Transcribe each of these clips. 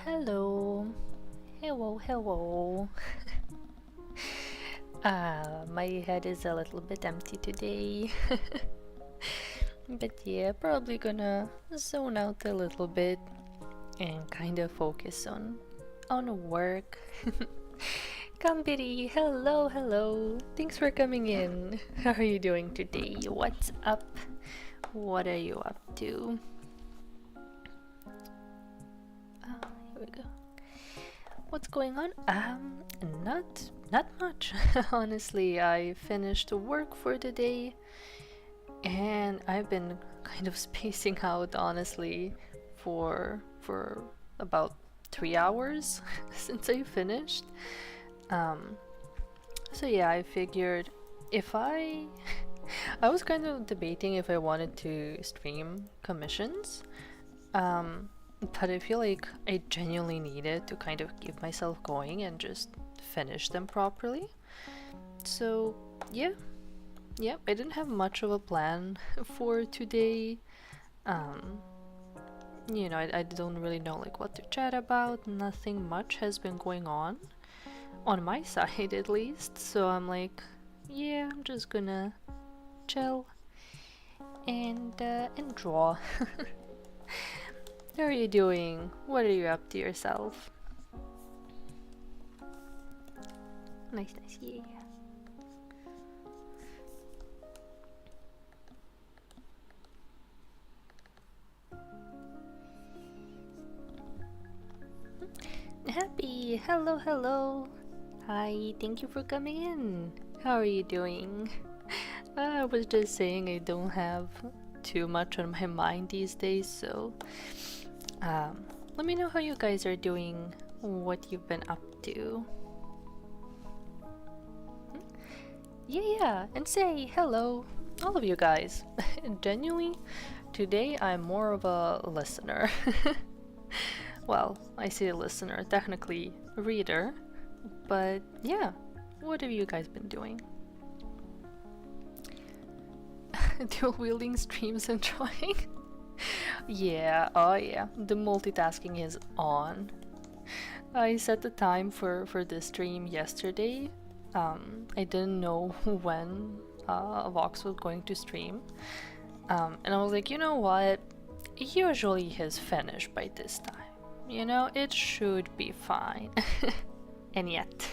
Hello, hello. My head is a little bit empty today. But yeah, probably gonna zone out a little bit and kind of focus on work. Kambiri, hello. Thanks for coming in. How are you doing today? What's up? What are you up to? Here we go. What's going on? Not much. Honestly, I finished work for the day and I've been kind of spacing out honestly for about 3 hours since I finished. So yeah, I figured if I was kind of debating if I wanted to stream commissions. But I feel like I genuinely needed to kind of keep myself going and just finish them properly. So yeah, I didn't have much of a plan for today. I don't really know like what to chat about. Nothing much has been going on my side at least. So I'm like, yeah, I'm just gonna chill and draw. How are you doing? What are you up to yourself? Nice, yeah. Happy, hello. Hi, thank you for coming in. How are you doing? I was just saying I don't have too much on my mind these days, so let me know how you guys are doing, what you've been up to. Yeah, and say hello, all of you guys. Genuinely, today I'm more of a listener. Well, I say listener, technically reader, but yeah, what have you guys been doing? Dual wielding streams and trying? Yeah, oh yeah, the multitasking is on. I set the time for this stream yesterday. I didn't know when Vox was going to stream. And I was like, you know what? Usually he's finished by this time. You know, it should be fine. And yet.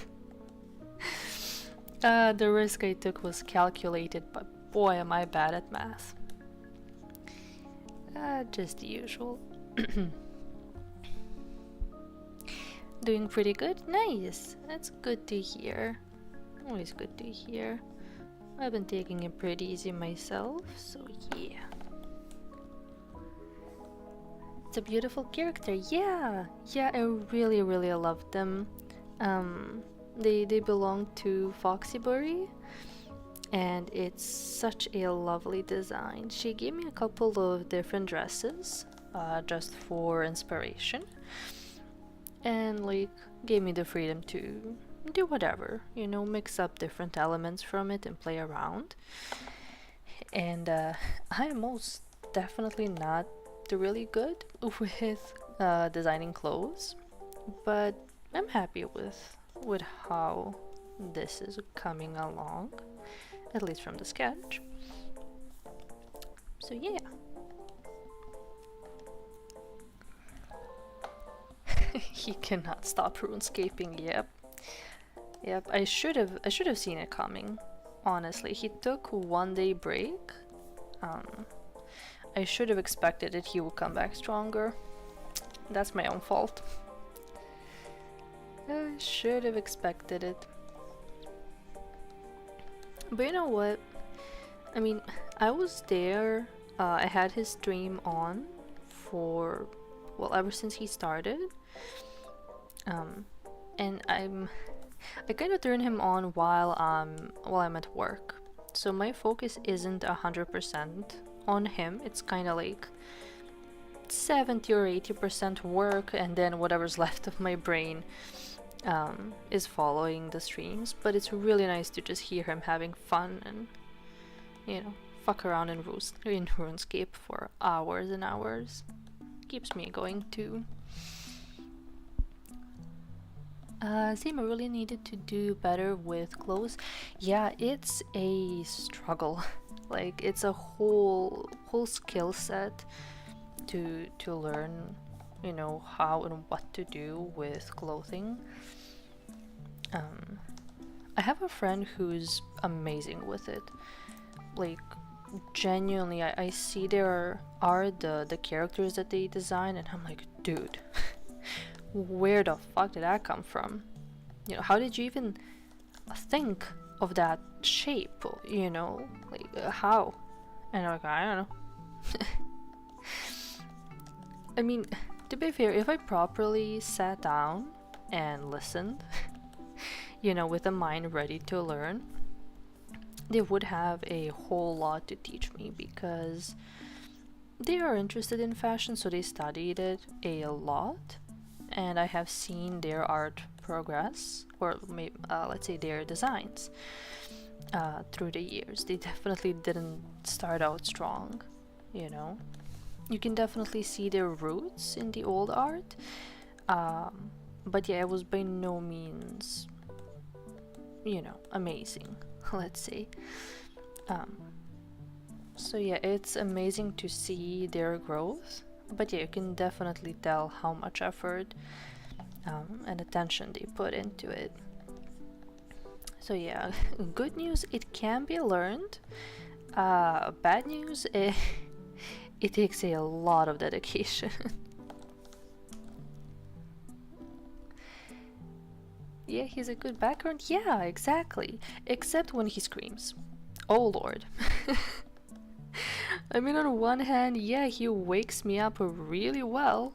The risk I took was calculated, but boy am I bad at math. Just the usual. Doing pretty good? Nice! That's good to hear. Always good to hear. I've been taking it pretty easy myself, so yeah. It's a beautiful character, yeah! Yeah, I really love them. They belong to Foxyburri, and it's such a lovely design. She gave me a couple of different dresses, just for inspiration, and like gave me the freedom to do whatever, you know, mix up different elements from it and play around. And I am most definitely not really good with designing clothes, but I'm happy with how this is coming along, at least from the sketch. So yeah. He cannot stop RuneScaping. Yep. I should have seen it coming. Honestly, he took 1 day break. I should have expected that he would come back stronger. That's my own fault. I should have expected it. But you know what? I mean, I was there. I had his stream on for, well, ever since he started. And I kind of turn him on while I'm at work. So my focus isn't 100% on him. It's kind of like 70 or 80% work, and then whatever's left of my brain is following the streams. But it's really nice to just hear him having fun and, you know, fuck around in RuneScape for hours and hours. Keeps me going too. Same, I really needed to do better with clothes. Yeah, it's a struggle. Like it's a whole skill set to learn, you know, how and what to do with clothing. Um, I have a friend who's amazing with it. Like genuinely, I see there are the characters that they design, and I'm like, dude, where the fuck did that come from? You know, how did you even think of that shape? You know, like how? And I'm like, I don't know. I mean, to be fair, if I properly sat down and listened, you know, with a mind ready to learn, they would have a whole lot to teach me because they are interested in fashion, so they studied it a lot, and I have seen their art progress, or maybe, let's say their designs, through the years. They definitely didn't start out strong, you know. You can definitely see their roots in the old art, but yeah, it was by no means, you know, amazing, let's say. So yeah, it's amazing to see their growth, but yeah, you can definitely tell how much effort and attention they put into it. So yeah, good news, it can be learned. Bad news, it takes a lot of dedication. Yeah, he's a good background. Yeah, exactly. Except when he screams. Oh lord. I mean, on one hand, yeah, he wakes me up really well,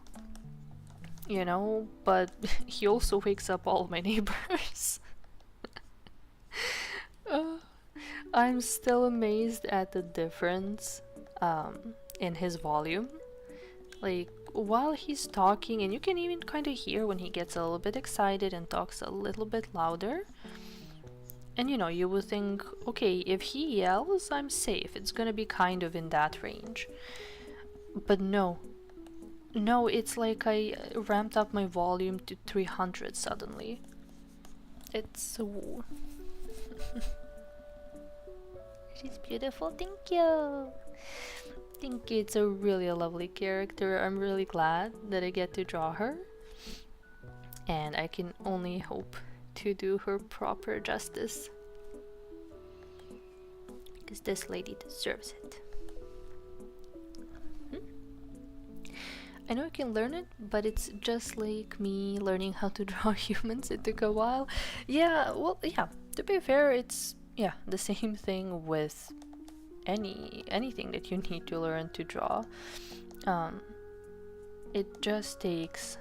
you know, but he also wakes up all my neighbors. uh, I'm still amazed at the difference in his volume. Like, while he's talking, and you can even kind of hear when he gets a little bit excited and talks a little bit louder. And you know, you would think, okay, if he yells, I'm safe. It's gonna be kind of in that range. But no. No, it's like I ramped up my volume to 300 suddenly. It's so. She's beautiful, thank you! Think it's a really lovely character. I'm really glad that I get to draw her. And I can only hope to do her proper justice. Because this lady deserves it. I know I can learn it, but it's just like me learning how to draw humans. It took a while. Yeah, well, yeah, to be fair, it's, yeah, the same thing with anything that you need to learn to draw. It just takes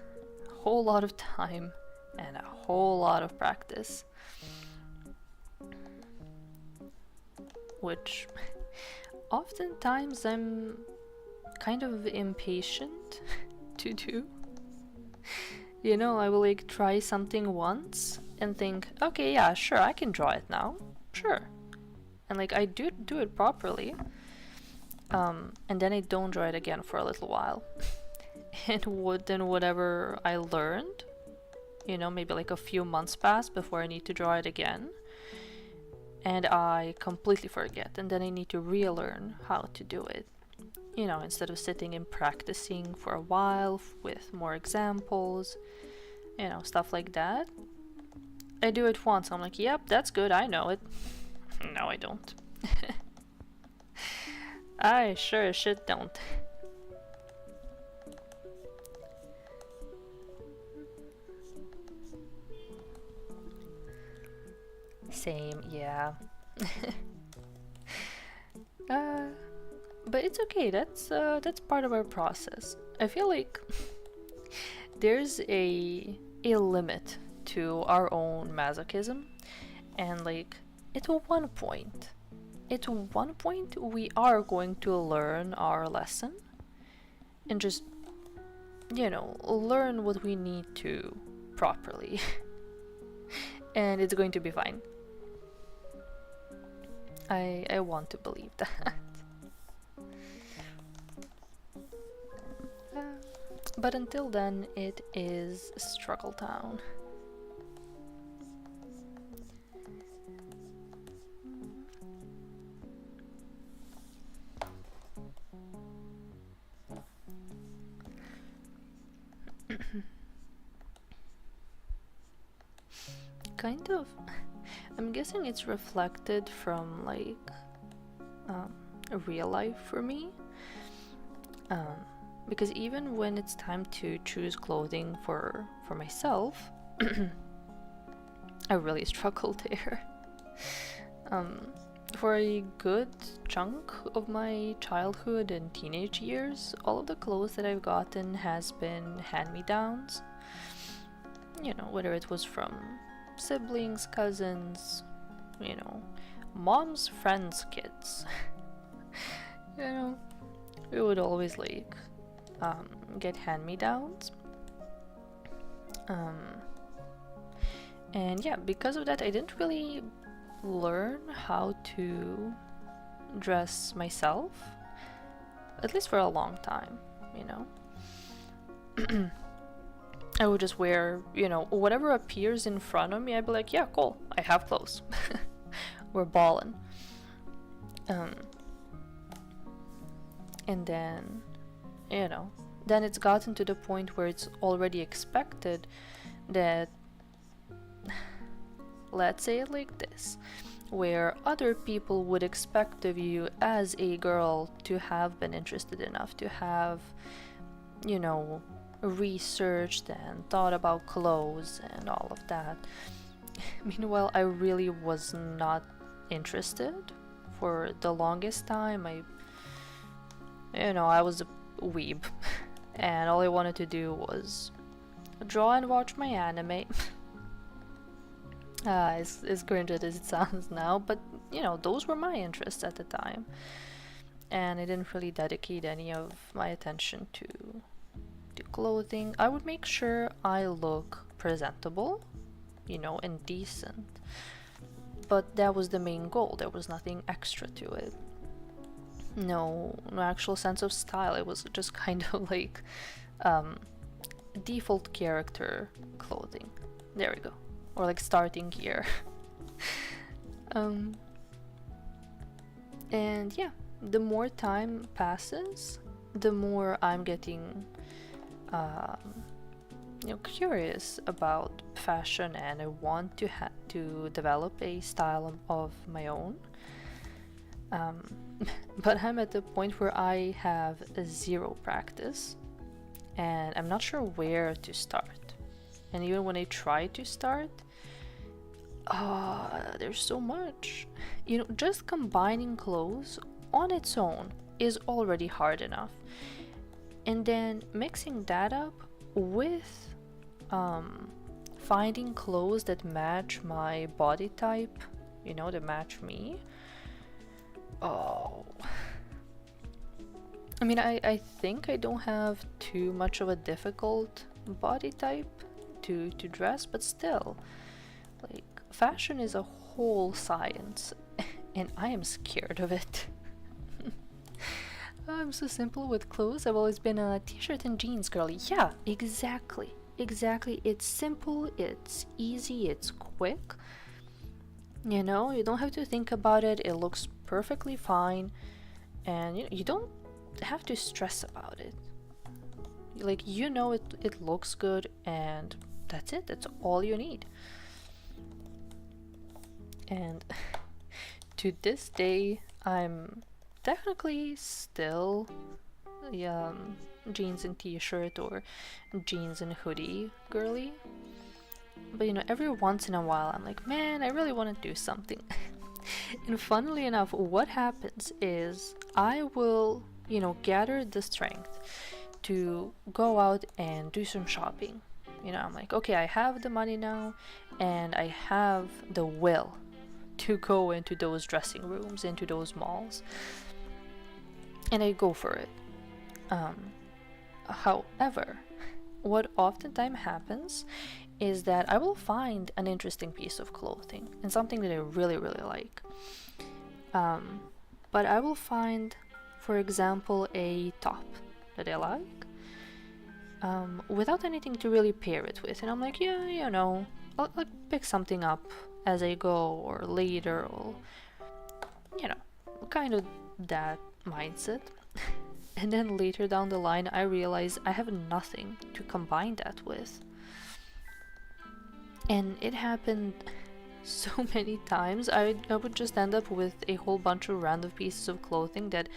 a whole lot of time and a whole lot of practice, which oftentimes I'm kind of impatient to do. You know, I will like try something once and think, okay, yeah, sure, I can draw it now, sure, and like I do it properly, and then I don't draw it again for a little while. And then whatever I learned, you know, maybe like a few months pass before I need to draw it again, and I completely forget, and then I need to relearn how to do it. You know, instead of sitting and practicing for a while with more examples, you know, stuff like that. I do it once, I'm like, yep, that's good, I know it. No, I don't. I sure as shit don't. Same, yeah. But it's okay. That's part of our process. I feel like there's a limit to our own masochism, and like at one point, we are going to learn our lesson and just, you know, learn what we need to properly, and it's going to be fine. I want to believe that. But until then, it is Struggle Town. kind of, I'm guessing it's reflected from like real life for me. Because even when it's time to choose clothing for myself, I really struggle there. For a good chunk of my childhood and teenage years, all of the clothes that I've gotten has been hand-me-downs. You know, whether it was from siblings, cousins, you know, mom's friends' kids. You know, we would always like get hand-me-downs. And yeah, because of that, I didn't really learn how to dress myself, at least for a long time, you know. I would just wear, you know, whatever appears in front of me. I'd be like, yeah, cool, I have clothes. We're ballin'. And then, you know, then it's gotten to the point where it's already expected that, let's say it like this, where other people would expect of you as a girl to have been interested enough to have, you know, researched and thought about clothes and all of that. Meanwhile, I really was not interested for the longest time. I was a weeb, and all I wanted to do was draw and watch my anime. As cringe as it sounds now, but you know, those were my interests at the time, and I didn't really dedicate any of my attention to clothing. I would make sure I look presentable, you know, and decent, but that was the main goal. There was nothing extra to it. No actual sense of style. It was just kind of like default character clothing. There we go. Or like starting gear. And yeah, the more time passes, the more I'm getting curious about fashion, and I want to develop a style of my own. But I'm at the point where I have zero practice, and I'm not sure where to start. And even when I try to start, there's so much. You know, just combining clothes on its own is already hard enough. And then mixing that up with finding clothes that match my body type, you know, that match me. Oh. I mean, I think I don't have too much of a difficult body type to dress, but still, like, fashion is a whole science, and I am scared of it. I'm so simple with clothes. I've always been a t-shirt and jeans girly. Yeah, exactly. It's simple, it's easy, it's quick. You know, you don't have to think about it. It looks perfectly fine, and you don't have to stress about it. Like, you know, it looks good, and that's it. That's all you need. And to this day, I'm technically still jeans and t-shirt or jeans and hoodie girly. But you know, every once in a while I'm like, man, I really want to do something. And funnily enough, what happens is I will, you know, gather the strength to go out and do some shopping. You know, I'm like, okay, I have the money now, and I have the will to go into those dressing rooms, into those malls, and I go for it. However, what oftentimes happens is that I will find an interesting piece of clothing and something that I really, really like. But I will find, for example, a top that I like, without anything to really pair it with. And I'm like, yeah, you know, I'll pick something up as I go or later, or, you know, kind of that mindset. And then later down the line, I realize I have nothing to combine that with. And it happened so many times. I would just end up with a whole bunch of random pieces of clothing that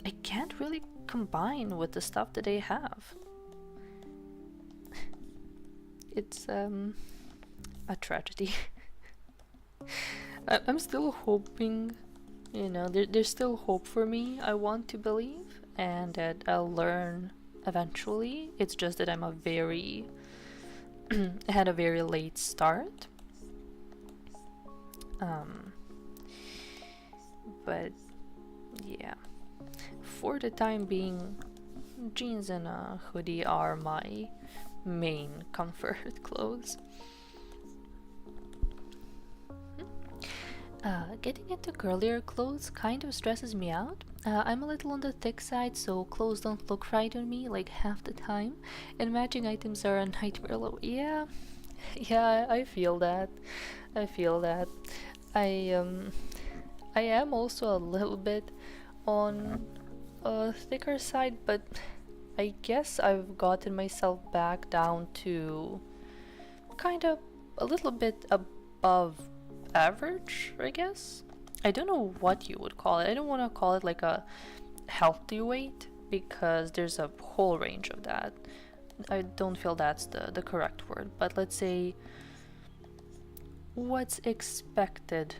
I can't really combine with the stuff that I have. It's a tragedy. I'm still hoping, you know, there's still hope for me. I want to believe, and that I'll learn eventually. It's just that I'm a very had a very late start. But yeah, for the time being, jeans and a hoodie are my main comfort clothes. Getting into girlier clothes kind of stresses me out. I'm a little on the thick side, so clothes don't look right on me like half the time, and matching items are a nightmare. Yeah, yeah, I feel that. I feel that. I I am also a little bit on a thicker side, but I guess I've gotten myself back down to kind of a little bit above average, I guess. I don't know what you would call it. I don't want to call it like a healthy weight because there's a whole range of that. I don't feel that's the correct word, but let's say what's expected,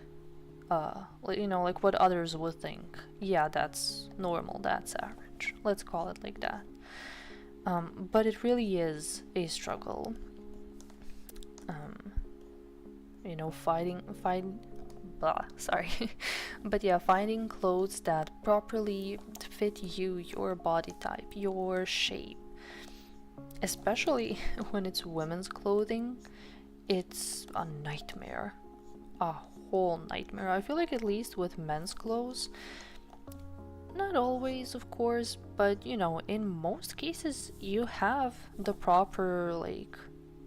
you know, like what others would think. Yeah, that's normal, that's average. Let's call it like that. But it really is a struggle. You know, sorry. But yeah, finding clothes that properly fit you, your body type, your shape. Especially when it's women's clothing, it's a nightmare. A whole nightmare. I feel like at least with men's clothes, not always, of course, but you know, in most cases, you have the proper, like,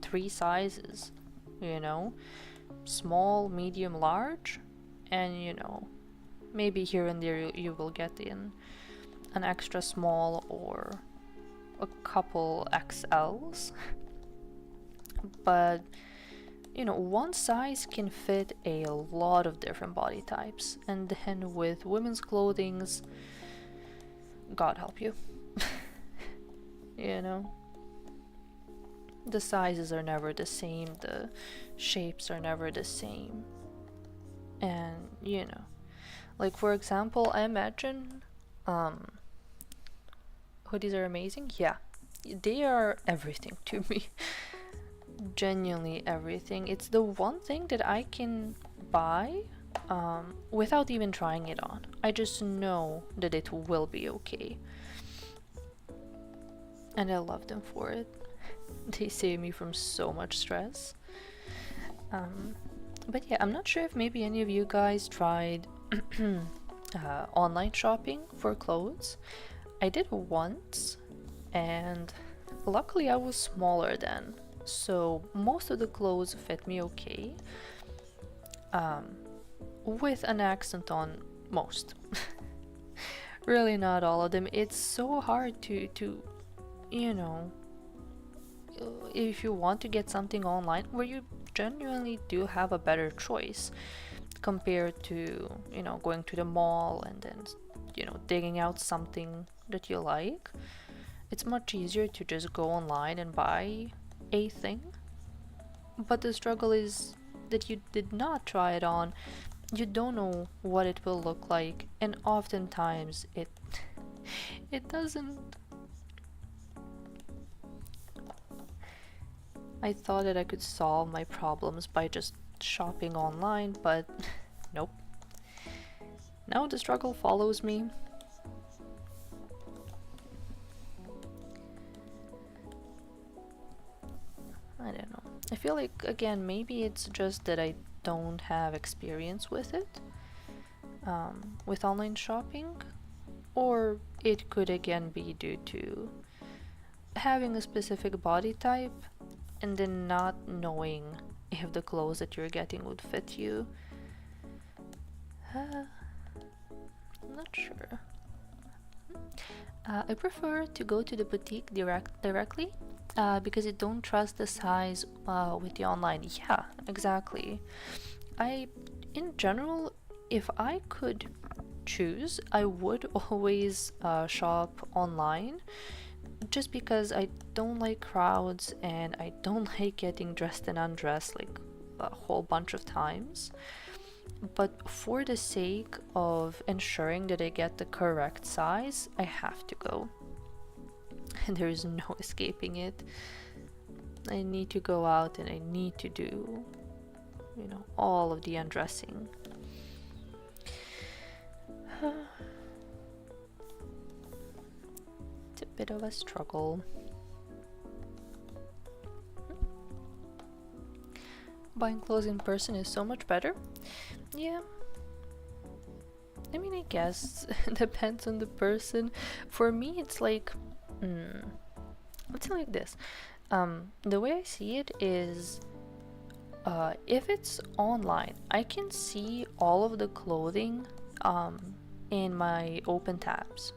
3 sizes, you know? Small, medium, large, and you know, maybe here and there you will get in an extra small or a couple XLs. But you know, one size can fit a lot of different body types, and then with women's clothings, God help you. You know, the sizes are never the same, the shapes are never the same. And you know, like for example, I imagine hoodies are amazing. Yeah, they are everything to me. Genuinely everything. It's the one thing that I can buy without even trying it on. I just know that it will be okay, and I love them for it. They save me from so much stress. But yeah, I'm not sure if maybe any of you guys tried online shopping for clothes. I did once, and luckily I was smaller then, so most of the clothes fit me okay, with an accent on most. Really not all of them. It's so hard to you know, if you want to get something online where you genuinely do have a better choice compared to, you know, going to the mall and then, you know, digging out something that you like. It's much easier to just go online and buy a thing. But the struggle is that you did not try it on. You don't know what it will look like, and oftentimes it doesn't. I thought that I could solve my problems by just shopping online, but nope. Now the struggle follows me. I don't know. I feel like, again, maybe it's just that I don't have experience with it, with online shopping, or it could again be due to having a specific body type and then not knowing if the clothes that you're getting would fit you. I'm not sure. I prefer to go to the boutique directly because I don't trust the size with the online. Yeah, exactly. In general, if I could choose, I would always shop online just because I don't like crowds and I don't like getting dressed and undressed like a whole bunch of times. But for the sake of ensuring that I get the correct size, I have to go. And there is no escaping it. I need to go out and I need to do, all of the undressing. It's a bit of a struggle. Buying clothes in person is so much better. Yeah. I mean, I guess it depends on the person. For me, it's like, this. The way I see it is, if it's online, I can see all of the clothing in my open tabs,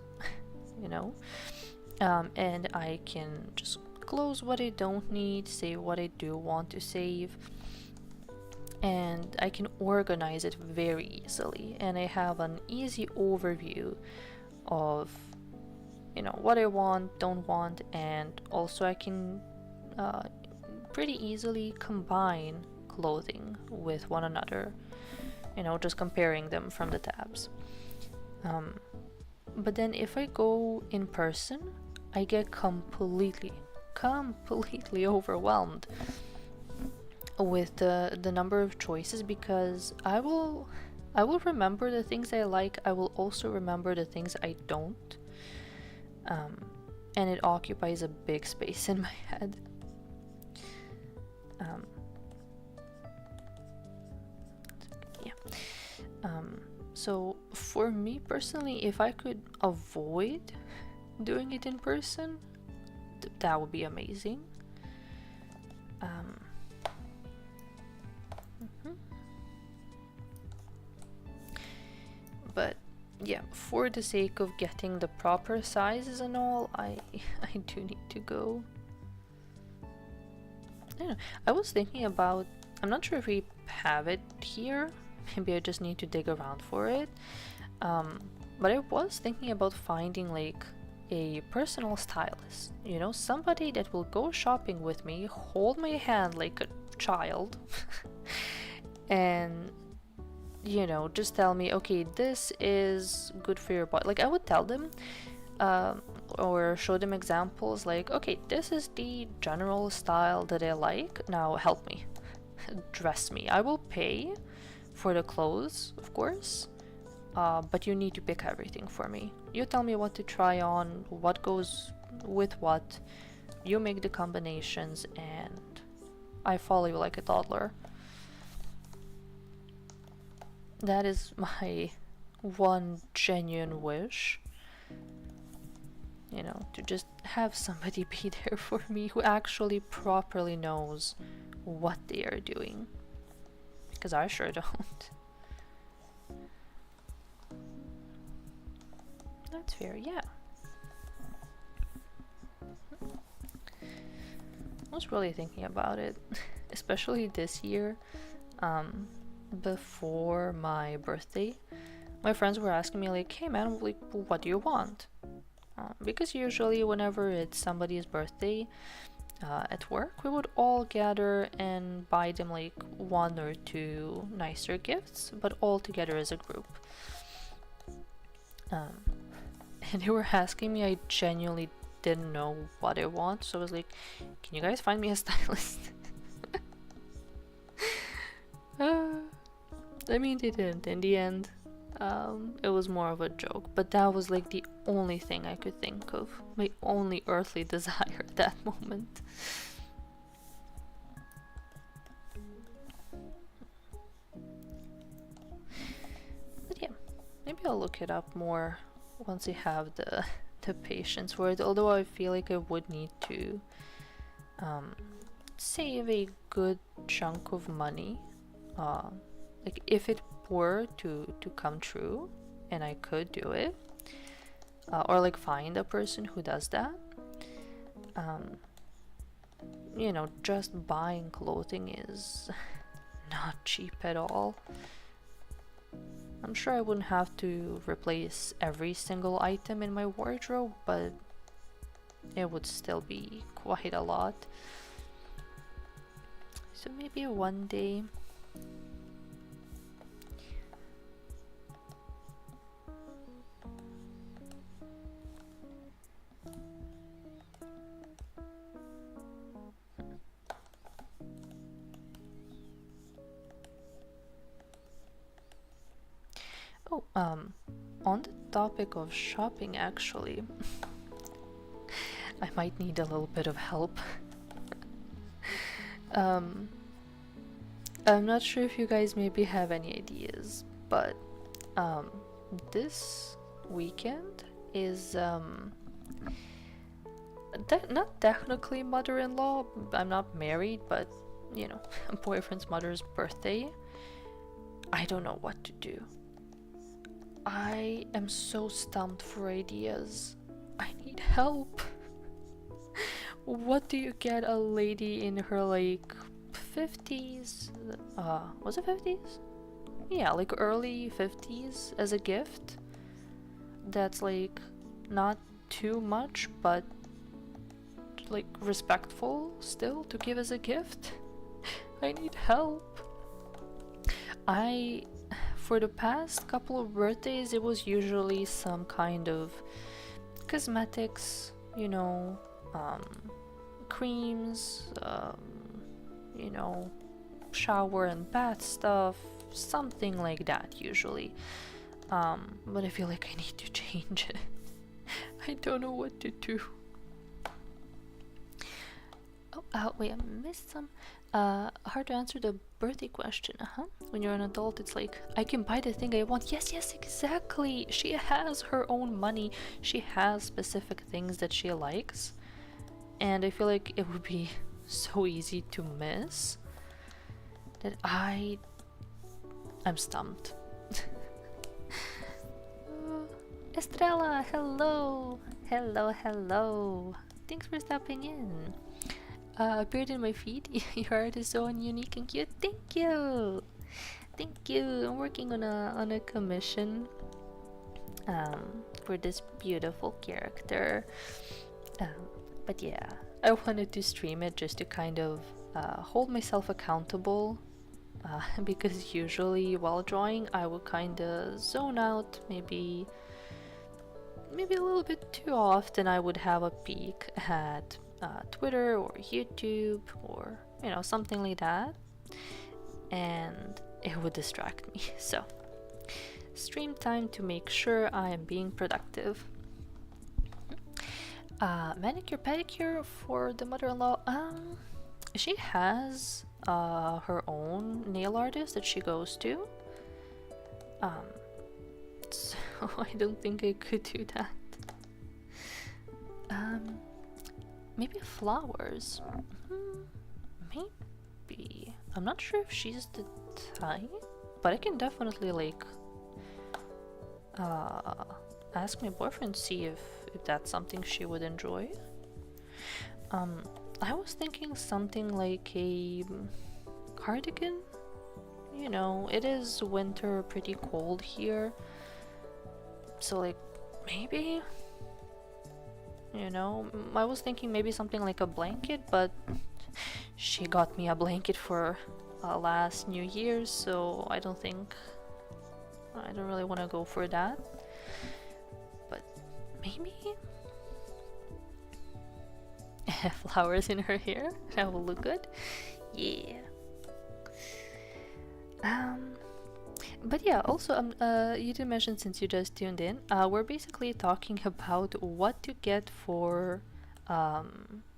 and I can just close what I don't need, save what I do want to save, and I can organize it very easily, and I have an easy overview of what I want, don't want, and also I can pretty easily combine clothing with one another, just comparing them from the tabs. But then if I go in person, I get completely overwhelmed with the number of choices, because I will remember the things I like. I will also remember the things I don't, and it occupies a big space in my head. So for me personally, if I could avoid doing it in person, that would be amazing. But yeah, for the sake of getting the proper sizes and all, I do need to go. I don't know. I was thinking about, I'm not sure if we have it here. Maybe I just need to dig around for it. But I was thinking about finding like a personal stylist, somebody that will go shopping with me, hold my hand like a child, and just tell me, okay, this is good for your body. Like, I would tell them or show them examples like, okay, this is the general style that I like, now help me dress me. I will pay for the clothes, of course, but you need to pick everything for me. You tell me what to try on, what goes with what, you make the combinations, and I follow you like a toddler. That is my one genuine wish, to just have somebody be there for me who actually properly knows what they are doing, because I sure don't. That's fair, yeah. I was really thinking about it, especially this year. Before my birthday, my friends were asking me like, hey man, like, what do you want? Because usually whenever it's somebody's birthday at work, we would all gather and buy them like one or two nicer gifts, but all together as a group. And they were asking me, I genuinely didn't know what I want, so I was like, can you guys find me a stylist? I mean, they didn't in the end. It was more of a joke, but that was like the only thing I could think of, my only earthly desire at that moment. But yeah, maybe I'll look it up more once I have the patience for it, although I feel like I would need to save a good chunk of money. Like, if it were to come true and I could do it, or like find a person who does that. You know, just buying clothing is not cheap at all. I'm sure I wouldn't have to replace every single item in my wardrobe, but it would still be quite a lot. So maybe one day. Oh, on the topic of shopping, actually, I might need a little bit of help. I'm not sure if you guys maybe have any ideas, but this weekend is not technically mother-in-law. I'm not married, but you know, boyfriend's mother's birthday. I don't know what to do. I am so stumped for ideas. I need help. What do you get a lady in her like 50s? Was it 50s? Yeah, like early 50s as a gift. That's like not too much, but like respectful still to give as a gift. I need help. For the past couple of birthdays, it was usually some kind of cosmetics, you know, creams, you know, shower and bath stuff, something like that usually. But I feel like I need to change it. I don't know what to do. Oh, wait, I missed some. Hard to answer the birthday question. When you're an adult, it's like, I can buy the thing I want. Yes, exactly. She has her own money. She has specific things that she likes. And I feel like it would be so easy to miss that I'm stumped. Estrella, hello. Hello. Thanks for stopping in. Appeared in my feed. Your art is so unique and cute. Thank you. I'm working on a commission for this beautiful character. But yeah, I wanted to stream it just to kind of hold myself accountable. Because usually while drawing, I would kind of zone out. Maybe a little bit too often. I would have a peek at Twitter or YouTube or you know, something like that, and it would distract me. So stream time to make sure I am being productive. Manicure pedicure for the mother-in-law. She has her own nail artist that she goes to. So I don't think I could do that. Maybe flowers. Maybe. I'm not sure if she's the type, but I can definitely like ask my boyfriend to see if that's something she would enjoy. I was thinking something like a cardigan. You know, it is winter, pretty cold here. So like maybe, you know, I was thinking maybe something like a blanket, but she got me a blanket for last New Year's, so I don't really want to go for that. But maybe flowers in her hair, that will look good. Yeah. But yeah, also you did mention, since you just tuned in, we're basically talking about what to get for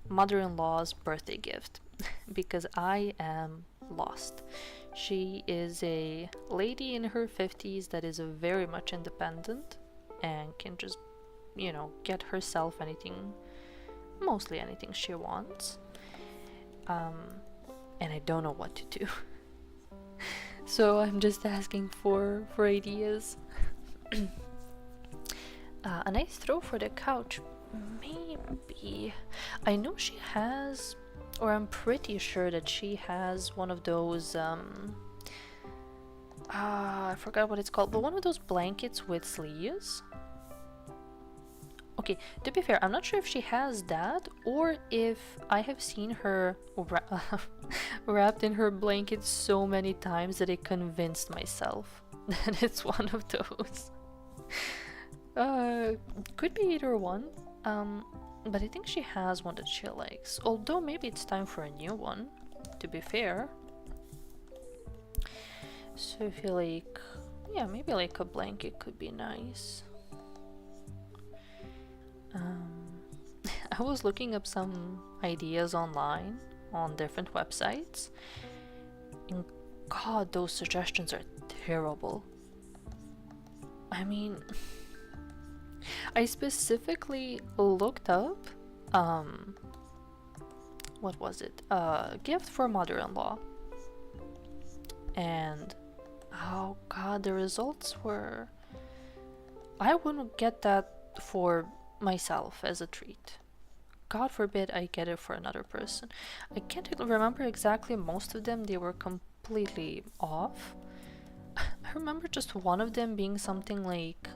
mother-in-law's birthday gift, because I am lost. She is a lady in her 50s that is very much independent and can just, you know, get herself mostly anything she wants. And I don't know what to do. So I'm just asking for ideas. A nice throw for the couch. Maybe. I know she has, or I'm pretty sure that she has one of those, I forgot what it's called, but one of those blankets with sleeves. Okay, to be fair, I'm not sure if she has that or if I have seen her wrapped in her blanket so many times that I convinced myself that it's one of those. Could be either one. But I think she has one that she likes. Although maybe it's time for a new one, to be fair. So I feel like, yeah, maybe like a blanket could be nice. I was looking up some ideas online on different websites. And God, those suggestions are terrible. I mean, I specifically looked up, what was it? Gift for mother-in-law. And, oh God, the results were... I wouldn't get that for myself as a treat. God forbid I get it for another person. I can't remember exactly most of them, they were completely off. I remember just one of them being something like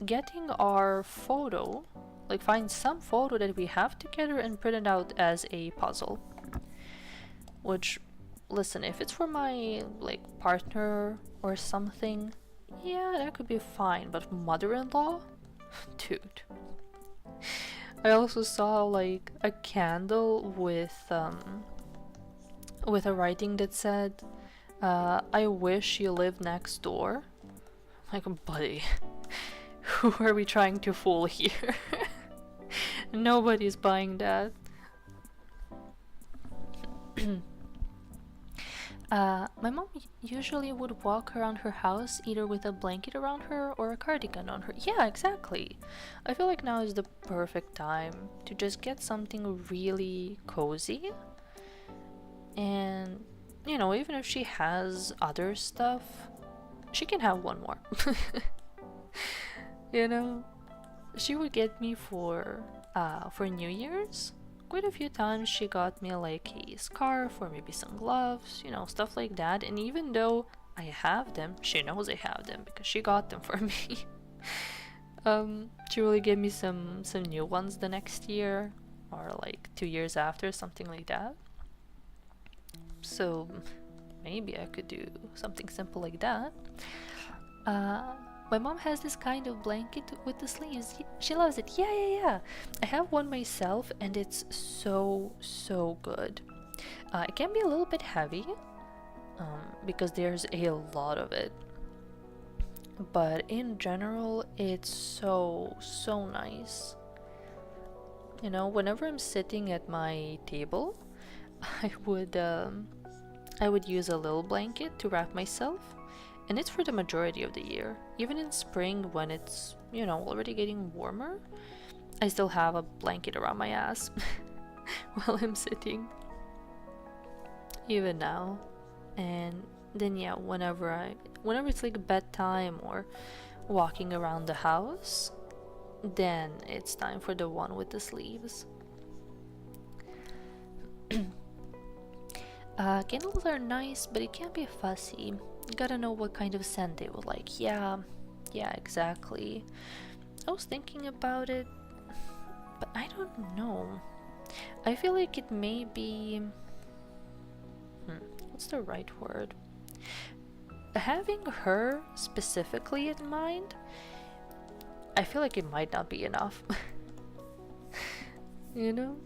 getting our photo, like find some photo that we have together and print it out as a puzzle. Which, listen, if it's for my like partner or something, yeah, that could be fine, but mother-in-law? Dude. I also saw like a candle with a writing that said, I wish you lived next door. I'm like, buddy, who are we trying to fool here? Nobody's buying that. My mom usually would walk around her house either with a blanket around her or a cardigan on her. Yeah, exactly. I feel like now is the perfect time to just get something really cozy. And, you know, even if she has other stuff, she can have one more. You know? She would get me for New Year's. Quite a few times she got me like a scarf or maybe some gloves, you know, stuff like that. And even though I have them, she knows I have them because she got them for me. She really gave me some new ones the next year or like 2 years after, something like that. So maybe I could do something simple like that. My mom has this kind of blanket with the sleeves. She loves it. Yeah. I have one myself and it's so good. It can be a little bit heavy because there's a lot of it. But in general, it's so nice. You know, whenever I'm sitting at my table, I would use a little blanket to wrap myself. And it's for the majority of the year. Even in spring when it's, you know, already getting warmer, I still have a blanket around my ass while I'm sitting. Even now. And then yeah, whenever it's like bedtime or walking around the house, then it's time for the one with the sleeves. Candles are nice, but it can be fussy. You gotta know what kind of scent they would like. Yeah, exactly. I was thinking about it, but I don't know. I feel like it may be... what's the right word? Having her specifically in mind, I feel like it might not be enough. You know?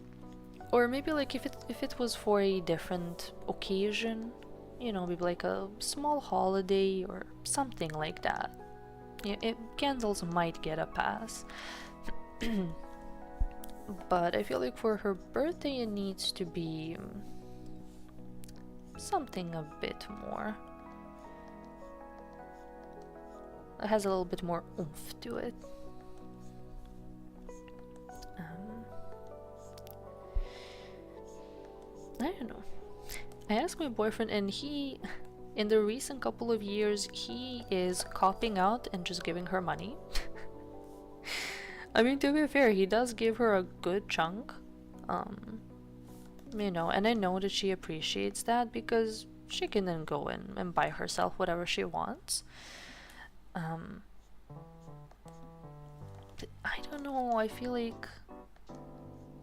Or maybe like if it was for a different occasion, you know, maybe like a small holiday or something like that. Yeah, candles might get a pass. But I feel like for her birthday it needs to be something a bit more. It has a little bit more oomph to it. I don't know. I asked my boyfriend and he, in the recent couple of years, he is copping out and just giving her money. I mean, to be fair, he does give her a good chunk. You know, and I know that she appreciates that because she can then go in and buy herself whatever she wants. I don't know, I feel like,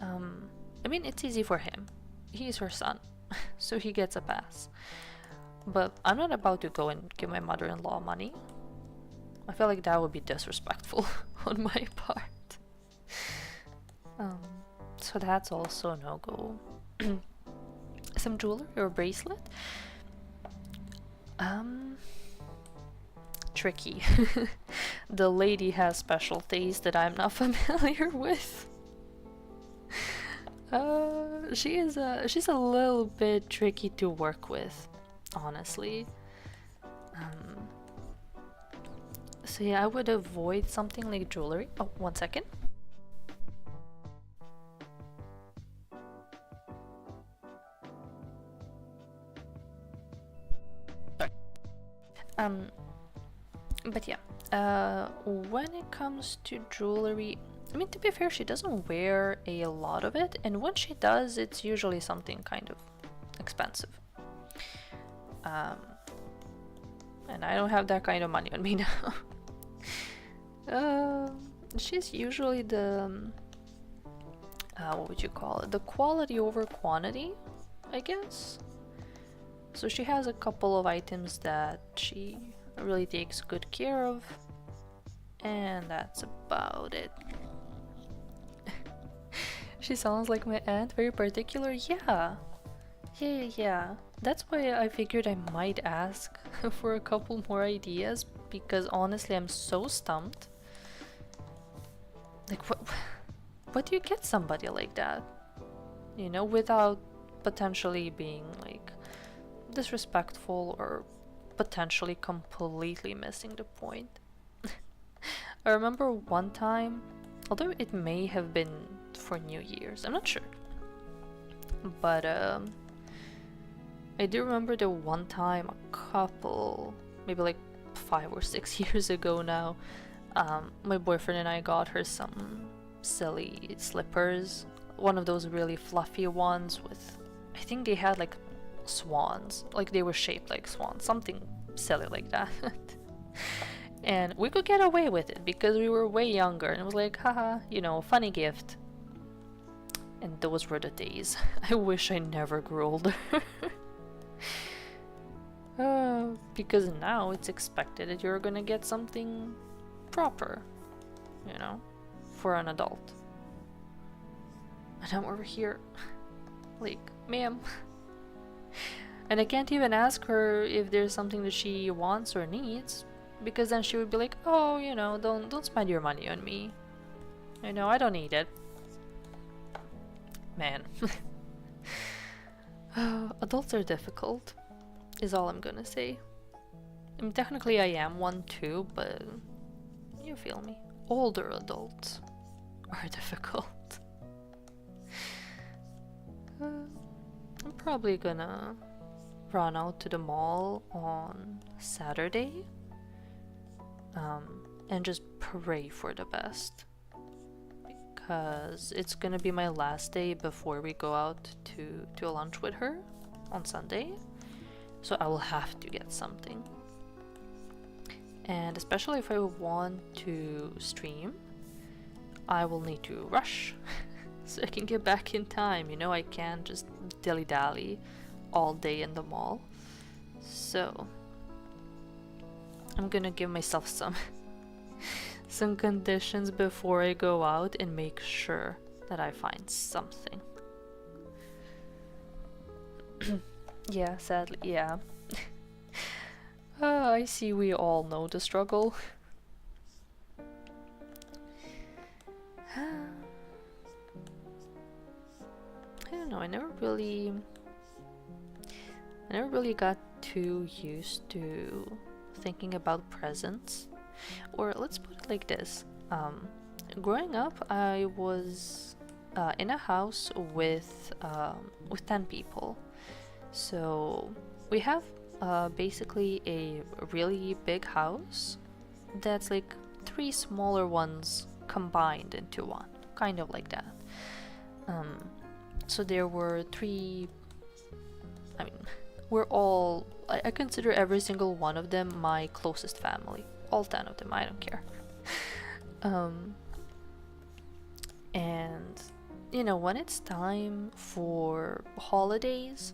I mean, it's easy for him. He's her son, so he gets a pass. But I'm not about to go and give my mother-in-law money. I feel like that would be disrespectful on my part. So that's also a no-go. Some jewelry or bracelet? Tricky. The lady has special taste that I'm not familiar with. She's a little bit tricky to work with, honestly. So yeah, I would avoid something like jewelry. Oh, 1 second. Sorry. But yeah, when it comes to jewelry, I mean, to be fair, she doesn't wear a lot of it, and when she does, it's usually something kind of expensive. And I don't have that kind of money on me now. She's usually the, what would you call it? The quality over quantity, I guess. So she has a couple of items that she really takes good care of, and that's about it. She sounds like my aunt, very particular. Yeah. That's why I figured I might ask for a couple more ideas, because honestly I'm so stumped. Like, what do you get somebody like that? You know, without potentially being like disrespectful or potentially completely missing the point. I remember one time, although it may have been for New Year's, I'm not sure, but I do remember the one time a couple, maybe like 5 or 6 years ago now, my boyfriend and I got her some silly slippers, one of those really fluffy ones with, I think they had like swans, like they were shaped like swans, something silly like that. And we could get away with it because we were way younger, and it was like, haha, you know, funny gift. And those were the days. I wish I never grew older. Because now it's expected that you're gonna get something proper, you know, for an adult. And I'm over here like, ma'am. And I can't even ask her if there's something that she wants or needs, because then she would be like, oh, you know, don't spend your money on me. You know, I don't need it. Man. Adults are difficult, is all I'm gonna say. I mean, technically I am one too, but you feel me. Older adults are difficult. I'm probably gonna run out to the mall on Saturday and just pray for the best, because it's gonna be my last day before we go out to a lunch with her on Sunday, so I will have to get something. And especially if I want to stream, I will need to rush so I can get back in time. You know, I can't just dilly-dally all day in the mall. So I'm gonna give myself some conditions before I go out and make sure that I find something. Yeah, sadly, yeah. I see we all know the struggle. I don't know, I never really got too used to thinking about presents. Or let's put it like this. Growing up, I was in a house with 10 people. So we have basically a really big house that's like 3 smaller ones combined into one, kind of like that. So there were three, I mean, I consider every single one of them my closest family. All 10 of them, I don't care. And, when it's time for holidays,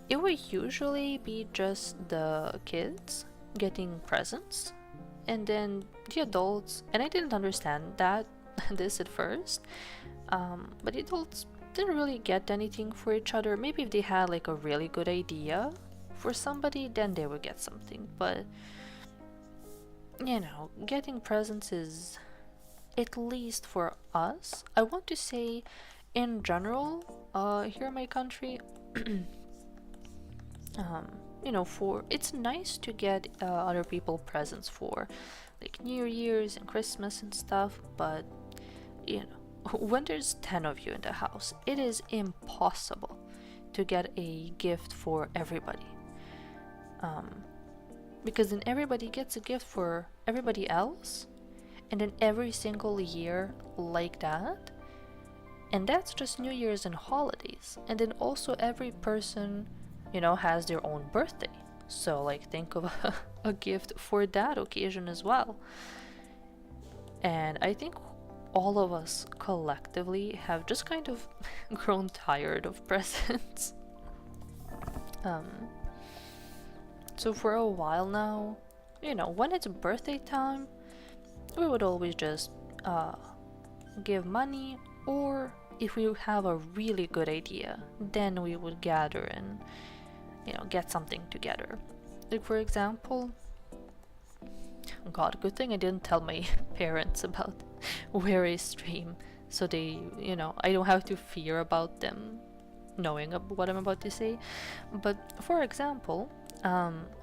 it would usually be just the kids getting presents, and then the adults, and I didn't understand this at first, but the adults didn't really get anything for each other. Maybe if they had like a really good idea for somebody, then they would get something. But getting presents is, at least for us, I want to say in general, here in my country, for it's nice to get other people presents for like New Year's and Christmas and stuff, but when there's 10 of you in the house, it is impossible to get a gift for everybody. Because then everybody gets a gift for everybody else, and then every single year like that. And that's just New Year's and holidays. And then also every person, has their own birthday. So like think of a gift for that occasion as well. And I think all of us collectively have just kind of grown tired of presents. So for a while now, when it's birthday time, we would always just give money, or if we have a really good idea, then we would gather and get something together. Like for example, God, good thing I didn't tell my parents about where I stream, so they, I don't have to fear about them knowing what I'm about to say. But for example,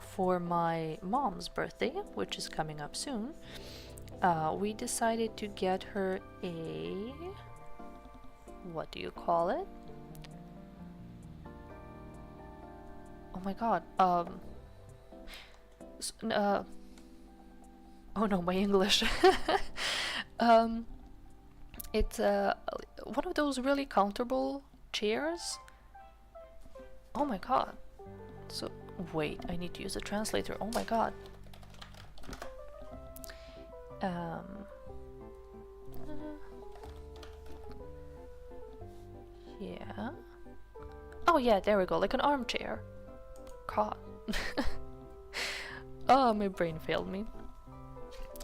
for my mom's birthday, which is coming up soon, we decided to get her a, what do you call it? Oh my god, oh no, my English. It's one of those really comfortable chairs. Oh my god. So, wait, I need to use a translator. Oh my god. Yeah. Oh yeah, there we go, like an armchair. God. Oh, my brain failed me.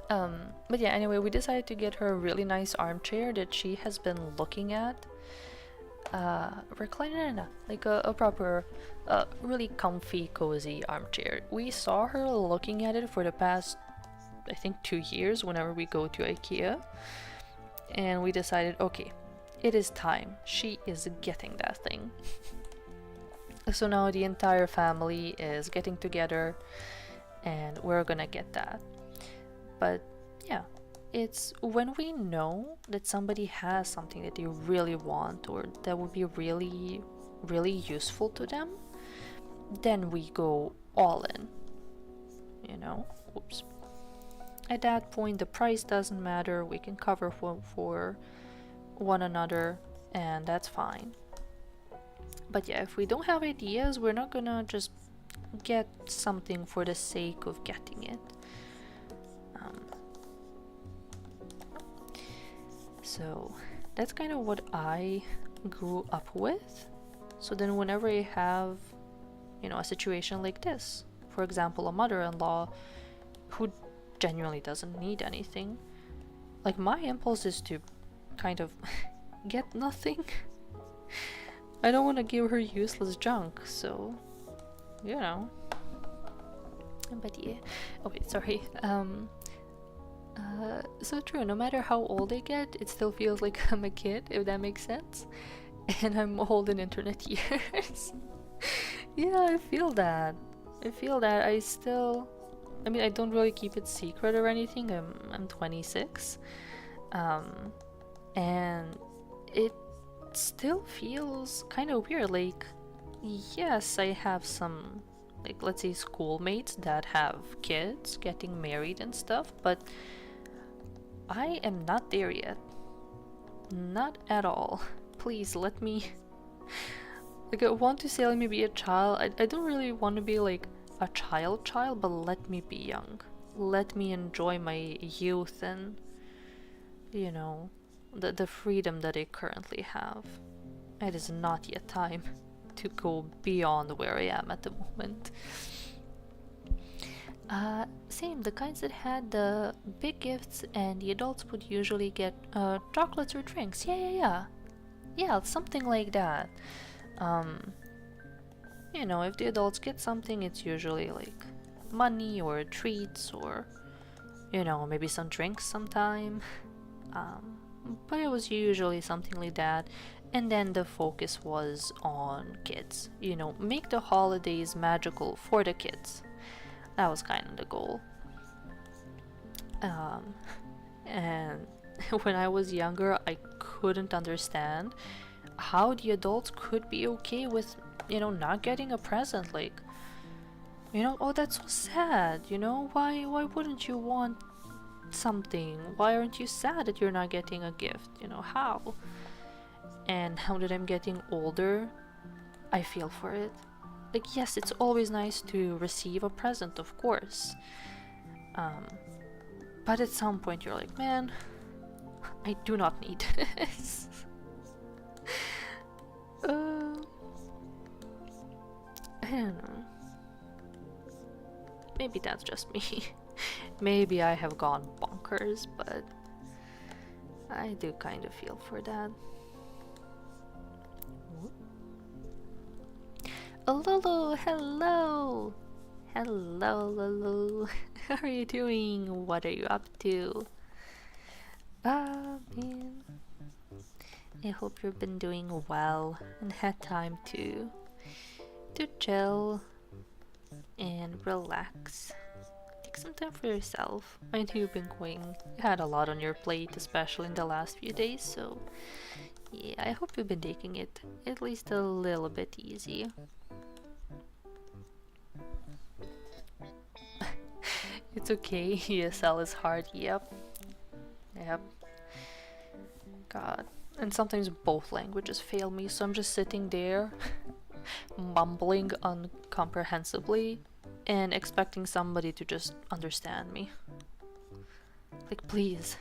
But yeah, anyway, we decided to get her a really nice armchair that she has been looking at. Recliner, like a proper, really comfy, cozy armchair. We saw her looking at it for the past, I think, 2 years whenever we go to IKEA. And we decided, okay, it is time. She is getting that thing. So now the entire family is getting together and we're gonna get that. But yeah, it's when we know that somebody has something that they really want or that would be really, really useful to them, then we go all in, Oops. At that point, the price doesn't matter. We can cover for one another, and that's fine. But yeah, if we don't have ideas, we're not gonna just get something for the sake of getting it. So that's kind of what I grew up with. So then whenever I have, a situation like this, for example, a mother-in-law who genuinely doesn't need anything, like my impulse is to kind of get nothing. I don't want to give her useless junk, so but yeah. Oh wait, sorry. So true, no matter how old I get, it still feels like I'm a kid, if that makes sense. And I'm old in internet years. Yeah, I feel that. I don't really keep it secret or anything. I'm 26. And it still feels kind of weird. Like, yes, I have some, like, let's say schoolmates that have kids getting married and stuff, but I am not there yet. Not at all. Please let me. Like, I want to say let me be a child. I don't really want to be like a child, but let me be young. Let me enjoy my youth and, you know, the freedom that I currently have. It is not yet time to go beyond where I am at the moment. Same, the kinds that had the big gifts and the adults would usually get chocolates or drinks. Yeah, something like that. You know, if the adults get something, it's usually like money or treats or, you know, maybe some drinks sometime. But it was usually something like that. And then the focus was on kids. You know, make the holidays magical for the kids. That was kind of the goal. And when I was younger, I couldn't understand how the adults could be okay with, you know, not getting a present. Like, you know, oh, that's so sad. You know, why wouldn't you want something? Why aren't you sad that you're not getting a gift? You know, how? And now that I'm getting older, I feel for it. Like, yes, it's always nice to receive a present, of course. But at some point you're like, man, I do not need this. I don't know. Maybe that's just me. Maybe I have gone bonkers, but I do kind of feel for that. Oh, Lolo, hello! Hello, Lolo. How are you doing? What are you up to? Man. I hope you've been doing well and had time to chill and relax. Take some time for yourself. I know you've been you had a lot on your plate, especially in the last few days, so yeah, I hope you've been taking it at least a little bit easy. It's okay, ESL is hard, yep. God. And sometimes both languages fail me, so I'm just sitting there mumbling incomprehensibly and expecting somebody to just understand me. Like, please,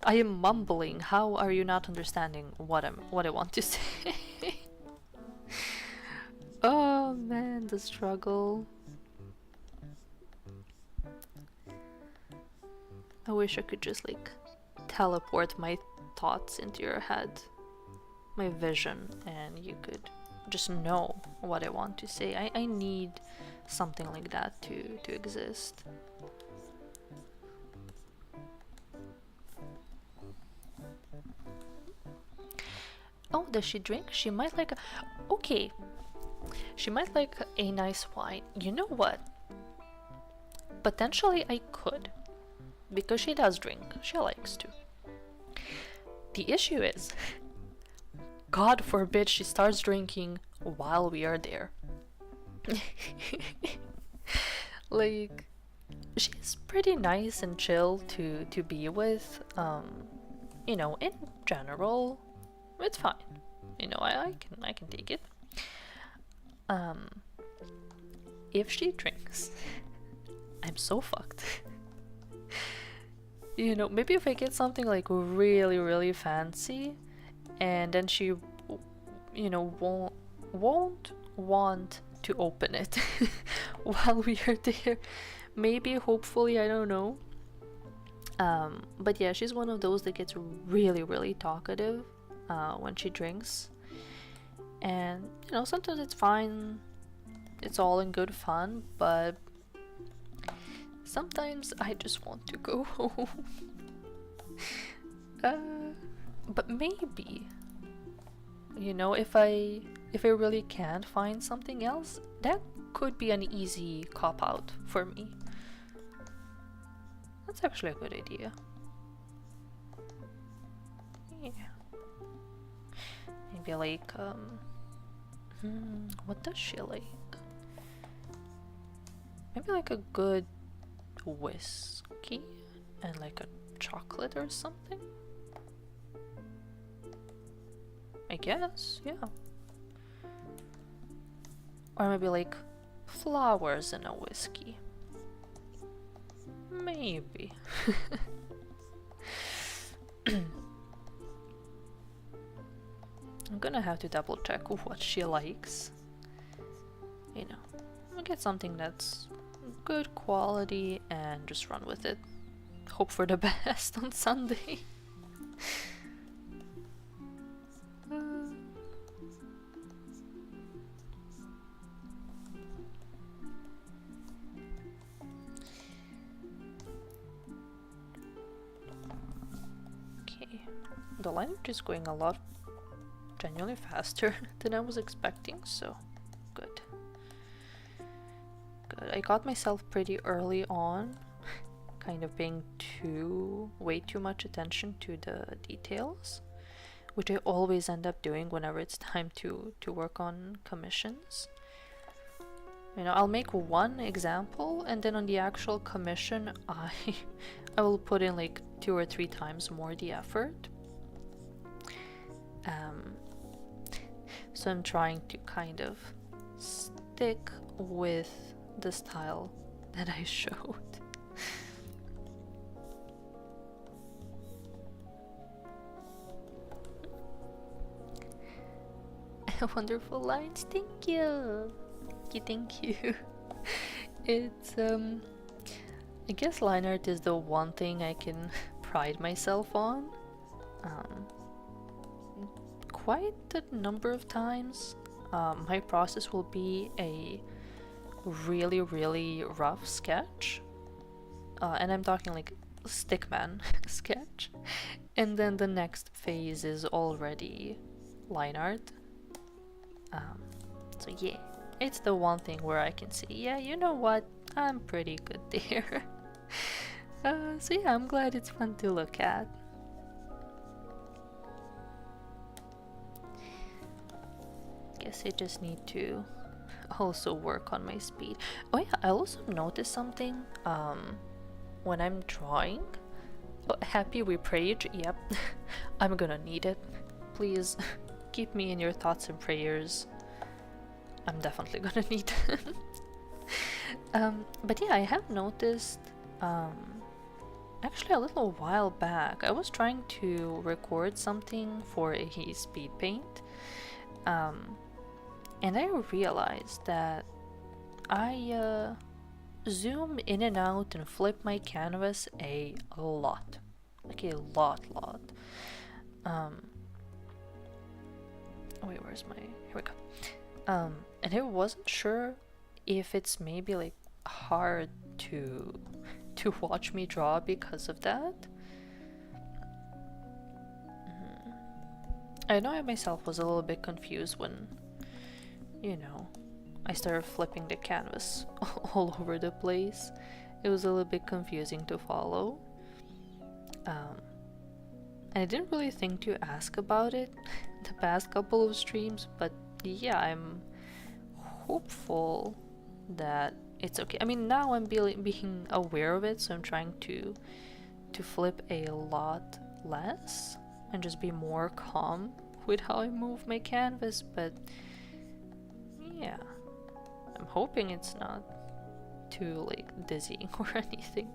I am mumbling. How are you not understanding what I want to say? Oh man, the struggle. I wish I could just like teleport my thoughts into your head, my vision, and you could just know what I want to say. I need something like that to exist. Oh, does she drink? She might like okay. She might like a nice wine. You know what? Potentially I could. Because she does drink. She likes to. The issue is, God forbid she starts drinking while we are there. Like, she's pretty nice and chill to be with. You know, in general, it's fine. You know, I can take it. If she drinks, I'm so fucked. You know, maybe if I get something like really, really fancy, and then she, you know, won't want to open it while we are there. Maybe, hopefully, I don't know. But yeah, she's one of those that gets really, really talkative when she drinks. And, you know, sometimes it's fine. It's all in good fun, but sometimes I just want to go home. But maybe, you know, if I really can't find something else, that could be an easy cop out for me. That's actually a good idea. Yeah. Maybe like what does she like? Maybe like a good whiskey and like a chocolate or something? I guess, yeah. Or maybe like flowers in a whiskey. Maybe. I'm gonna have to double check what she likes. You know, I'll get something that's good quality and just run with it. Hope for the best on Sunday. Okay, the language is going a lot genuinely faster than I was expecting, so good. Good. I got myself pretty early on, kind of paying way too much attention to the details, which I always end up doing whenever it's time to work on commissions. You know, I'll make one example and then on the actual commission I will put in like 2 or 3 times more the effort. So I'm trying to kind of stick with the style that I showed. Wonderful lines, thank you. Thank you. It's I guess line art is the one thing I can pride myself on. Quite a number of times my process will be a really rough sketch, and I'm talking like stickman sketch, and then the next phase is already line art. So yeah, it's the one thing where I can say, yeah, you know what, I'm pretty good there. So yeah, I'm glad it's fun to look at. Guess I just need to also work on my speed. Oh yeah, I also noticed something when I'm drawing. Oh, happy we prayed. Yep. I'm gonna need it. Please keep me in your thoughts and prayers. I'm definitely gonna need them. But yeah, I have noticed actually a little while back I was trying to record something for a speed paint, and I realized that I zoom in and out and flip my canvas a lot. Like a lot. Wait, where's my... Here we go. And I wasn't sure if it's maybe like hard to watch me draw because of that. I know I myself was a little bit confused when, you know, I started flipping the canvas all over the place. It was a little bit confusing to follow. And I didn't really think to ask about it the past couple of streams, but yeah, I'm hopeful that it's okay. I mean, now I'm being aware of it, so I'm trying to flip a lot less and just be more calm with how I move my canvas, but yeah, I'm hoping it's not too like dizzying or anything.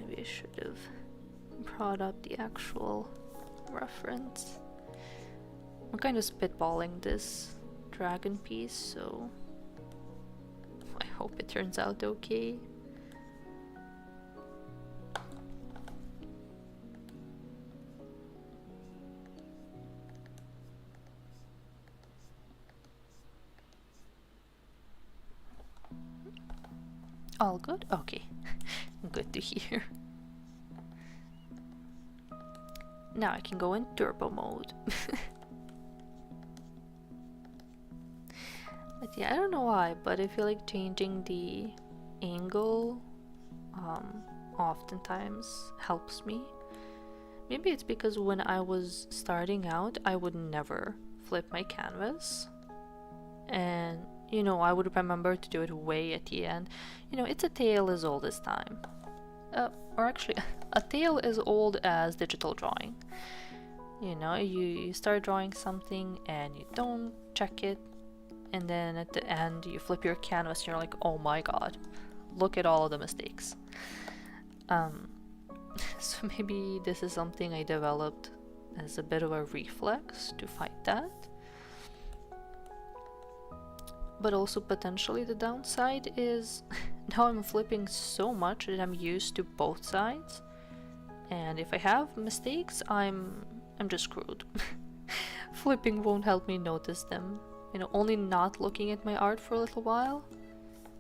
Maybe I should have brought up the actual reference. I'm kind of spitballing this dragon piece, so I hope it turns out okay. All good? Okay. Good to hear. Now I can go in turbo mode. But Yeah, I don't know why, but I feel like changing the angle oftentimes helps me. Maybe it's because when I was starting out, I would never flip my canvas. And, you know, I would remember to do it way at the end. You know, it's a tale as old as time. Or actually, a tale as old as digital drawing. You know, you start drawing something and you don't check it, and then at the end you flip your canvas and you're like, oh my god, look at all of the mistakes. So maybe this is something I developed as a bit of a reflex to fight that. But also potentially the downside is now I'm flipping so much that I'm used to both sides, and if I have mistakes, I'm just screwed. Flipping won't help me notice them. You know, only not looking at my art for a little while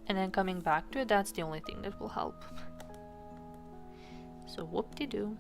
and then coming back to it, that's the only thing that will help. So whoop-de-doo.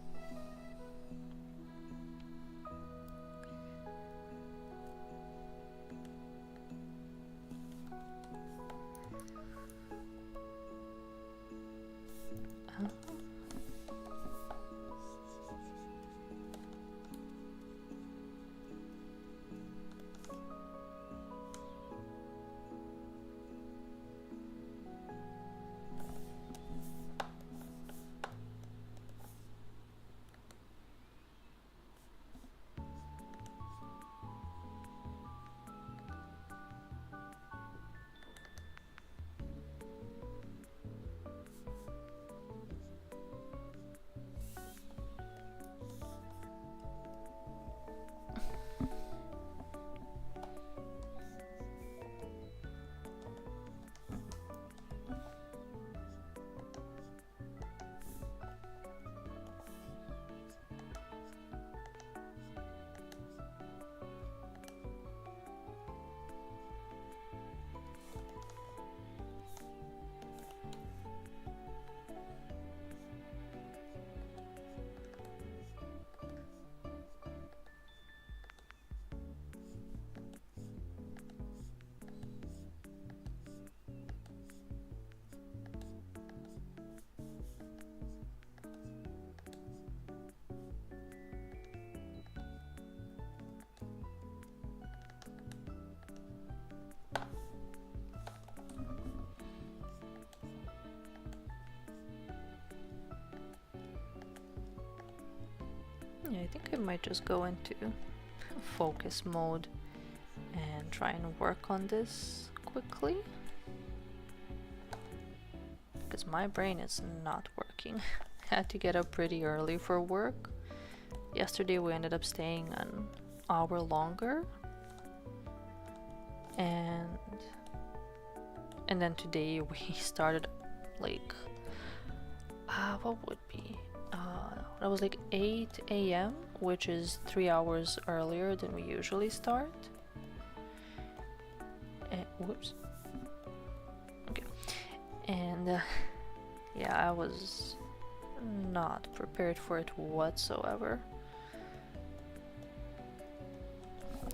Yeah, I think I might just go into focus mode and try and work on this quickly, because my brain is not working. I had to get up pretty early for work. Yesterday we ended up staying an hour longer, and then today we started like what would be that was like 8 a.m., which is 3 hours earlier than we usually start. And whoops. Okay. And yeah, I was not prepared for it whatsoever.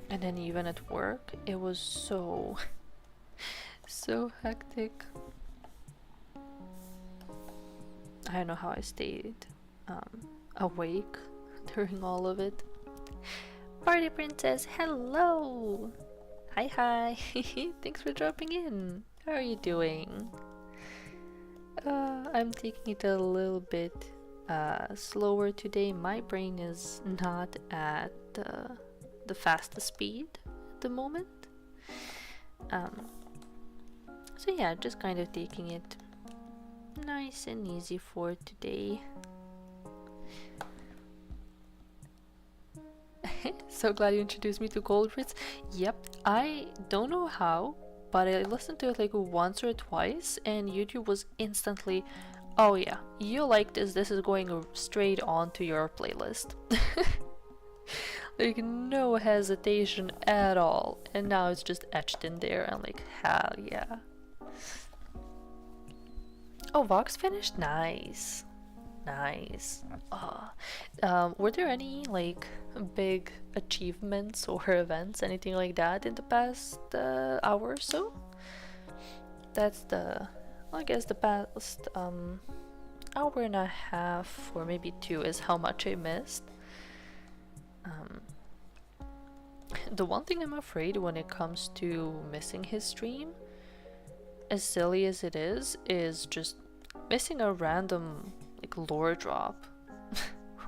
And then even at work, it was so hectic. I don't know how I stayed awake during all of it. Party Princess, hello! Hi. Thanks for dropping in. How are you doing? I'm taking it a little bit slower today. My brain is not at the fastest speed at the moment. So yeah, just kind of taking it nice and easy for today. So glad you introduced me to Cold Fritz. Yep, I don't know how, but I listened to it like once or twice, and YouTube was instantly, oh yeah, you like this is going straight on to your playlist. Like no hesitation at all, and now it's just etched in there. I'm like, hell yeah. Oh, Vox finished? Nice. Were there any like big achievements or events, anything like that in the past hour or so? That's the, I guess the past hour and a half or maybe 2 is how much I missed. The one thing I'm afraid when it comes to missing his stream, as silly as it is just missing a random like lore drop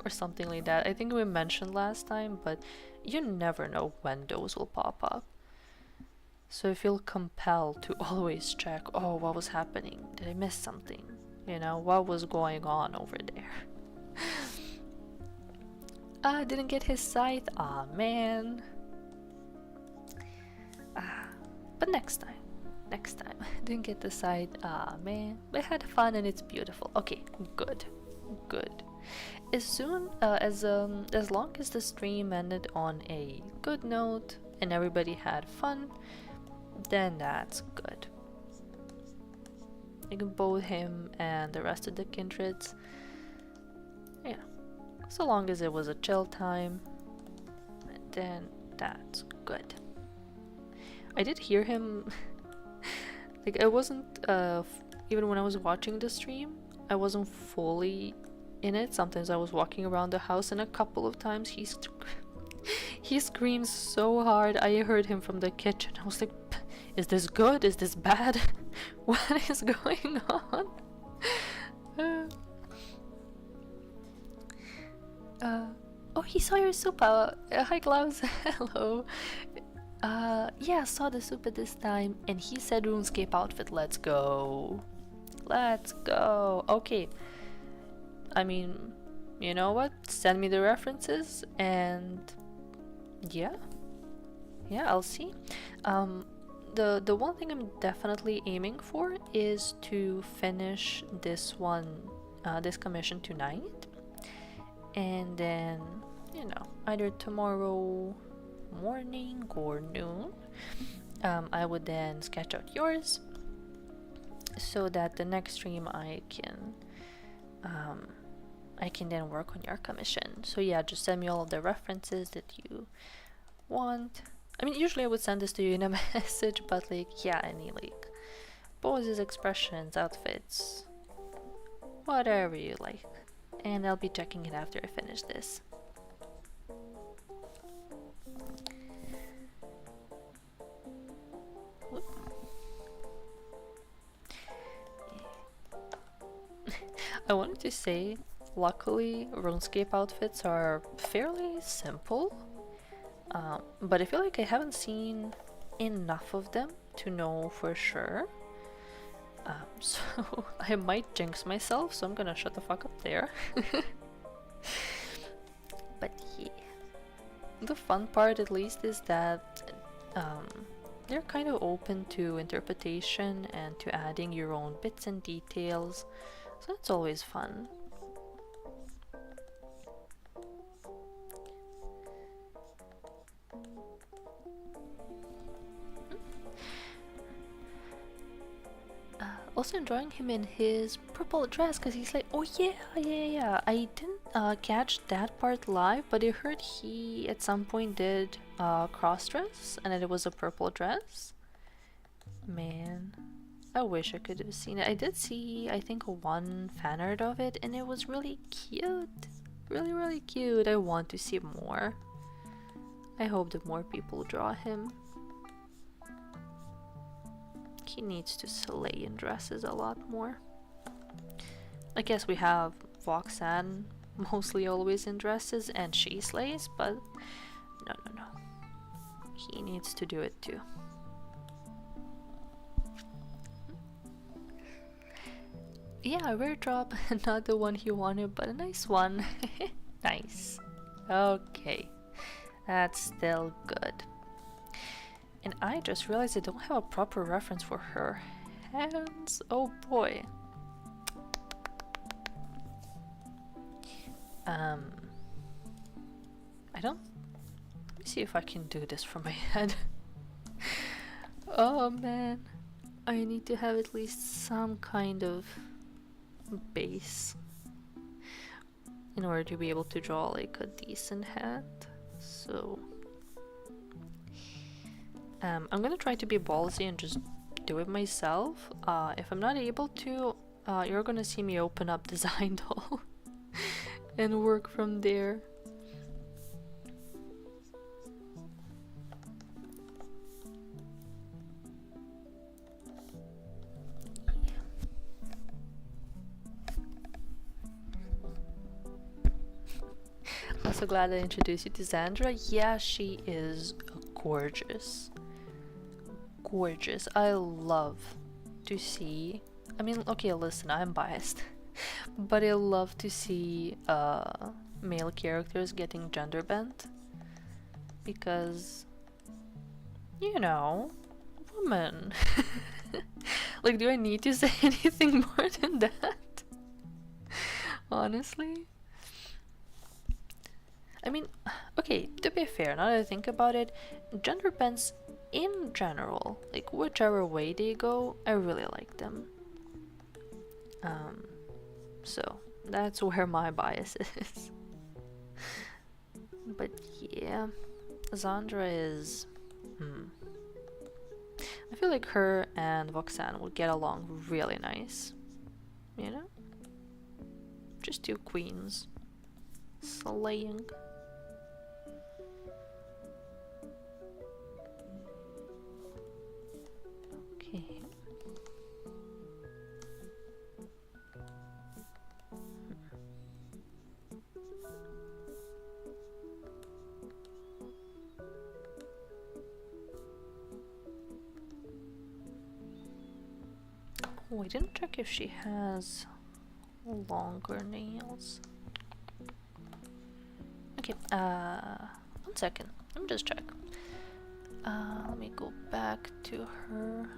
or something like that. I think we mentioned last time, but you never know when those will pop up. So I feel compelled to always check, oh, what was happening? Did I miss something? You know, what was going on over there? I didn't get his scythe. Aw, man. But next time. Didn't get the scythe. Ah, man. But I had fun and it's beautiful. Okay, good. As long as the stream ended on a good note and everybody had fun, then that's good. Like both him and the rest of the kindreds, yeah, so long as it was a chill time, then that's good. I did hear him like I wasn't even when I was watching the stream, I wasn't fully in it. Sometimes I was walking around the house and a couple of times he screams so hard. I heard him from the kitchen. I was like, is this good? Is this bad? What is going on? Oh, he saw your super. Hi, Gloves. Hello. Yeah, saw the super this time, and he said RuneScape outfit. Let's go. Okay. I mean, you know what? Send me the references, and yeah, I'll see. The one thing I'm definitely aiming for is to finish this commission tonight, and then, you know, either tomorrow morning or noon, I would then sketch out yours so that the next stream I can then work on your commission. So yeah, just send me all of the references that you want. I mean, usually I would send this to you in a message, but like, yeah, any like poses, expressions, outfits, whatever you like. And I'll be checking it after I finish this. I wanted to say, luckily, RuneScape outfits are fairly simple. But I feel like I haven't seen enough of them to know for sure. So I might jinx myself, so I'm gonna shut the fuck up there. But yeah, the fun part at least is that they're kind of open to interpretation and to adding your own bits and details, so it's always fun. Also enjoying him in his purple dress, because he's like, oh yeah. I didn't catch that part live, but I heard he at some point did cross dress and that it was a purple dress. Man, I wish I could have seen it. I did see, I think, one fan art of it, and it was really cute. Really cute. I want to see more. I hope that more people draw him. He needs to slay in dresses a lot more. I guess we have Voxan mostly always in dresses and she slays, but no. He needs to do it too. Yeah, a rare drop, not the one he wanted, but a nice one. Nice. Okay, that's still good. And I just realized I don't have a proper reference for her hands. Oh boy. I don't... Let me see if I can do this from my head. Oh man. I need to have at least some kind of base in order to be able to draw like a decent hand. So... I'm gonna try to be ballsy and just do it myself. If I'm not able to, you're gonna see me open up Design Doll and work from there. I'm so glad I introduced you to Xandra. Yeah, she is gorgeous. Gorgeous. I love to see. I mean, okay, listen, I'm biased, but I love to see male characters getting gender bent because, you know, woman. Like, do I need to say anything more than that? Honestly. I mean, okay, to be fair, now that I think about it, gender bends in general, like whichever way they go, I really like them. So that's where my bias is. But yeah, Xandra is... I feel like her and Voxan would get along really nice. You know? Just two queens. Slaying. Okay. Oh, I didn't check if she has longer nails. Okay, 1 second. Let me just check. Let me go back to her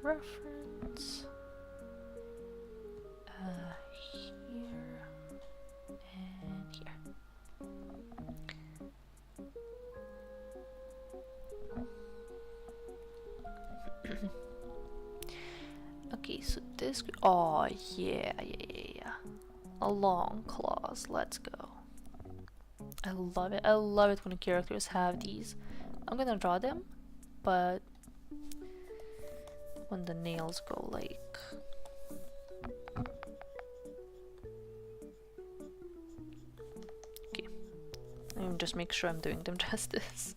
reference. Here and here. Okay, so this. Oh yeah. A long claws. Let's go. I love it. I love it when characters have these. I'm gonna draw them, but when the nails go like... Okay. Let me just make sure I'm doing them justice.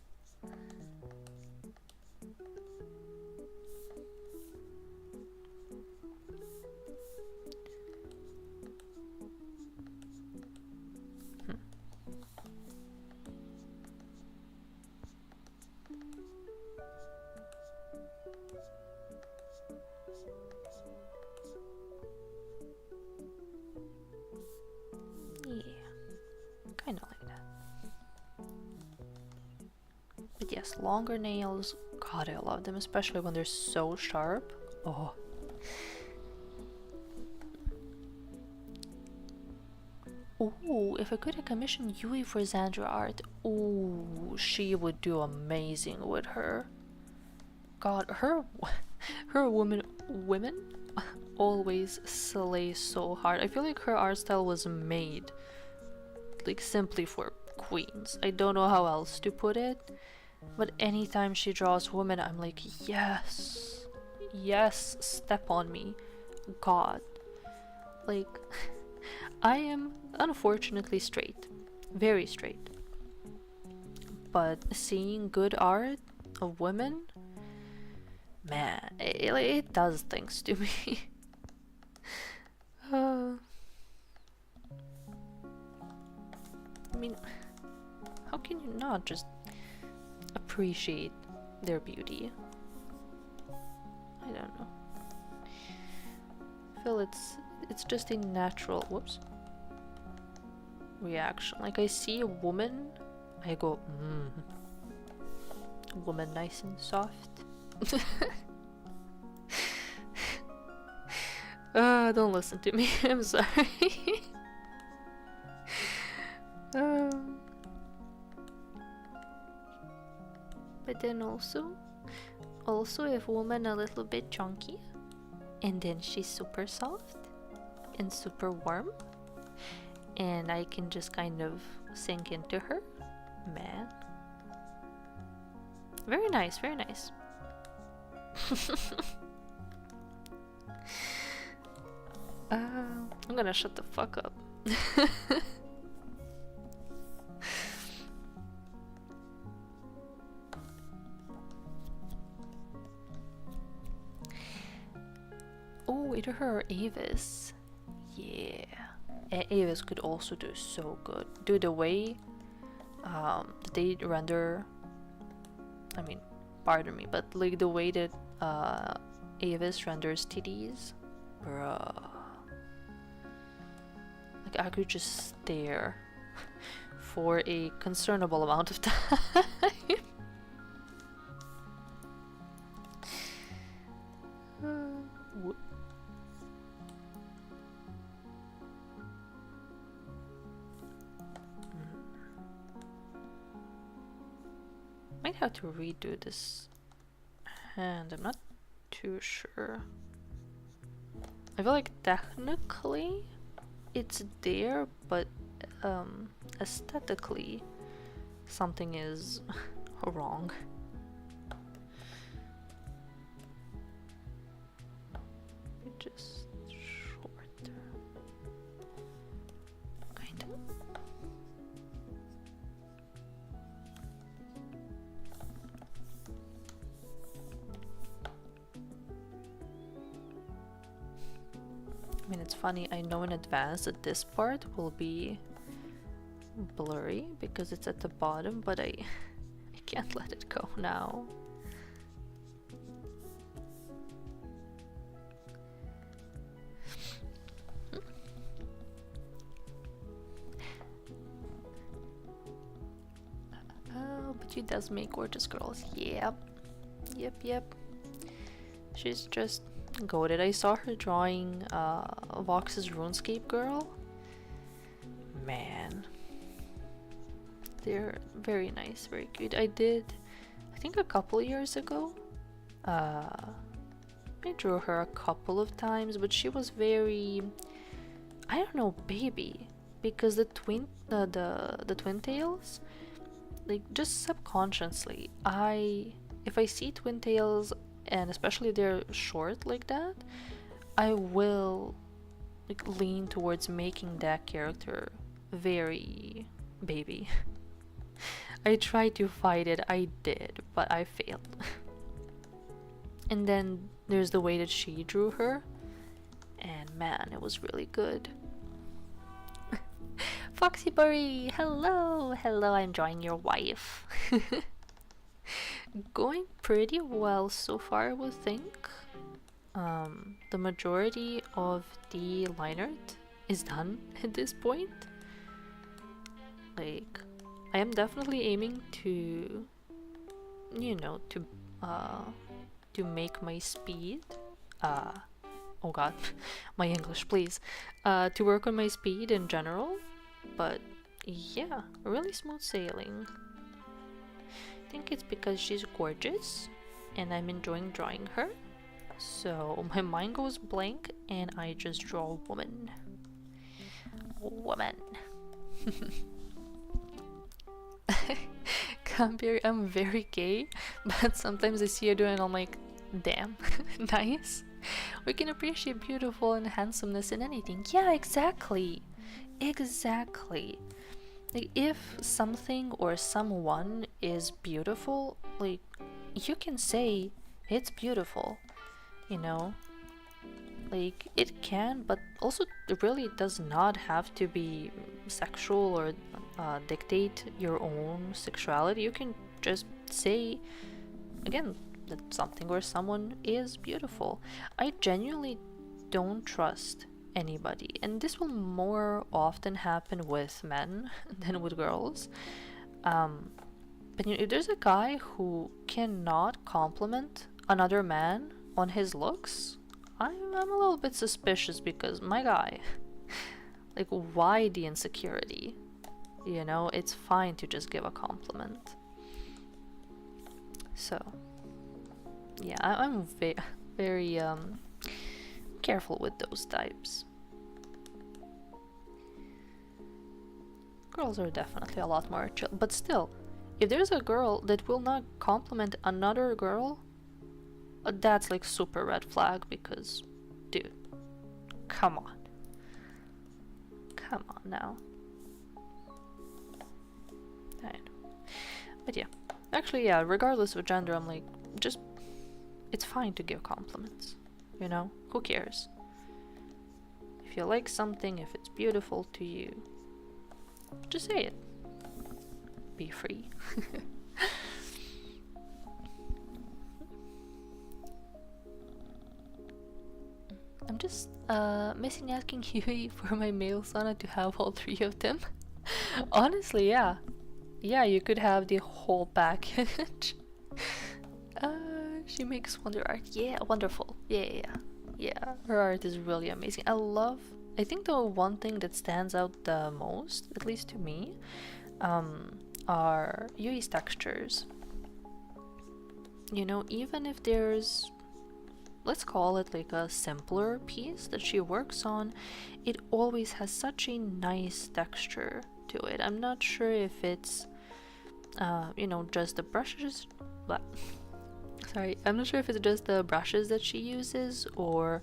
Yes, longer nails. God, I love them, especially when they're so sharp. Oh. Ooh, if I could commission Yui for Xandra art, ooh, she would do amazing with her. God, her women always slay so hard. I feel like her art style was made like simply for queens. I don't know how else to put it. But anytime she draws women, I'm like, yes, yes, step on me, God. Like, I am unfortunately straight, very straight. But seeing good art of women, man, it does things to me. I mean, how can you not just appreciate their beauty? I don't know. I feel it's just a natural reaction. Like I see a woman, I go, woman nice and soft. Don't listen to me. I'm sorry. But then also if woman a little bit chunky and then she's super soft and super warm and I can just kind of sink into her, man, very nice, very nice. I'm gonna shut the fuck up. Oh, either her or Avis. Yeah. Avis could also do so good. Do the way that they render, I mean, pardon me, but like the way that Avis renders titties, bruh. Like I could just stare for a concernable amount of time. Might have to redo this hand, I'm not too sure. I feel like technically it's there, but aesthetically something is wrong. Just shorter. Kind of. I mean, it's funny, I know in advance that this part will be blurry because it's at the bottom, but I can't let it go now. Oh, but she does make gorgeous girls. Yep. Yep. She's just goated. I saw her drawing Vox's RuneScape girl. Man. They're very nice, very cute. I did, I think a couple years ago, I drew her a couple of times, but she was very, I don't know, baby, because the twin tails, like just subconsciously, if I see twin tails and especially they're short like that, I will like lean towards making that character very baby. I tried to fight it, I did, but I failed. And then there's the way that she drew her, and man, it was really good. Foxyburri, hello! Hello, I'm enjoying your wife. Going pretty well so far, I would think. The majority of the line art is done at this point. Like, I am definitely aiming to, you know, to make my speed, oh god, my English please, to work on my speed in general, but yeah, really smooth sailing. I think it's because she's gorgeous and I'm enjoying drawing her, so my mind goes blank and I just draw a woman. Cambier, I'm very gay, but sometimes I see you doing it and I'm like, damn, nice. We can appreciate beautiful and handsomeness in anything. Yeah, exactly. Like, if something or someone is beautiful, like, you can say it's beautiful, you know? Like, it can, but also it really does not have to be sexual or dictate your own sexuality. You can just say, again, that something or someone is beautiful. I genuinely don't trust anybody, and this will more often happen with men than with girls. But you know, if there's a guy who cannot compliment another man on his looks, I'm a little bit suspicious, because my guy, like, why the insecurity? You know, it's fine to just give a compliment. So yeah, I'm very careful with those types. Girls are definitely a lot more chill, but still, if there's a girl that will not compliment another girl, that's like super red flag, because dude, come on. Come on now. I know. But yeah. Actually, yeah, regardless of gender, I'm like, just, it's fine to give compliments. You know? Who cares? If you like something, if it's beautiful to you, just say it. Be free. I'm just missing asking Huey for my mail sauna to have all 3 of them. Honestly, yeah. Yeah, you could have the whole package. She makes wonder art. Yeah, wonderful. Yeah. Yeah, her art is really amazing. I think the one thing that stands out the most, at least to me, are Yui's textures. You know, even if there's, let's call it like a simpler piece that she works on, it always has such a nice texture to it. I'm not sure if it's, you know, just the brushes, but sorry, I'm not sure if it's just the brushes that she uses, or,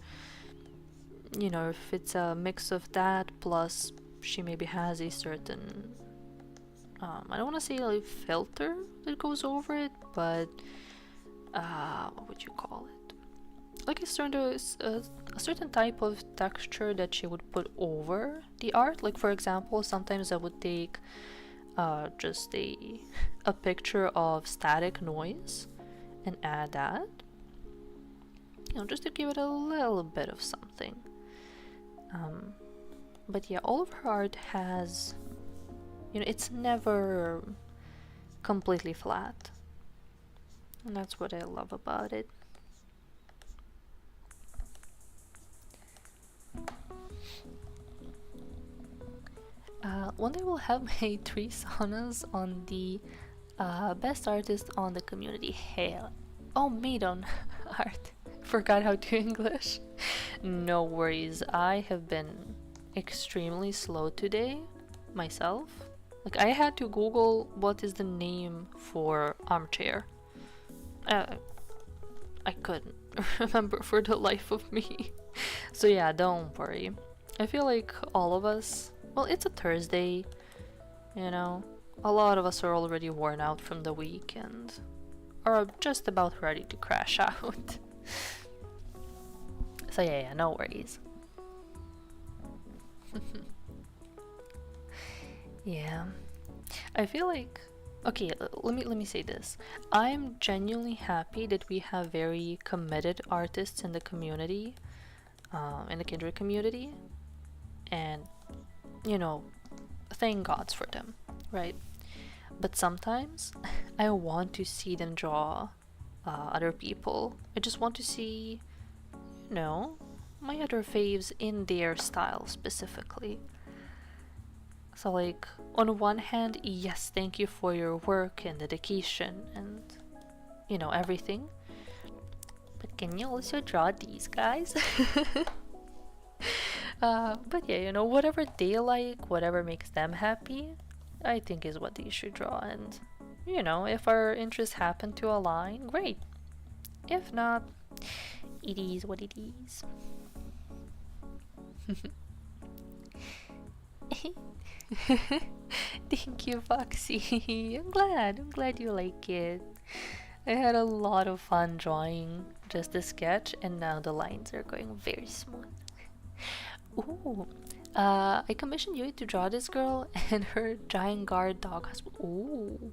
you know, if it's a mix of that plus she maybe has a certain, I don't want to say like filter that goes over it, but what would you call it? Like a certain type of texture that she would put over the art. Like, for example, sometimes I would take just a picture of static noise and add that, you know, just to give it a little bit of something. But yeah, all of her art has, you know, it's never completely flat, and that's what I love about it. One day we'll have my 3 saunas on the best artist on the community. Hell, oh, made on art. Forgot how to English. No worries, I have been extremely slow today myself. Like, I had to Google what is the name for armchair. I couldn't remember for the life of me. So yeah, don't worry. I feel like all of us, well, it's a Thursday, you know, a lot of us are already worn out from the week and are just about ready to crash out. So yeah, no worries. Yeah, I feel like, okay, let me say this. I'm genuinely happy that we have very committed artists in the community, in the Kindred community, and, you know, thank gods for them, right? But sometimes I want to see them draw other people. I just want to see, you know, my other faves in their style specifically. So, like, on one hand, yes, thank you for your work and dedication and, you know, everything. But can you also draw these guys? But yeah, you know, whatever they like, whatever makes them happy, I think is what they should draw. And, you know, if our interests happen to align, great. If not, it is what it is. Thank you, Foxy. I'm glad you like it. I had a lot of fun drawing just the sketch, and now the lines are going very smooth. Ooh, I commissioned you to draw this girl and her giant guard dog husband. Ooh.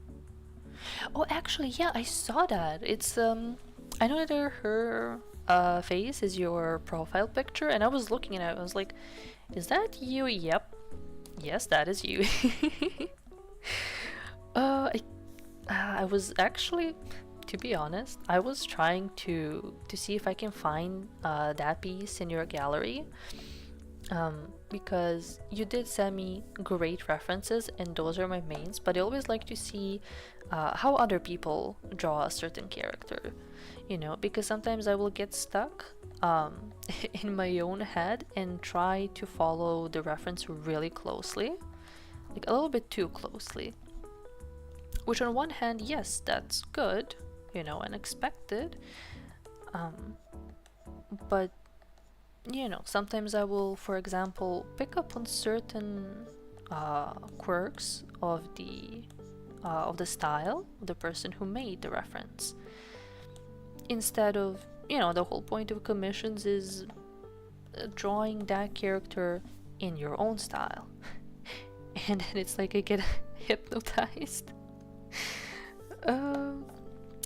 Oh, actually, yeah, I saw that. It's, I know that her face is your profile picture, and I was looking at it, I was like, is that you? Yep. Yes, that is you. I was actually, to be honest, I was trying to see if I can find that piece in your gallery, because you did send me great references, and those are my mains. But I always like to see how other people draw a certain character, you know, because sometimes I will get stuck in my own head and try to follow the reference really closely, like a little bit too closely. Which on one hand, yes, that's good, you know, and expected. But you know, sometimes I will, for example, pick up on certain quirks of the style of the person who made the reference. Instead of, you know, the whole point of commissions is drawing that character in your own style. And then it's like I get hypnotized.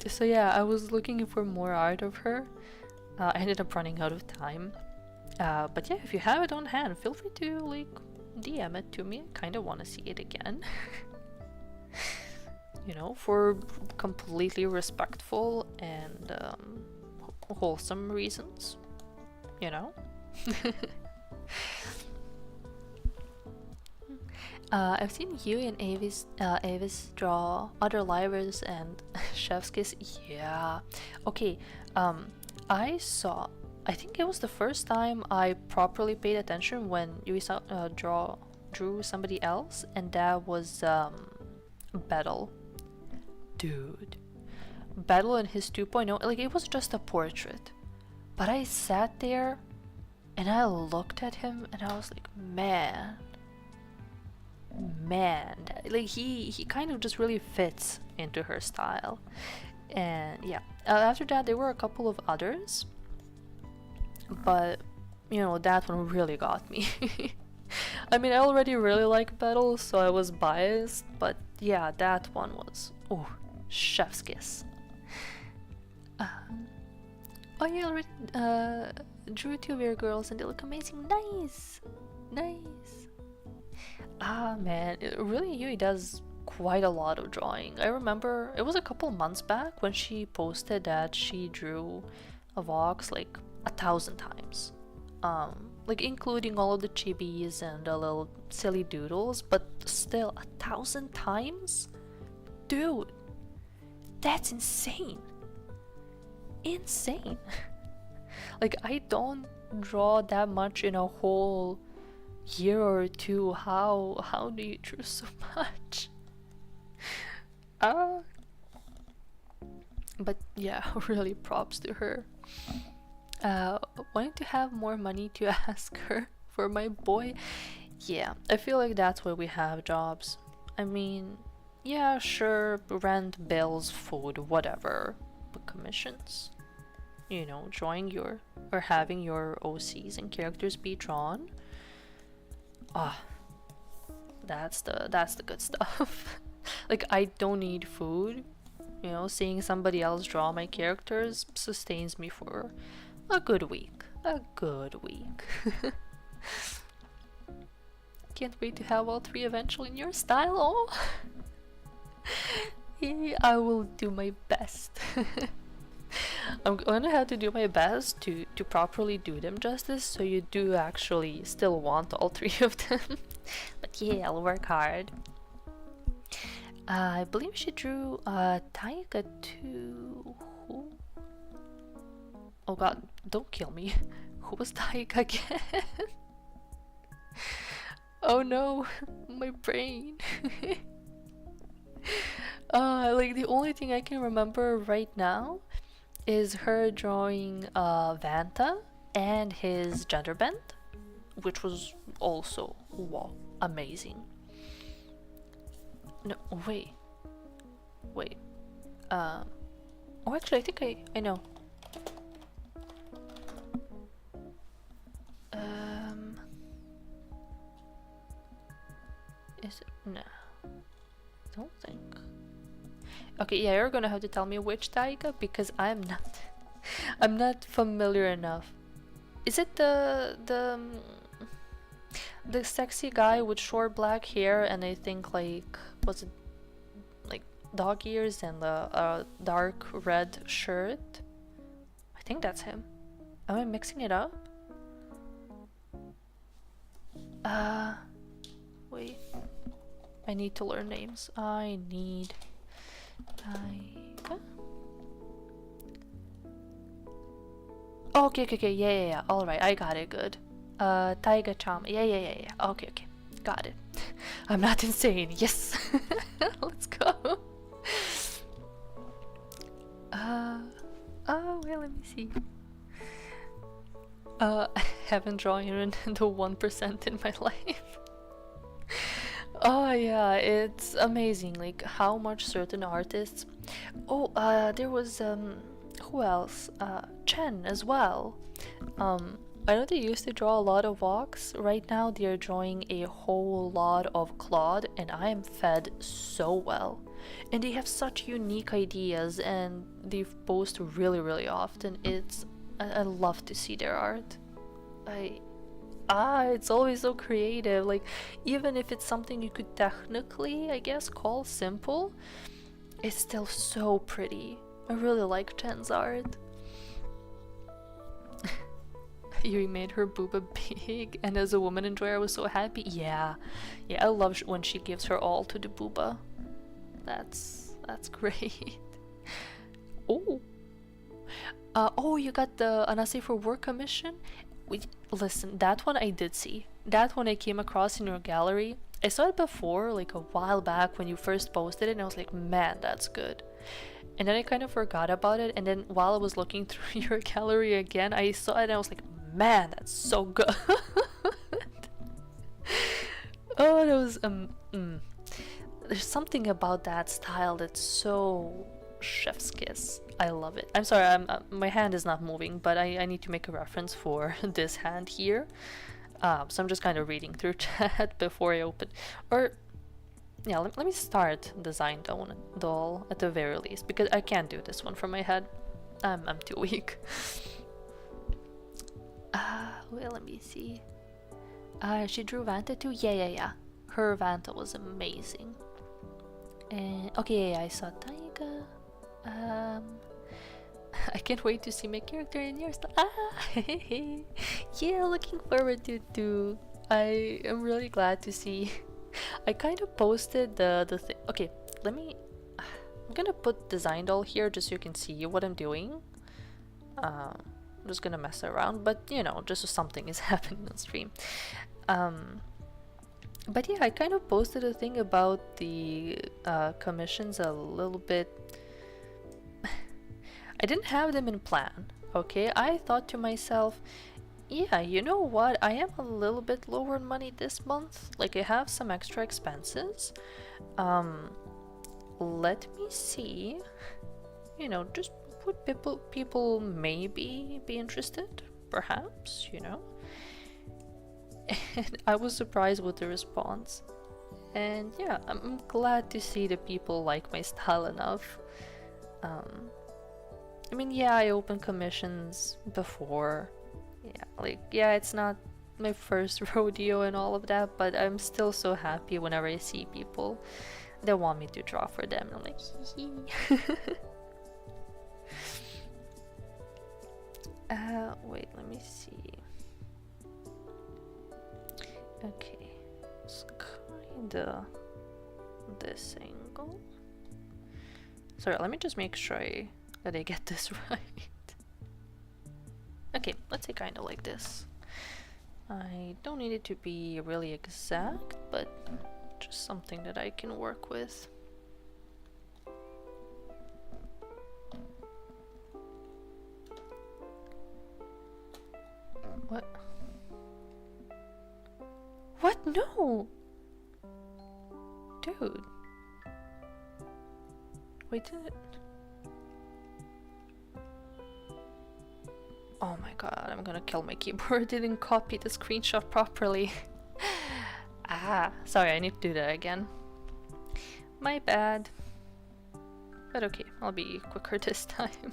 So yeah, I was looking for more art of her. I ended up running out of time. But yeah, if you have it on hand, feel free to like DM it to me. I kind of want to see it again. You know, for completely respectful and wholesome reasons. You know? I've seen Huey and Avis draw other livers and Chef's Kiss. Yeah. Okay. I think it was the first time I properly paid attention when Yui drew somebody else, and that was Battle. Dude. Battle in his 2.0, like it was just a portrait. But I sat there and I looked at him and I was like, man, like he kind of just really fits into her style. And yeah, after that there were a couple of others, but you know, that one really got me. I mean, I already really like Battle, so I was biased, but yeah, that one was, oh, chef's kiss. Oh yeah, I already drew 2 of your girls and they look amazing. Nice. Ah man, it really Yui does quite a lot of drawing. I remember it was a couple months back when she posted that she drew a Vox like 1,000 times. Like including all of the chibis and the little silly doodles, but still 1,000 times? Dude, that's insane. Like I don't draw that much in a whole year or two. How do you draw so much? But yeah, really props to her. Wanting to have more money to ask her for my boy. Yeah, I feel like that's why we have jobs. I mean, yeah, sure, rent, bills, food, whatever, but commissions, you know, drawing your or having your OCs and characters be drawn. That's the good stuff. Like I don't need food, you know, seeing somebody else draw my characters sustains me for a good week. Can't wait to have all 3 eventually in your style. Oh, yeah, I will do my best. I'm gonna have to do my best to properly do them justice, so you do actually still want all 3 of them. But yeah, I'll work hard. I believe she drew Taika to who? Oh god, don't kill me. Who was Taika again? Oh no, my brain. Like the only thing I can remember right now is her drawing Vanta and his gender bend, which was also, wow, amazing. No, wait. Oh, actually, I think I know. Is it? No. Don't think. Okay, yeah, you're gonna have to tell me which Taiga because I'm not familiar enough. Is it the sexy guy with short black hair and I think like was it like dog ears and a dark red shirt? I think that's him. Am I mixing it up? Wait. I need to learn names. I need Taiga. Oh, okay. Yeah. All right, I got it. Good. Taiga Chama. Yeah. Okay. Got it. I'm not insane. Yes. Let's go. Oh, well, let me see. haven't drawn even the 1% in my life. Oh yeah, it's amazing like how much certain artists. Oh, there was who else? Chen as well. I know they used to draw a lot of Vox. Right now they are drawing a whole lot of Claude, and I am fed so well. And they have such unique ideas, and they post really often. I love to see their art. I it's always so creative. Like, even if it's something you could technically, I guess, call simple, it's still so pretty. I really like Chen's art. You made her booba big, and as a woman enjoyer, I was so happy. Yeah, I love when she gives her all to the booba. That's great. Oh, oh, you got the Anase for Work commission. Listen, that one I did see. That one I came across in your gallery. I saw it before, like a while back when you first posted it, and I was like, man, that's good. And then I kind of forgot about it, and then while I was looking through your gallery again, I saw it and I was like, man, that's so good. Oh, that was there's something about that style that's so chef's kiss. I love it. I'm sorry, my hand is not moving, but I need to make a reference for this hand here. So I'm just kind of reading through chat before I open. Or, yeah, let me start Design Doll at the very least, because I can't do this one from my head. I'm too weak. Well, let me see. She drew Vanta too? Yeah. Her Vanta was amazing. And, okay, I saw Taiga. I can't wait to see my character in your style. Yeah, looking forward to it too. I am really glad to see. I kind of posted the thing. Okay, I'm gonna put Design Doll here just so you can see what I'm doing. I'm just gonna mess around, but you know, just so something is happening on stream. But yeah, I kind of posted a thing about the commissions a little bit. I didn't have them in plan, okay? I thought to myself, yeah, you know what? I am a little bit lower in money this month. Like, I have some extra expenses. Let me see. You know, just what people maybe be interested, perhaps, you know? And I was surprised with the response. And yeah, I'm glad to see that people like my style enough. I mean, yeah, I opened commissions before. Yeah, it's not my first rodeo and all of that, but I'm still so happy whenever I see people that want me to draw for them. I'm like, hee hee. Wait, let me see. Okay, it's kinda this angle. Sorry, let me just make sure that I get this right. Okay, let's say kinda like this. I don't need it to be really exact, but just something that I can work with. What? What? No! Dude. Wait, did it? Oh my god, I'm gonna kill my keyboard. Didn't copy the screenshot properly. Sorry, I need to do that again. My bad. But okay, I'll be quicker this time.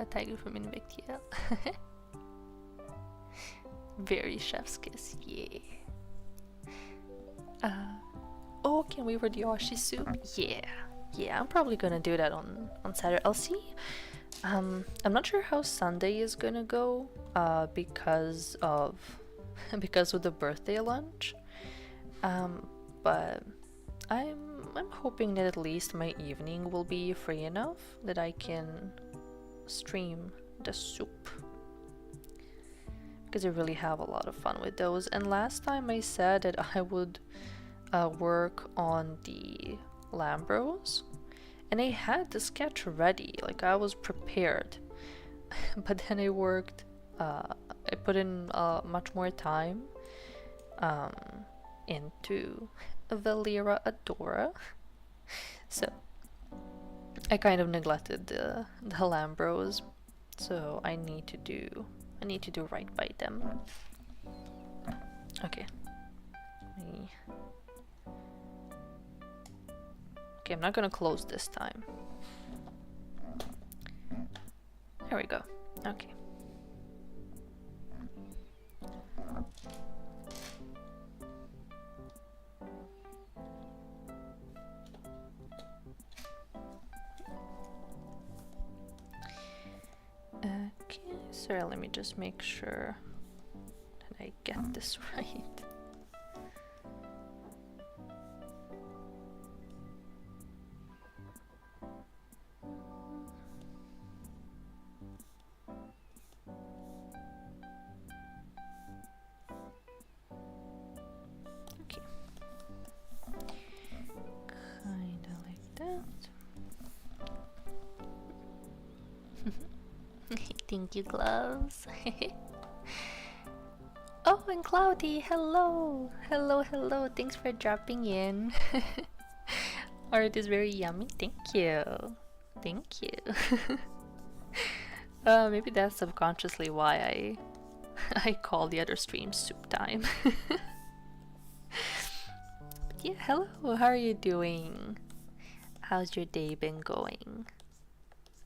Tiger from Invictia. Very chef's kiss, yeah. Oh, can we wear the Oshi soup? Yeah, I'm probably gonna do that on Saturday. I'll see. I'm not sure how Sunday is gonna go, because of the birthday lunch. But I'm hoping that at least my evening will be free enough that I can stream the soup, because I really have a lot of fun with those. And last time I said that I would work on the Lambros, and I had the sketch ready, like I was prepared. But then I put in much more time um, into Valera Adora, so I kind of neglected the Lambros, so I need to do right by them. Okay. Okay, I'm not gonna close this time. There we go. Okay. Okay, sorry, let me just make sure that I get this right. Okay. Kinda like that. Thank you, gloves. Oh, and Cloudy, hello! Hello, hello, thanks for dropping in. Art is very yummy, thank you. Thank you. Maybe that's subconsciously why I call the other stream soup time. But yeah, hello, how are you doing? How's your day been going?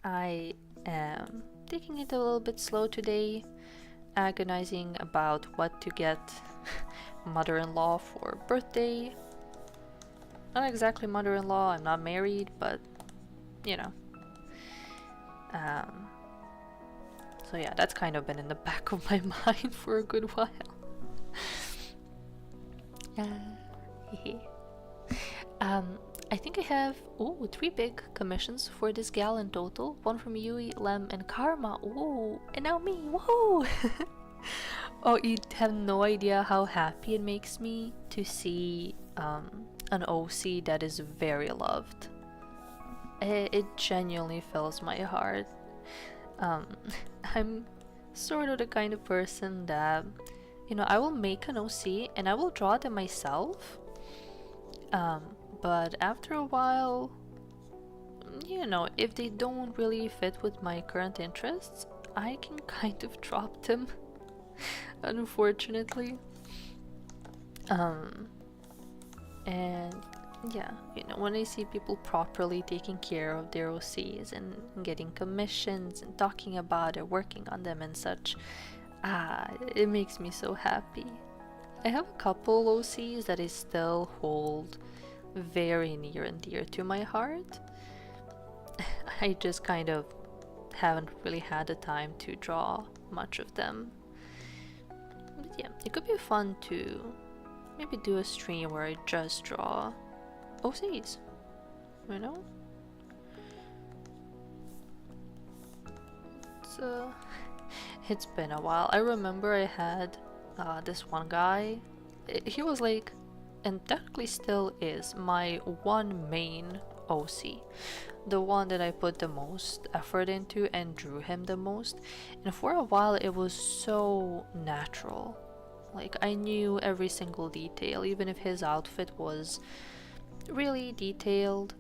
I am taking it a little bit slow today, agonizing about what to get mother-in-law for birthday. Not exactly mother-in-law, I'm not married, but you know. So yeah, that's kind of been in the back of my mind for a good while. I think I have 3 big commissions for this gal in total. One from Yui, Lem, and Karma. Ooh, and now me. Whoa! Oh, you have no idea how happy it makes me to see an OC that is very loved. It genuinely fills my heart. I'm sort of the kind of person that, you know, I will make an OC and I will draw them myself. But after a while, you know, if they don't really fit with my current interests, I can kind of drop them, unfortunately. And yeah, you know, when I see people properly taking care of their OCs and getting commissions and talking about it, working on them and such, it makes me so happy. I have a couple OCs that I still hold very near and dear to my heart. I just kind of haven't really had the time to draw much of them. But yeah, it could be fun to maybe do a stream where I just draw OCs, you know? It's been a while. I remember I had this one guy. He was like, and technically still is, my one main OC. The one that I put the most effort into and drew him the most. And for a while it was so natural. Like, I knew every single detail, even if his outfit was really detailed.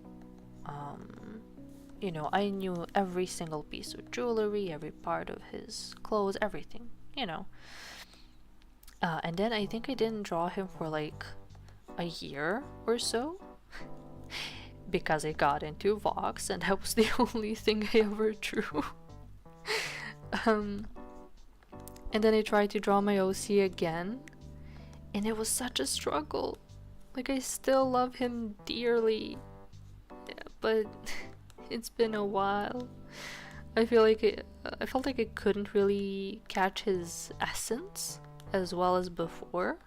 You know, I knew every single piece of jewelry, every part of his clothes, everything, you know. And then I think I didn't draw him for like a year or so because I got into Vox and that was the only thing I ever drew. And then I tried to draw my OC again and it was such a struggle. Like, I still love him dearly, but it's been a while. I felt like I couldn't really catch his essence as well as before.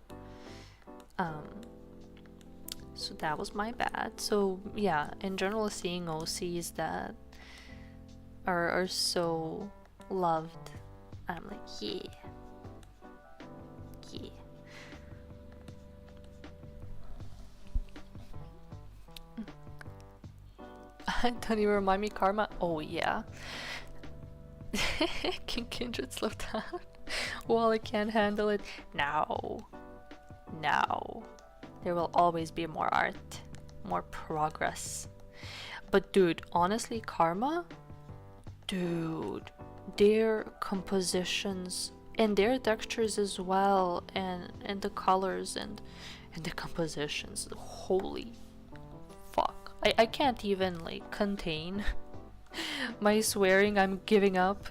So that was my bad. So yeah, in general, seeing OCs that are so loved, I'm like, yeah. Don't even remind me, Karma. Oh yeah. Can Kindred slow down? Well, I can't handle it. Now. Now. There will always be more art. More progress. But dude, honestly, Karma? Dude. Their compositions and their textures as well, and the colors and the compositions. Holy fuck. I can't even like contain my swearing. I'm giving up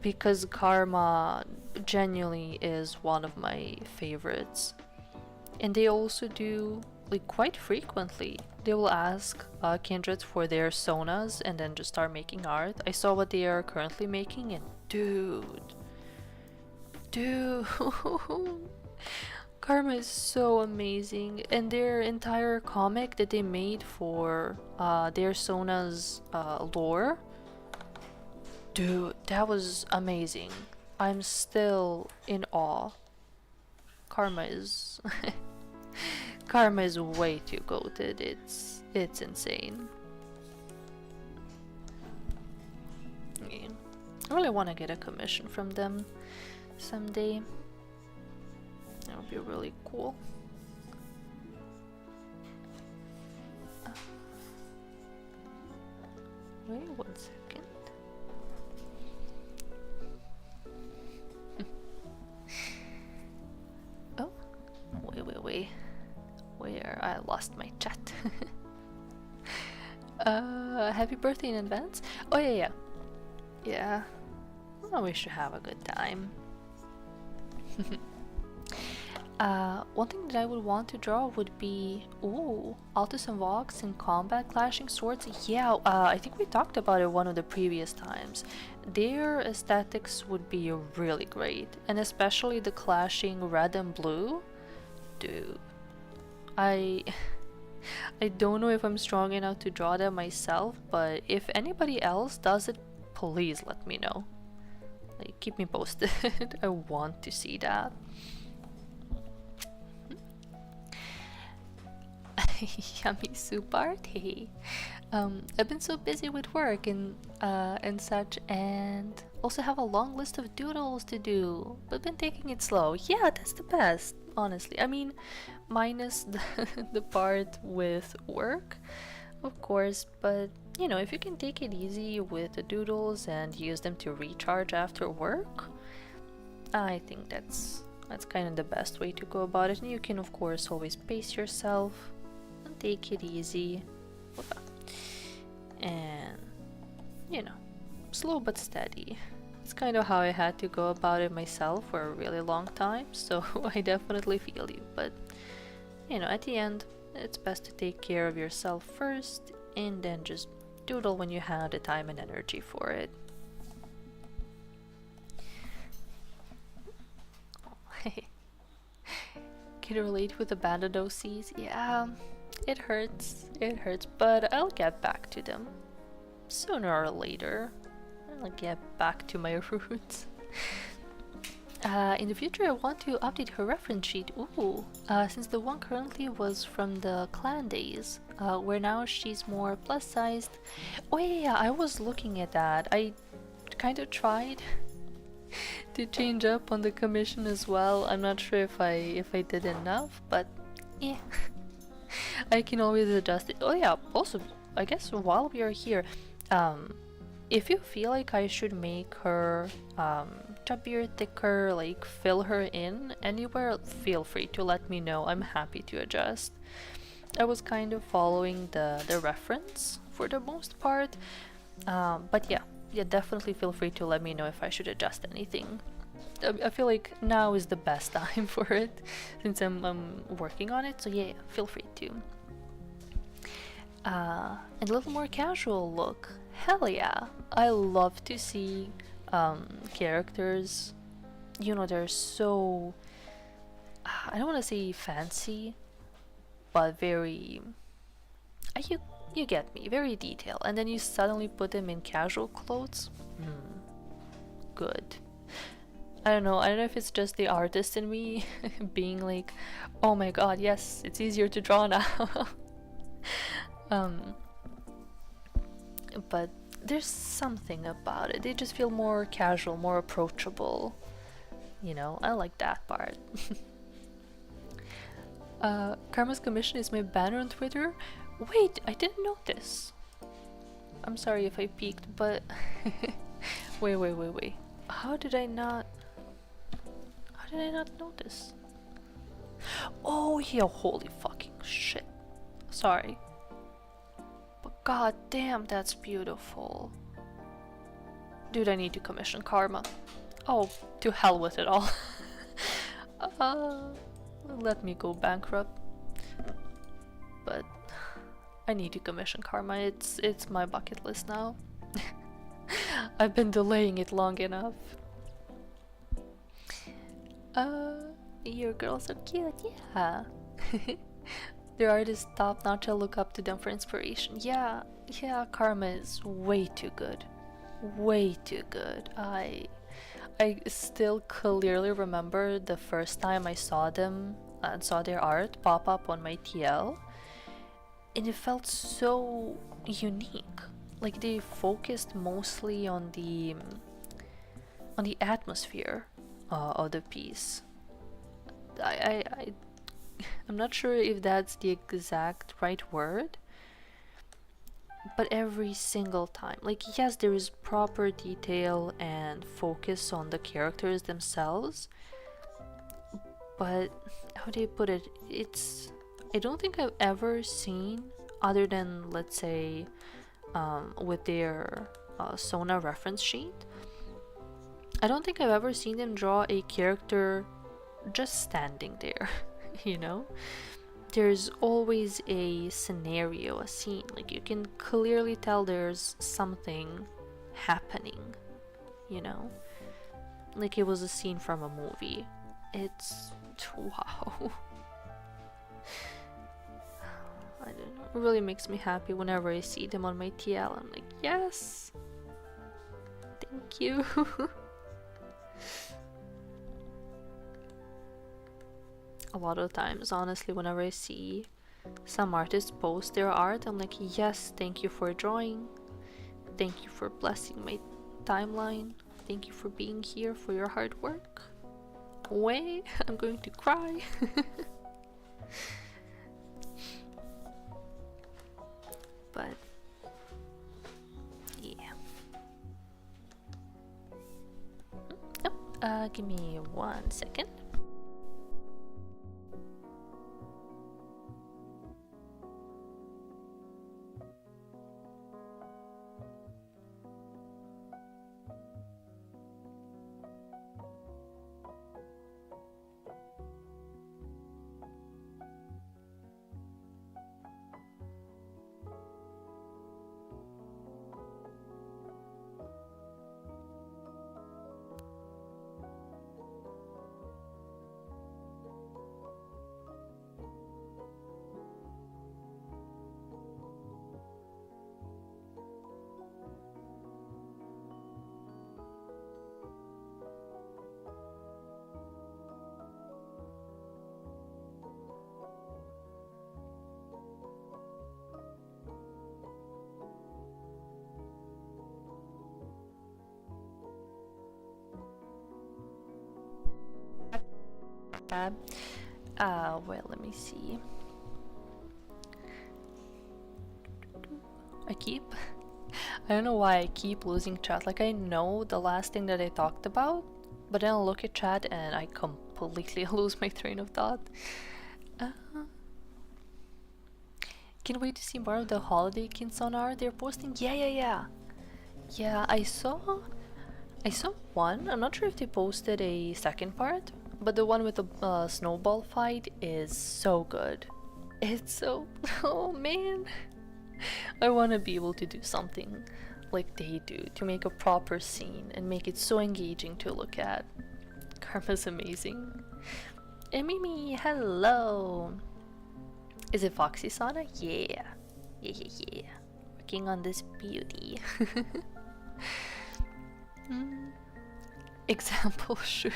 because Karma genuinely is one of my favorites. And they also do, like, quite frequently, they will ask Kindred for their sonas and then just start making art. I saw what they are currently making and dude, Karma is so amazing, and their entire comic that they made for their Sona's lore, dude, that was amazing. I'm still in awe. Karma is Karma is way too goated. It's insane. Yeah. I really want to get a commission from them someday. That would be really cool. Wait 1 second. Oh, wait. Where I lost my chat. Happy birthday in advance. Oh yeah. Oh, we should have a good time. One thing that I would want to draw would be, ooh, Altus and Vox in combat clashing swords. Yeah, I think we talked about it one of the previous times. Their aesthetics would be really great, and especially the clashing red and blue. Dude, I don't know if I'm strong enough to draw them myself, but if anybody else does it, please let me know. Like, keep me posted. I want to see that. Yummy soup art. Hey. I've been so busy with work and such, and also have a long list of doodles to do, but been taking it slow. Yeah, that's the best, honestly. I mean, minus the part with work, of course, but you know, if you can take it easy with the doodles and use them to recharge after work, I think that's kind of the best way to go about it. And you can, of course, always pace yourself and take it easy. And, you know, slow but steady. It's kind of how I had to go about it myself for a really long time, so I definitely feel you. But, you know, at the end, it's best to take care of yourself first, and then just doodle when you have the time and energy for it. Can you relate with abandoned OCs? Yeah, it hurts, but I'll get back to them. Sooner or later, I'll get back to my roots. In the future, I want to update her reference sheet. Ooh, since the one currently was from the clan days, where now she's more plus-sized. Oh yeah, I was looking at that. I kind of tried to change up on the commission as well. I'm not sure if I did enough, but yeah. I can always adjust it. Oh yeah, also, I guess while we are here, if you feel like I should make her chubbier, thicker, like fill her in anywhere, feel free to let me know. I'm happy to adjust. I was kind of following the reference for the most part, but yeah, definitely feel free to let me know if I should adjust anything. I feel like now is the best time for it since I'm working on it, so yeah, feel free to. And a little more casual look. Hell yeah, I love to see characters, you know, they're so, I don't want to say fancy, but very, you get me, very detailed, and then you suddenly put them in casual clothes. Good. I don't know if it's just the artist in me being like, oh my god, yes, it's easier to draw now. but there's something about it. They just feel more casual, more approachable. You know, I like that part. Karma's commission is my banner on Twitter. Wait, I didn't notice. I'm sorry if I peeked, but wait. How did I not notice? Oh yeah, holy fucking shit. Sorry. But god damn, that's beautiful. Dude, I need to commission Karma. Oh, to hell with it all. Let me go bankrupt. But I need to commission Karma. It's my bucket list now. I've been delaying it long enough. Your girls are cute, yeah. Their art is top notch. I look up to them for inspiration. Yeah, Karma is way too good. Way too good. I still clearly remember the first time I saw them and saw their art pop up on my TL, and it felt so unique. Like they focused mostly on the atmosphere of the piece. I'm not sure if that's the exact right word, but every single time, like, yes, there is proper detail and focus on the characters themselves, but how do you put it? I don't think I've ever seen, other than, let's say, with their Sona reference sheet, I don't think I've ever seen them draw a character just standing there. You know, there's always a scenario, a scene. Like, you can clearly tell there's something happening, you know, like it was a scene from a movie. It's wow. I don't know, it really makes me happy whenever I see them on my TL. I'm like, yes, thank you. A lot of times, honestly, whenever I see some artists post their art, I'm like, yes, thank you for drawing. Thank you for blessing my timeline. Thank you for being here, for your hard work. Wait, I'm going to cry. But yeah. Oh, give me 1 second. Well, let me see. I don't know why I keep losing chat. Like, I know the last thing that I talked about, but then I'll look at chat and I completely lose my train of thought. Can't wait to see more of the holiday Kinson art they're posting. Yeah, I saw one. I'm not sure if they posted a second part, but the one with the snowball fight is so good. It's so... oh man. I want to be able to do something like they do, to make a proper scene and make it so engaging to look at. Karma's amazing. And Mimi, hello! Is it Foxy Sana? Yeah. Working on this beauty. Example shoe.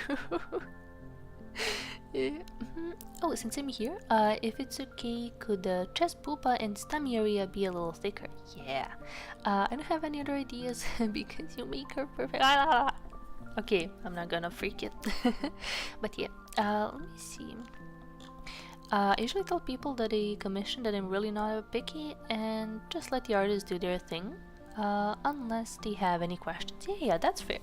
Oh, since I'm here, if it's okay, could the chest, pupa, and stomach area be a little thicker? Yeah. I don't have any other ideas because you make her perfect. Okay, I'm not gonna freak it. But yeah, let me see. I usually tell people that I commission that I'm really not picky and just let the artists do their thing. Unless they have any questions. Yeah, that's fair.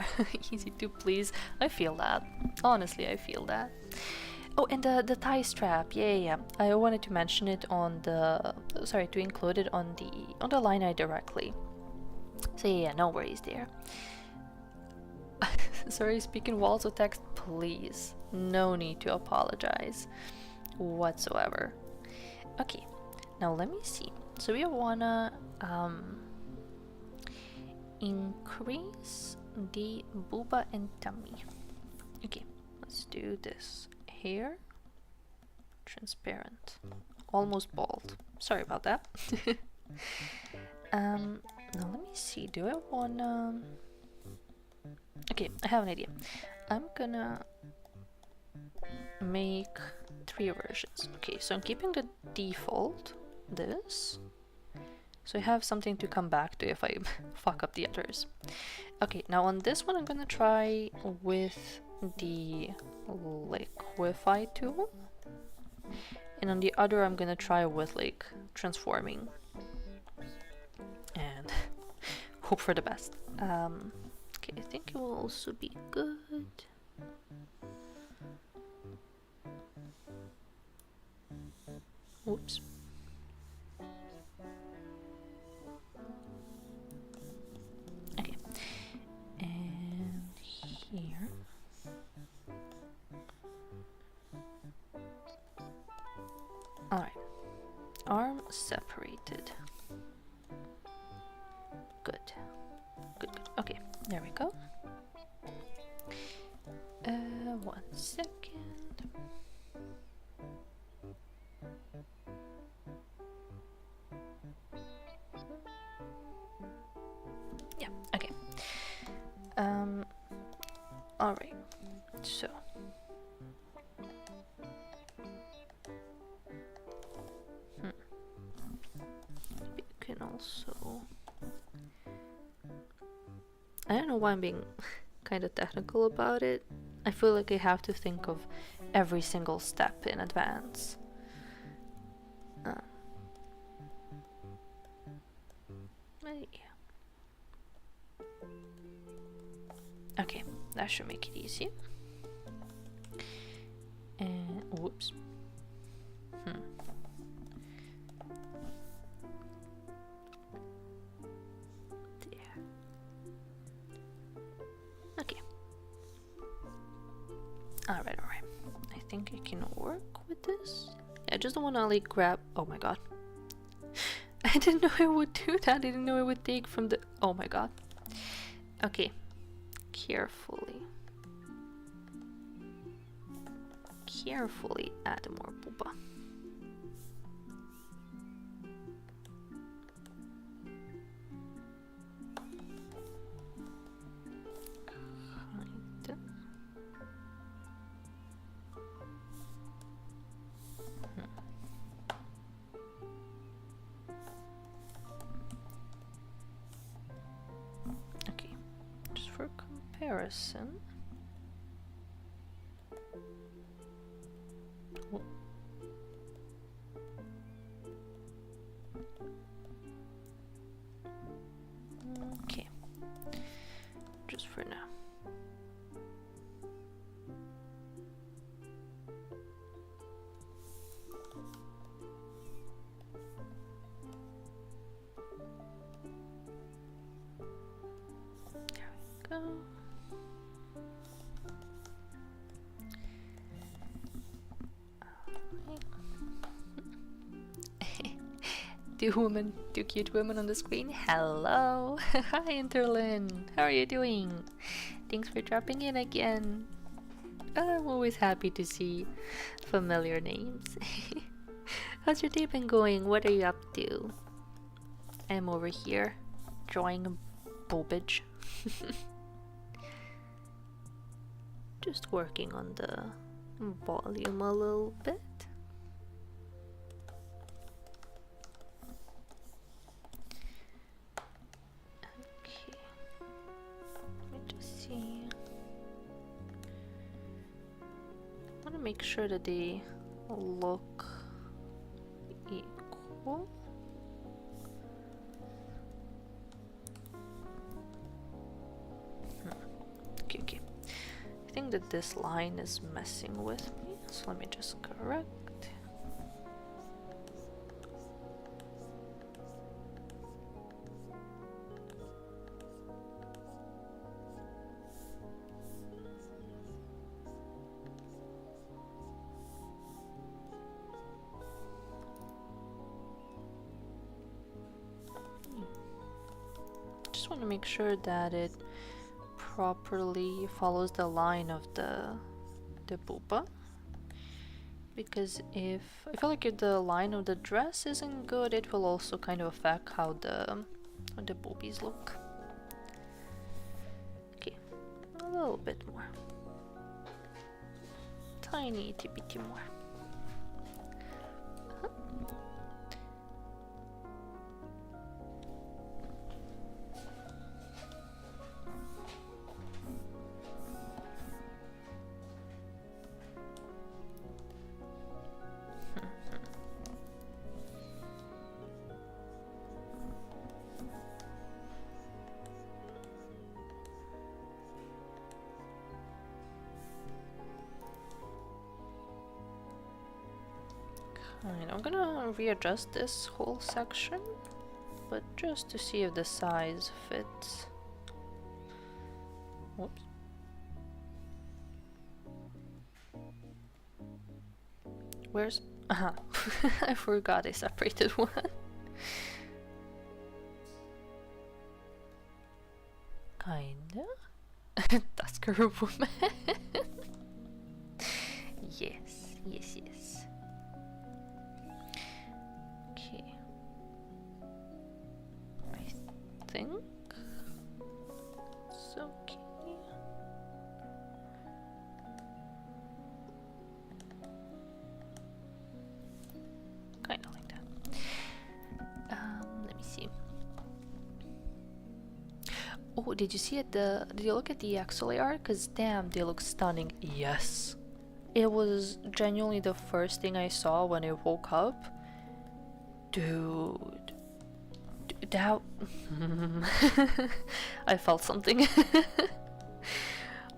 Easy to please. I feel that. Honestly, I feel that. Oh, and the tie strap. Yeah. I wanted to mention it on the. Sorry, to include it on the line art directly. So yeah, no worries there. Sorry, speaking walls of text, please. No need to apologize whatsoever. Okay, now let me see. So we wanna increase the booba and tummy. Okay, let's do this. Hair, transparent, almost bald. Sorry about that. Now let me see. Do I wanna? Okay, I have an idea. I'm gonna make 3 versions. Okay, so I'm keeping the default, this, so I have something to come back to if I fuck up the others. Okay, now on this one I'm gonna try with the liquify tool, and on the other I'm gonna try with like transforming and hope for the best. Okay, I think it will also be good. Whoops. Okay, and here. Alright, arm separated. Good. Okay, there we go. 1 second. Yeah, okay. Alright, so. You can also. I don't know why I'm being kind of technical about it. I feel like I have to think of every single step in advance. Yeah. Okay, that should make it easy. And whoops. There. Okay. Alright. I think I can work with this. I just don't want to like grab. Oh my god. I didn't know I would do that. I didn't know I would take from the. Oh my god. Okay. Carefully add more booba. Okay, just for comparison. Okay, just for now. There we go. Two cute women on the screen. Hello. Hi, Interlin. How are you doing? Thanks for dropping in again. I'm always happy to see familiar names. How's your day been going? What are you up to? I'm over here drawing boobage. Just working on the volume a little bit. make sure that they look equal. Okay, okay. I think that this line is messing with me, so let me just correct. Just want to make sure that it properly follows the line of the pupa, because if I feel like if the line of the dress isn't good, it will also kind of affect how the boobies look. Okay, a little bit more, tiny itty bitty more. I'm gonna readjust this whole section, but just to see if the size fits. Whoops. Where's... Aha. I forgot I separated one. Kinda. Tusker woman. Yes, yes, yes. Okay. I think it's okay. Kind of like that. Let me see. Oh, did you see it? Did you look at the XLA art? Cause damn, they look stunning. Yes, it was genuinely the first thing I saw when I woke up. Dude, that I felt something.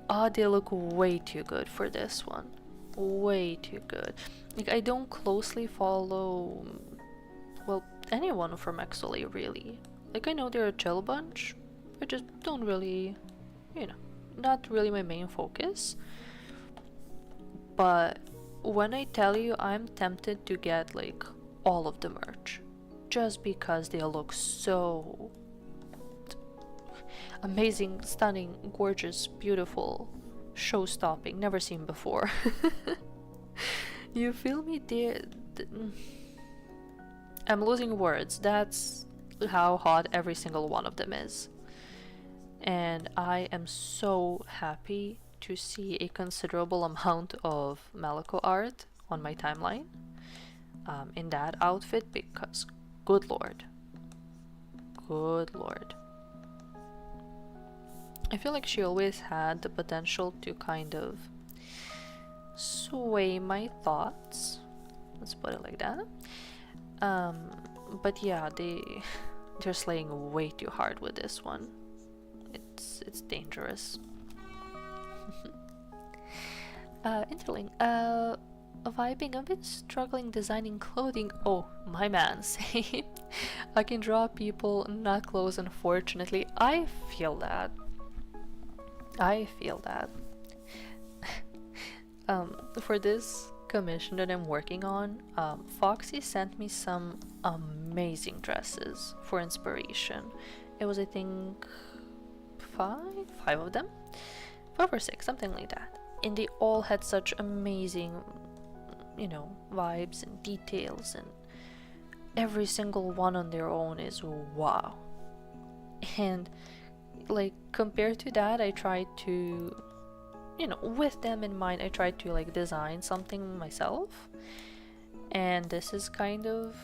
Oh, they look way too good for this one. Way too good. Like, I don't closely follow, well, anyone from XLA really. Like, I know they're a chill bunch. I just don't really, you know, not really my main focus. But when I tell you, I'm tempted to get like all of the merch just because they look so amazing, stunning, gorgeous, beautiful, show-stopping, never seen before. You feel me? I'm losing words. That's how hot every single one of them is. And I am so happy to see a considerable amount of Malico art on my timeline in that outfit, because good lord. Good lord. I feel like she always had the potential to kind of sway my thoughts. Let's put it like that. But yeah, they're slaying way too hard with this one. It's dangerous. Interling. Vibing. I've been struggling designing clothing. Oh, my man, same. I can draw people, not clothes, unfortunately. I feel that. I feel that. For this commission that I'm working on, Foxy sent me some amazing dresses for inspiration. It was, I think, five of them? 5 or 6, something like that. And they all had such amazing, you know, vibes and details, and every single one on their own is wow. And like, compared to that, I tried to, you know, with them in mind, I tried to like design something myself, and this is kind of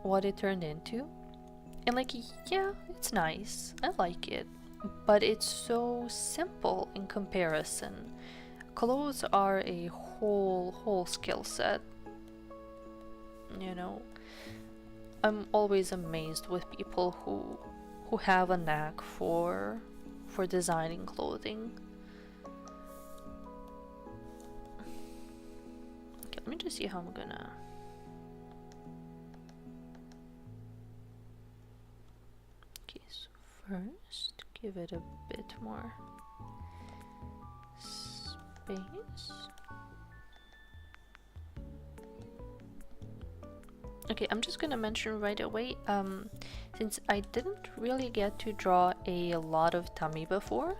what it turned into. And like, yeah, it's nice, I like it, but it's so simple in comparison clothes are a whole skill set. You know, I'm always amazed with people who have a knack for designing clothing. Okay, let me just see how I'm gonna. Okay, so first give it a bit more space. Okay, I'm just gonna mention right away, since I didn't really get to draw a lot of tummy before,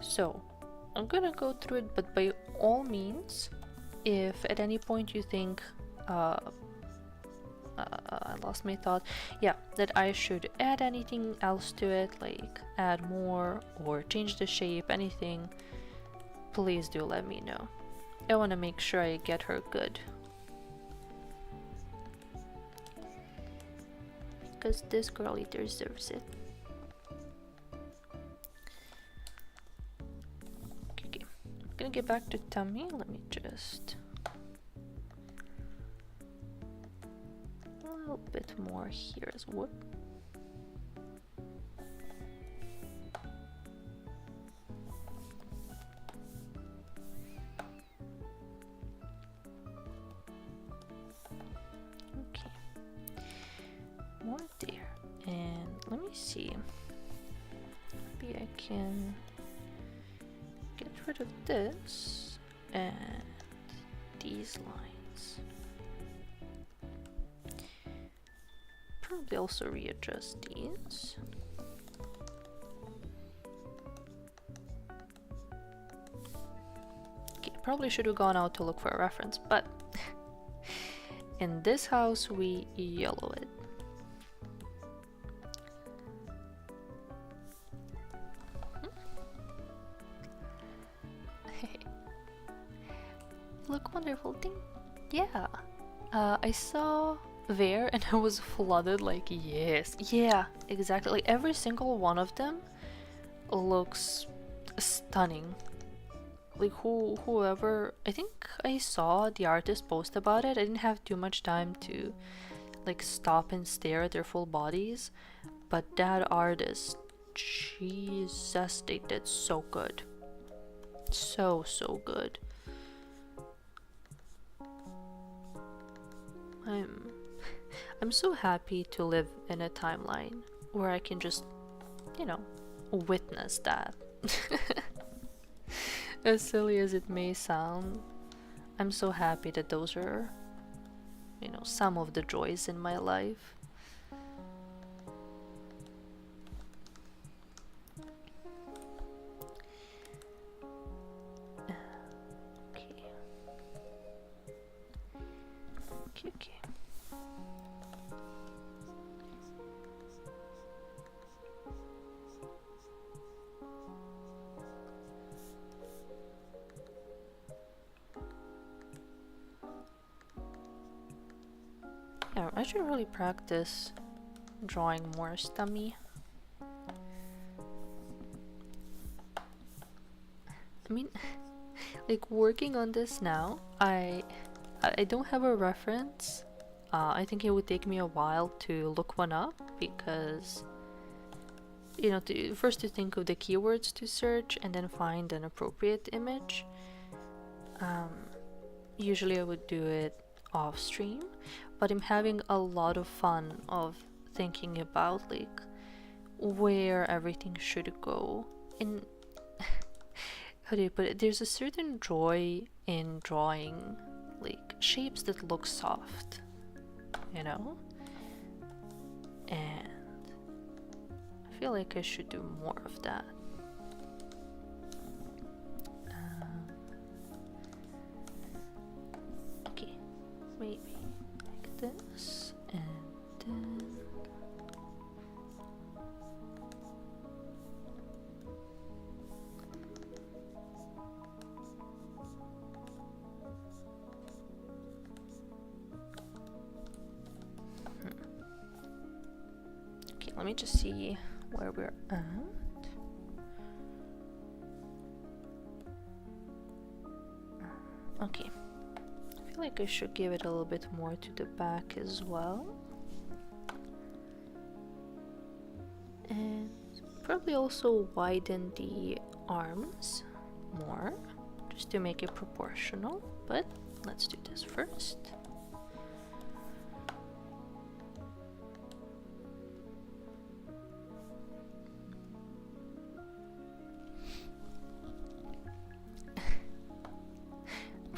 so I'm gonna go through it, but by all means, if at any point you think, I lost my thought, yeah, that I should add anything else to it, like add more or change the shape, anything, please do let me know. I want to make sure I get her good. Because this girlie deserves it. Okay, I'm gonna get back to tummy. Let me just a little bit more here as well. Okay, more there, and let me see. Maybe I can get rid of this and these lines. Probably also readjust these. Okay, probably should have gone out to look for a reference, but in this house we yellow it. Look wonderful thing. Yeah. I saw there and I was flooded, like, yes. Yeah, exactly. Like every single one of them looks stunning. Like whoever, I think I saw the artist post about it. I didn't have too much time to like stop and stare at their full bodies, but that artist, Jesus, they did so good. So good. I'm so happy to live in a timeline where I can just, you know, witness that. As silly as it may sound, I'm so happy that those are, you know, some of the joys in my life. Okay. Yeah, I should really practice drawing more stummy. I mean, like working on this now, I don't have a reference. I think it would take me a while to look one up because, you know, first to think of the keywords to search and then find an appropriate image. Usually I would do it off stream, but I'm having a lot of fun of thinking about like where everything should go. In how do you put it? There's a certain joy in drawing like shapes that look soft, you know? And I feel like I should do more of that. Okay, maybe like this, and then let me just see where we're at. Okay. I feel like I should give it a little bit more to the back as well. And probably also widen the arms more, just to make it proportional, but let's do this first.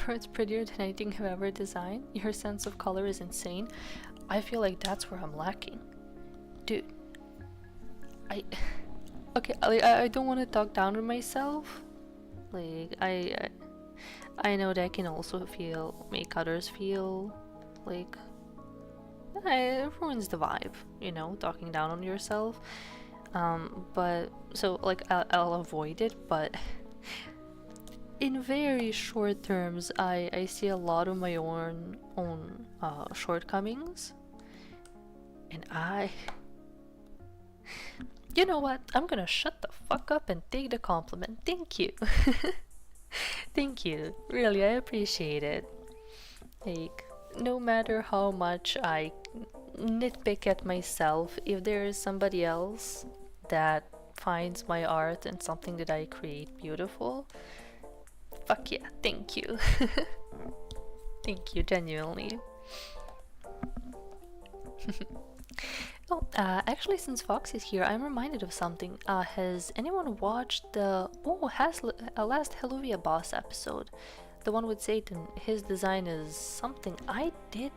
Bro, it's prettier than anything I've ever designed. Your sense of color is insane. I feel like that's where I'm lacking. Dude, okay, I don't want to talk down on myself. Like, I know that can also make others feel like it ruins the vibe, you know, talking down on yourself. But so like I'll avoid it, but in very short terms, I see a lot of my own shortcomings, and you know what? I'm gonna shut the fuck up and take the compliment. Thank you. Thank you. Really, I appreciate it. Like, no matter how much I nitpick at myself, if there is somebody else that finds my art and something that I create beautiful, fuck yeah, thank you. Thank you, genuinely. Oh, actually, since Fox is here, I'm reminded of something. Has anyone watched the last Helluvia boss episode? The one with Satan. His design is something I did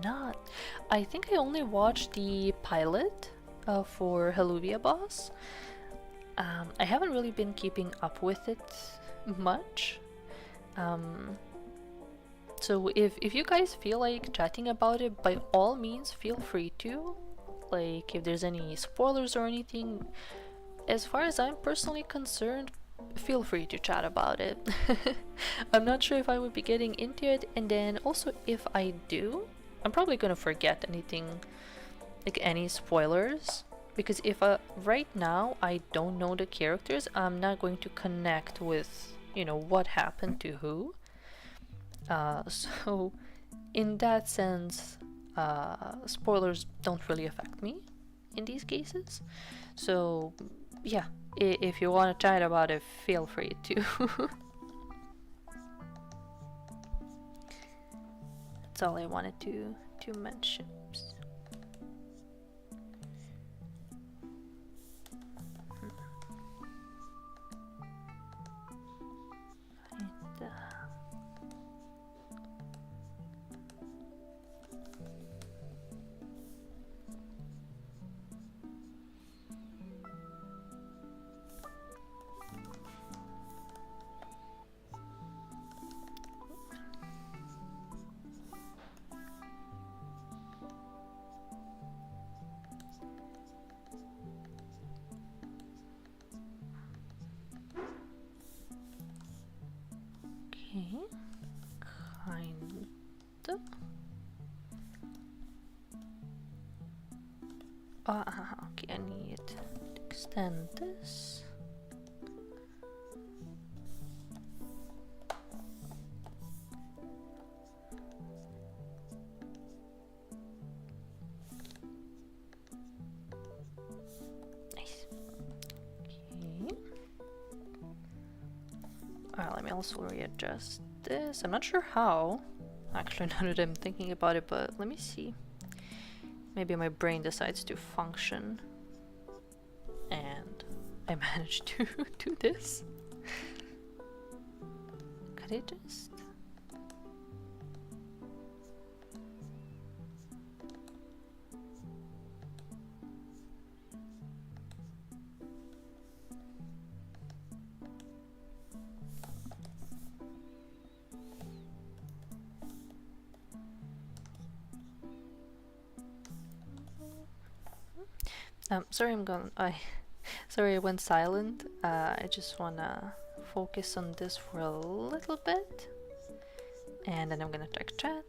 not. I think I only watched the pilot for Helluvia boss. I haven't really been keeping up with it much. So if you guys feel like chatting about it, by all means, feel free to. Like, if there's any spoilers or anything, as far as I'm personally concerned, feel free to chat about it. I'm not sure if I would be getting into it, and then also if I do, I'm probably gonna forget anything, like any spoilers, because if right now I don't know the characters, I'm not going to connect with, you know, what happened to who. So in that sense, spoilers don't really affect me in these cases. So yeah, if you want to chat about it, feel free to. That's all I wanted to mention. Okay, kind of. Okay, I need to extend this. Nice. Okay. Alright, let me also readjust this. I'm not sure how. Actually, now that I'm thinking about it, but let me see. Maybe my brain decides to function and I managed to do this. Could I just... sorry, sorry, I went silent. I just wanna focus on this for a little bit, and then I'm gonna check chat.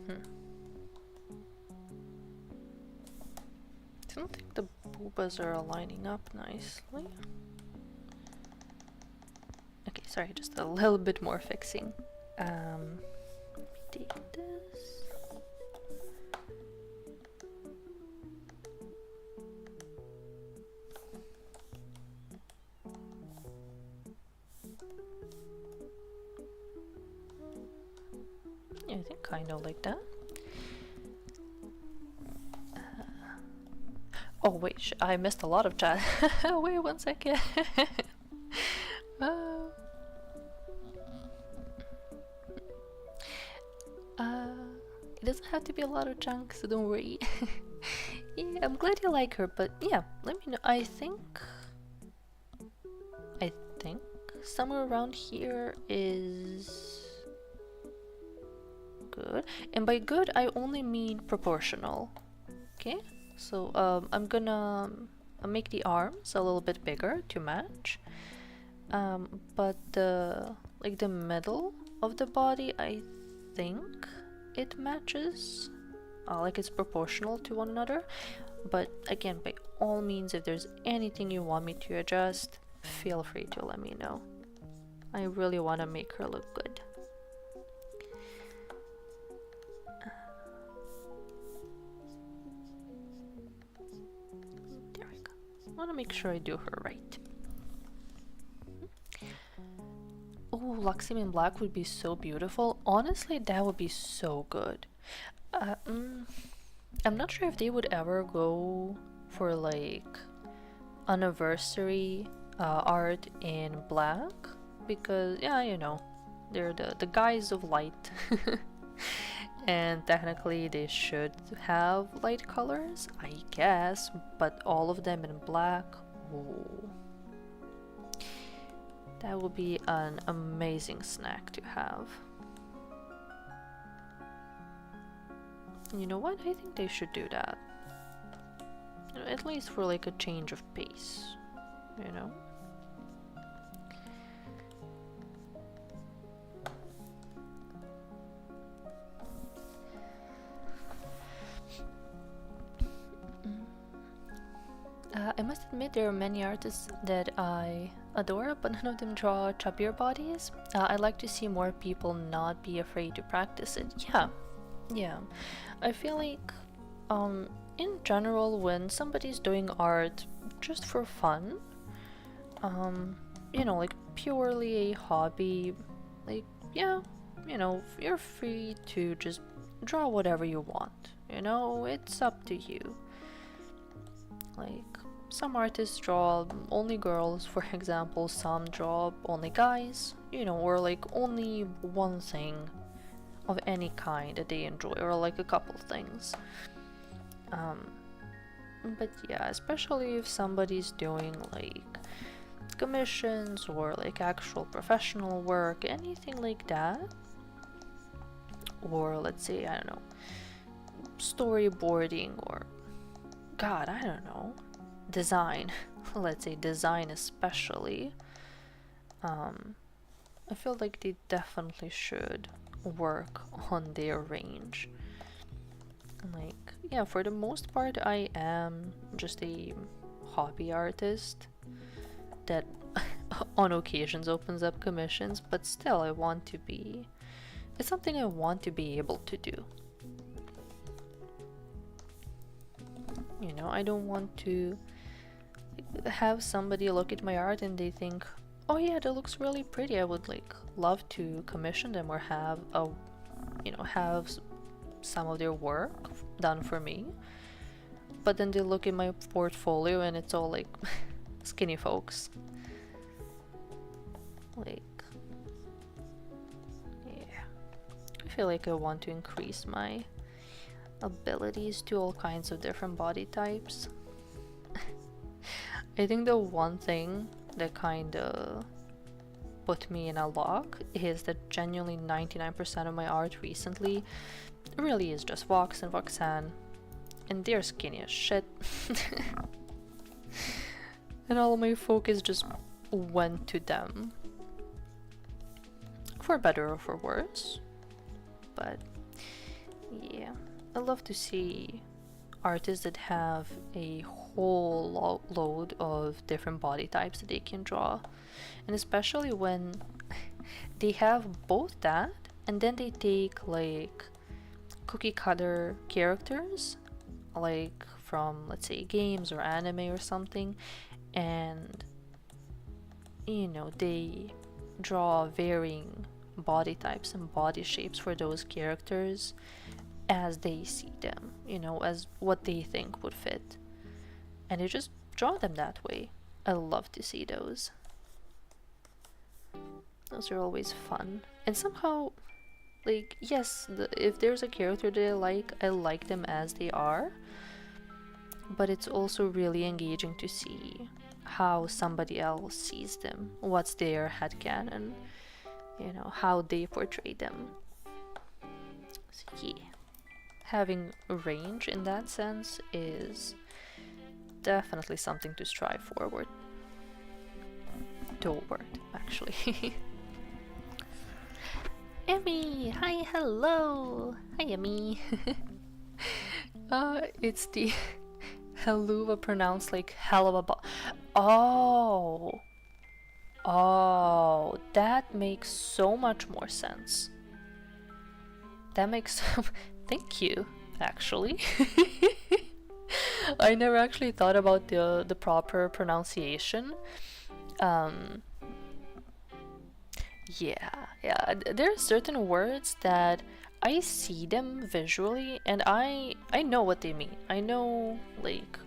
I don't think the boobas are lining up nicely. Okay, sorry, just a little bit more fixing. Let me take this. Yeah, I think kind of like that. Oh wait, I missed a lot of chat. Wait 1 second. It doesn't have to be a lot of chunks, so don't worry. Yeah, I'm glad you like her, but yeah, let me know. I think somewhere around here is good. And by good, I only mean proportional. Okay? So I'm gonna make the arms a little bit bigger to match. But the middle of the body, I think it matches. Like it's proportional to one another. But again, by all means, if there's anything you want me to adjust, feel free to let me know. I really want to make her look good. There we go. I want to make sure I do her right. Oh, Luxim in black would be so beautiful. Honestly, that would be so good. I'm not sure if they would ever go for like anniversary art in black, because yeah, you know, they're the guys of light. And technically they should have light colors, I guess, but all of them in black, ooh, that would be an amazing snack to have. You know what? I think they should do that. You know, at least for like a change of pace, you know? I must admit there are many artists that I adore, but none of them draw chubbier bodies. I'd like to see more people not be afraid to practice it. Yeah. I feel like, in general, when somebody's doing art just for fun, you know, like purely a hobby, like, yeah, you know, you're free to just draw whatever you want, you know, it's up to you. Like, some artists draw only girls, for example, some draw only guys, you know, or like only one thing of any kind that they enjoy, or like a couple things. But yeah, especially if somebody's doing like commissions or like actual professional work, anything like that, or let's say, I don't know, storyboarding, or God, I don't know, design. Let's say design especially. I feel like they definitely should work on their range. Like, yeah, for the most part, I am just a hobby artist that on occasions opens up commissions, but still I want to be, it's something I want to be able to do. You know, I don't want to have somebody look at my art and they think, oh yeah, that looks really pretty, I would like love to commission them or have a, you know, have some of their work done for me, but then they look at my portfolio and it's all like skinny folks. Like, yeah, I feel like I want to increase my abilities to all kinds of different body types. I think the one thing that kind of put me in a lock is that genuinely 99% of my art recently really is just Vox and Voxan, and they're skinny as shit. And all my focus just went to them, for better or for worse. But Yeah, I love to see artists that have a whole load of different body types that they can draw, and especially when they have both that and then they take like cookie cutter characters, like from, let's say, games or anime or something, and they draw varying body types and body shapes for those characters as they see them, as what they think would fit. And they just draw them that way. I love to see those. Those are always fun. And somehow, like, yes, if there's a character that I like them as they are. But it's also really engaging to see how somebody else sees them, what's their headcanon, how they portray them. So yeah, having range in that sense is definitely something to strive toward, actually. Emmy! Hi, hello! Hi, Emmy! It's the Helluva pronounced like hell of a Oh, that makes so much more sense. That makes thank you, actually. I never actually thought about the proper pronunciation. Yeah, there are certain words that I see them visually and I know what they mean. I know, like,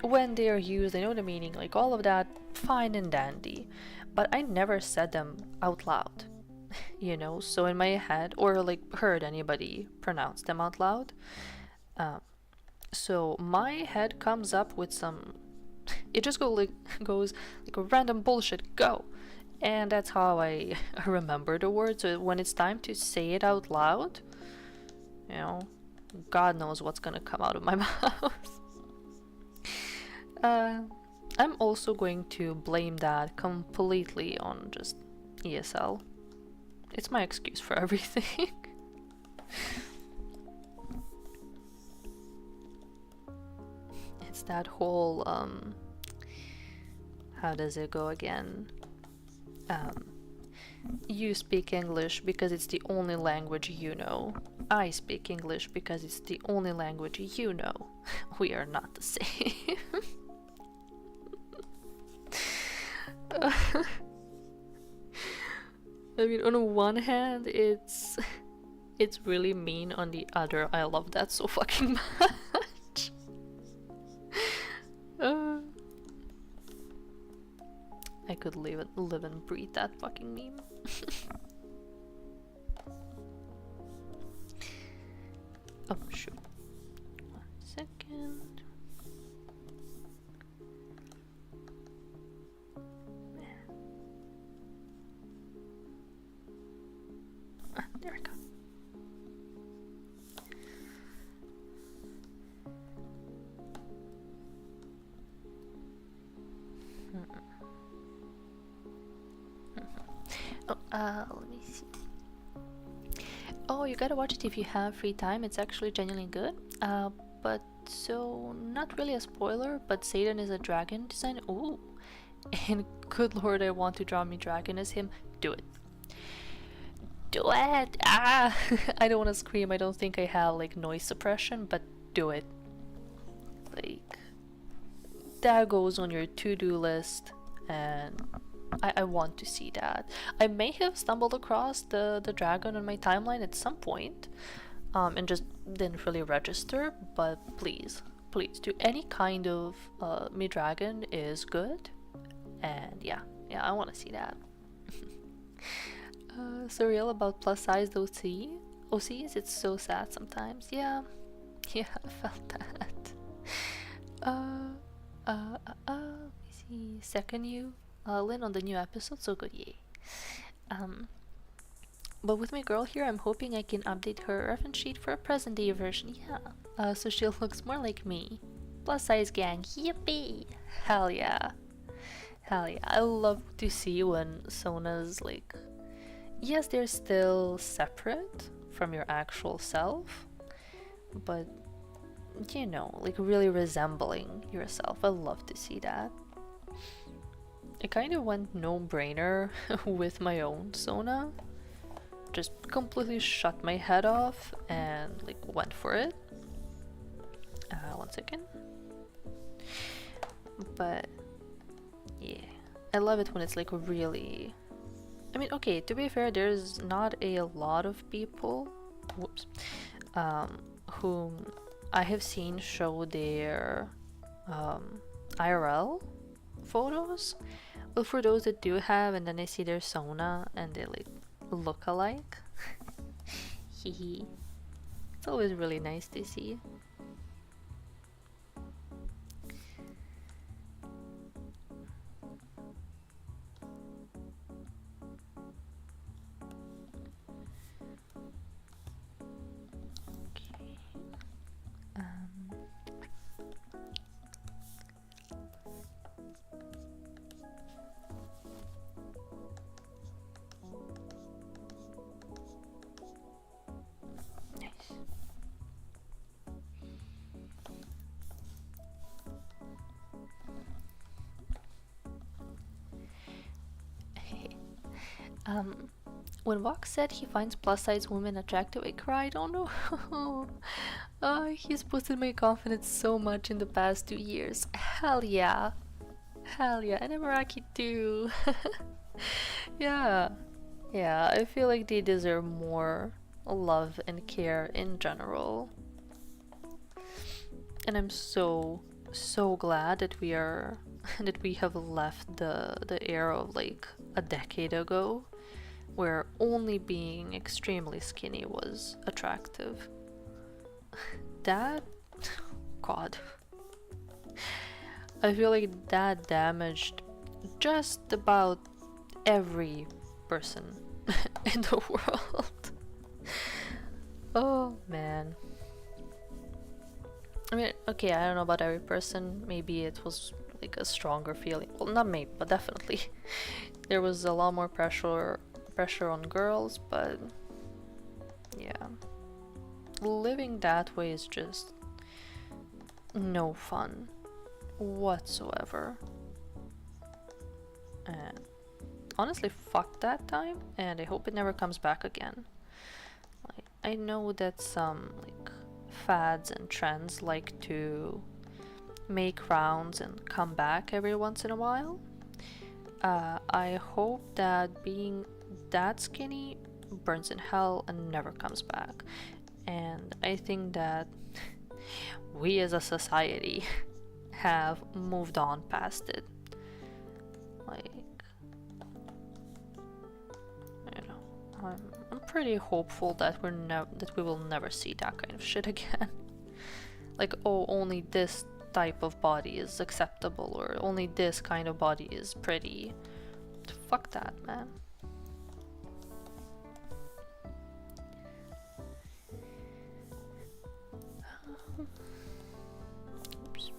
when they are used, I know the meaning, like all of that, fine and dandy. But I never said them out loud, so in my head, or like heard anybody pronounce them out loud. So my head comes up with some, it just goes like a random bullshit, go. And that's how I remember the word. So when it's time to say it out loud, God knows what's gonna come out of my mouth. I'm also going to blame that completely on just ESL. It's my excuse for everything. It's that whole, how does it go again? You speak English because it's the only language you know. I speak English because it's the only language you know. We are not the same. I mean, on one hand, it's really mean. On the other, I love that so fucking much. I could live and breathe that fucking meme. Oh, shoot. 1 second. There we go. Let me see. Oh, you gotta watch it if you have free time. It's actually genuinely good. But so, not really a spoiler, but Satan is a dragon design. Ooh. And good lord, I want to draw me dragon as him. Do it. Do it! Ah! I don't want to scream. I don't think I have like noise suppression, but do it. Like, that goes on your to-do list, and I want to see that. I may have stumbled across the dragon on my timeline at some point, and just didn't really register, but please do. Any kind of me dragon is good, and yeah, I want to see that. Surreal about plus size OCs, it's so sad sometimes. Yeah, I felt that. Let me see. Second you, Lynn, on the new episode, so good, yay. But with my girl here, I'm hoping I can update her reference sheet for a present day version, yeah. So she looks more like me. Plus size gang, yippee! Hell yeah. I love to see when Sona's like, yes, they're still separate from your actual self, but you know, like really resembling yourself. I love to see that. I kind of went no-brainer with my own Sona. Just completely shut my head off and like went for it. One second. But yeah, I love it when it's like really. I mean, okay, to be fair, there's not a lot of people, whoops, whom I have seen show their IRL photos. But for those that do have, and then I see their Sona and they like look alike, hehe. It's always really nice to see. When Vox said he finds plus-size women attractive, I cried. Oh no. He's boosted my confidence so much in the past 2 years. Hell yeah. Hell yeah. And Emiraki too. Yeah. Yeah, I feel like they deserve more love and care in general. And I'm so glad that we are that we have left the era of like a decade ago where only being extremely skinny was attractive. That, God, I feel like that damaged just about every person in the world. Oh man. I mean, okay, I don't know about every person. Maybe it was like a stronger feeling. Well, not maybe, but definitely. There was a lot more pressure on girls, but yeah. Living that way is just no fun whatsoever. And honestly, fuck that time, and I hope it never comes back again. Like, I know that some like fads and trends like to make rounds and come back every once in a while. I hope that being that skinny burns in hell and never comes back. And I think that we as a society have moved on past it. Like, you know, I'm pretty hopeful that we will never see that kind of shit again. Like, oh, only this type of body is acceptable, or only this kind of body is pretty. Fuck that, man. Oops.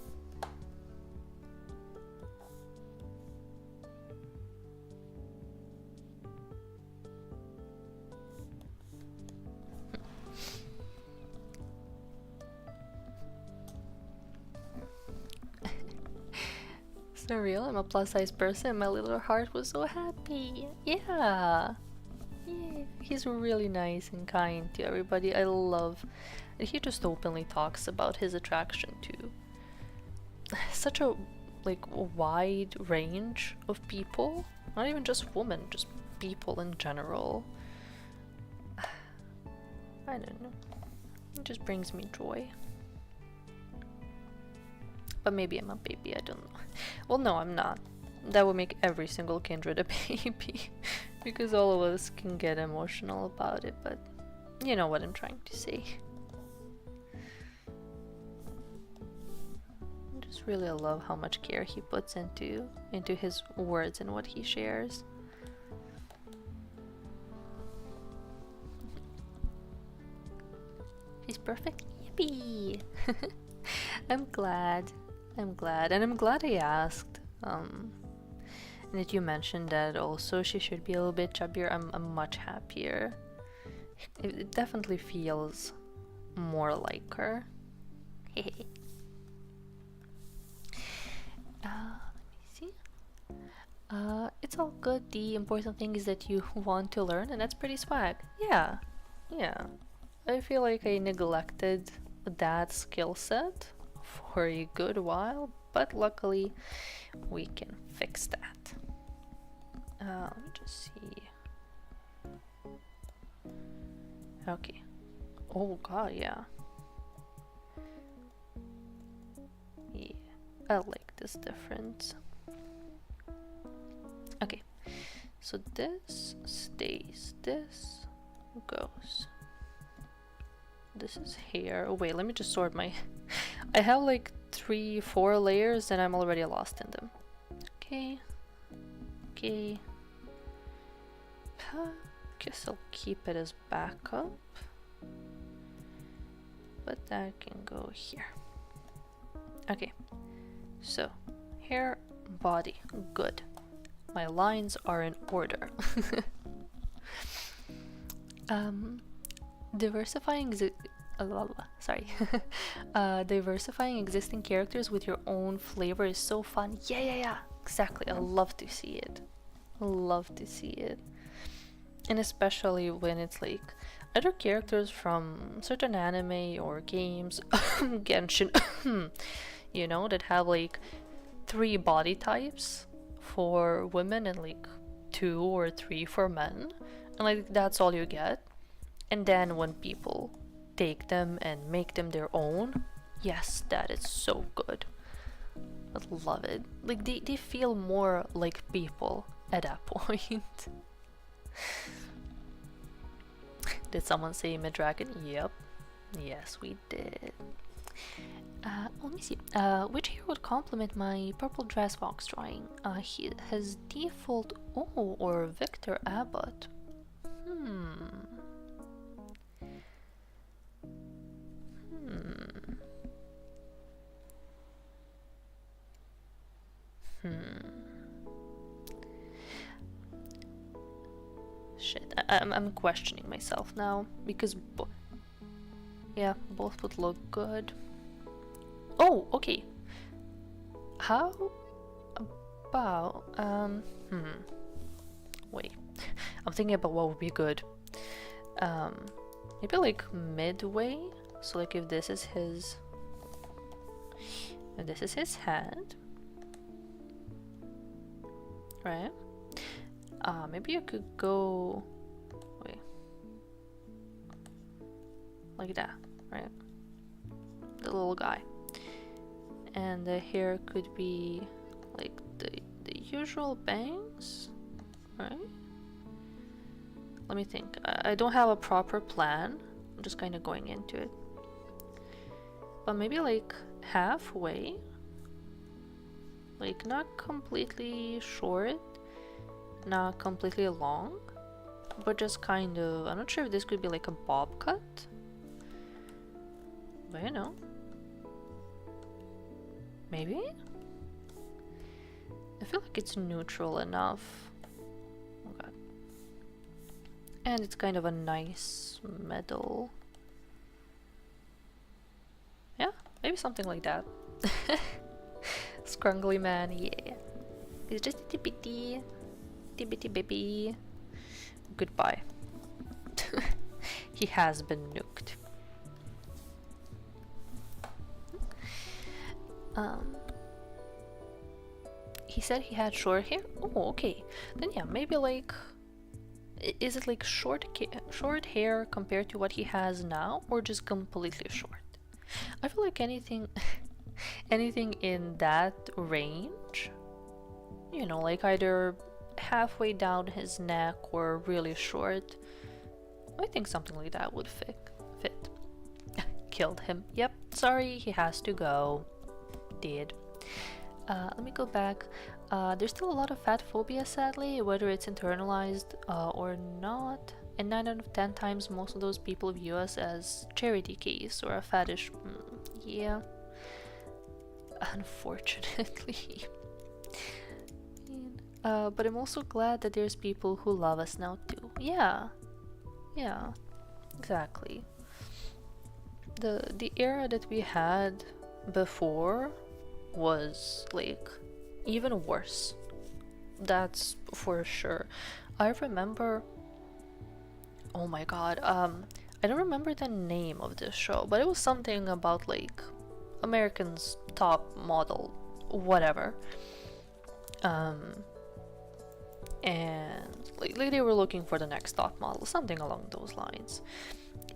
Surreal, I'm a plus size person. My little heart was so happy. Yeah. Yeah. He's really nice and kind to everybody. I love that he just openly talks about his attraction to such a like wide range of people. Not even just women, just people in general. I don't know. It just brings me joy. But maybe I'm a baby, I don't know. Well, no, I'm not. That would make every single kindred a baby. Because all of us can get emotional about it, but you know what I'm trying to say. I just really love how much care he puts into his words and what he shares. He's perfect. Yippee! I'm glad. And I'm glad I asked. And that you mentioned that also she should be a little bit chubbier. I'm much happier. It definitely feels more like her. Let me see. It's all good. The important thing is that you want to learn, and that's pretty swag. Yeah, yeah. I feel like I neglected that skill set for a good while, but luckily we can fix that. Let me just see. Okay. Oh god, yeah. Yeah, I like this difference. Okay, so this stays, this goes. This is hair. Oh wait, let me just sort my... I have like 3-4 layers and I'm already lost in them. Okay. Okay. Guess I'll keep it as backup. But that can go here. Okay. So, hair, body, good. My lines are in order. Diversifying diversifying existing characters with your own flavor is so fun. Yeah, exactly. I love to see it. Love to see it. And especially when it's like other characters from certain anime or games, Genshin, you know, that have like 3 body types for women and like 2 or 3 for men, and like that's all you get. And then when people take them and make them their own, yes, that is so good. I love it. Like they feel more like people at that point. Did someone say mid-dragon? Yep. Yes, we did. Let me see. Which hero would complement my purple dress fox drawing? His default... Oh, or Victor Abbott. Shit, I'm questioning myself now, because yeah, both would look good. Oh, okay. How about wait. I'm thinking about what would be good. Maybe like midway. So like if this is his head. Right? Maybe you could go wait. Like that, right? The little guy. And the hair could be like the usual bangs, right? Let me think. I don't have a proper plan. I'm just kind of going into it. But maybe like halfway. Like not completely short, not completely long, but just kind of... I'm not sure if this could be like a bob cut. But you know. Maybe? I feel like it's neutral enough. Oh god. And it's kind of a nice middle. Yeah, maybe something like that. Scrungly man, yeah. It's just a bitty baby. Goodbye. He has been nuked. He said he had short hair. Oh, okay. Then yeah, maybe like, is it like short hair compared to what he has now, or just completely short? I feel like anything in that range, you know, like either halfway down his neck or really short. I think something like that would fit. Killed him. Yep, sorry, he has to go. Did. Let me go back. There's still a lot of fat phobia, sadly, whether it's internalized or not. And 9 out of 10 times, most of those people view us as charity case or a fetish. Yeah. Unfortunately. But I'm also glad that there's people who love us now too. Yeah, yeah, exactly. The era that we had before was like even worse. That's for sure. I remember, oh my god, I don't remember the name of this show, but it was something about like American's top model, whatever. Um, and like they were looking for the next top model, something along those lines.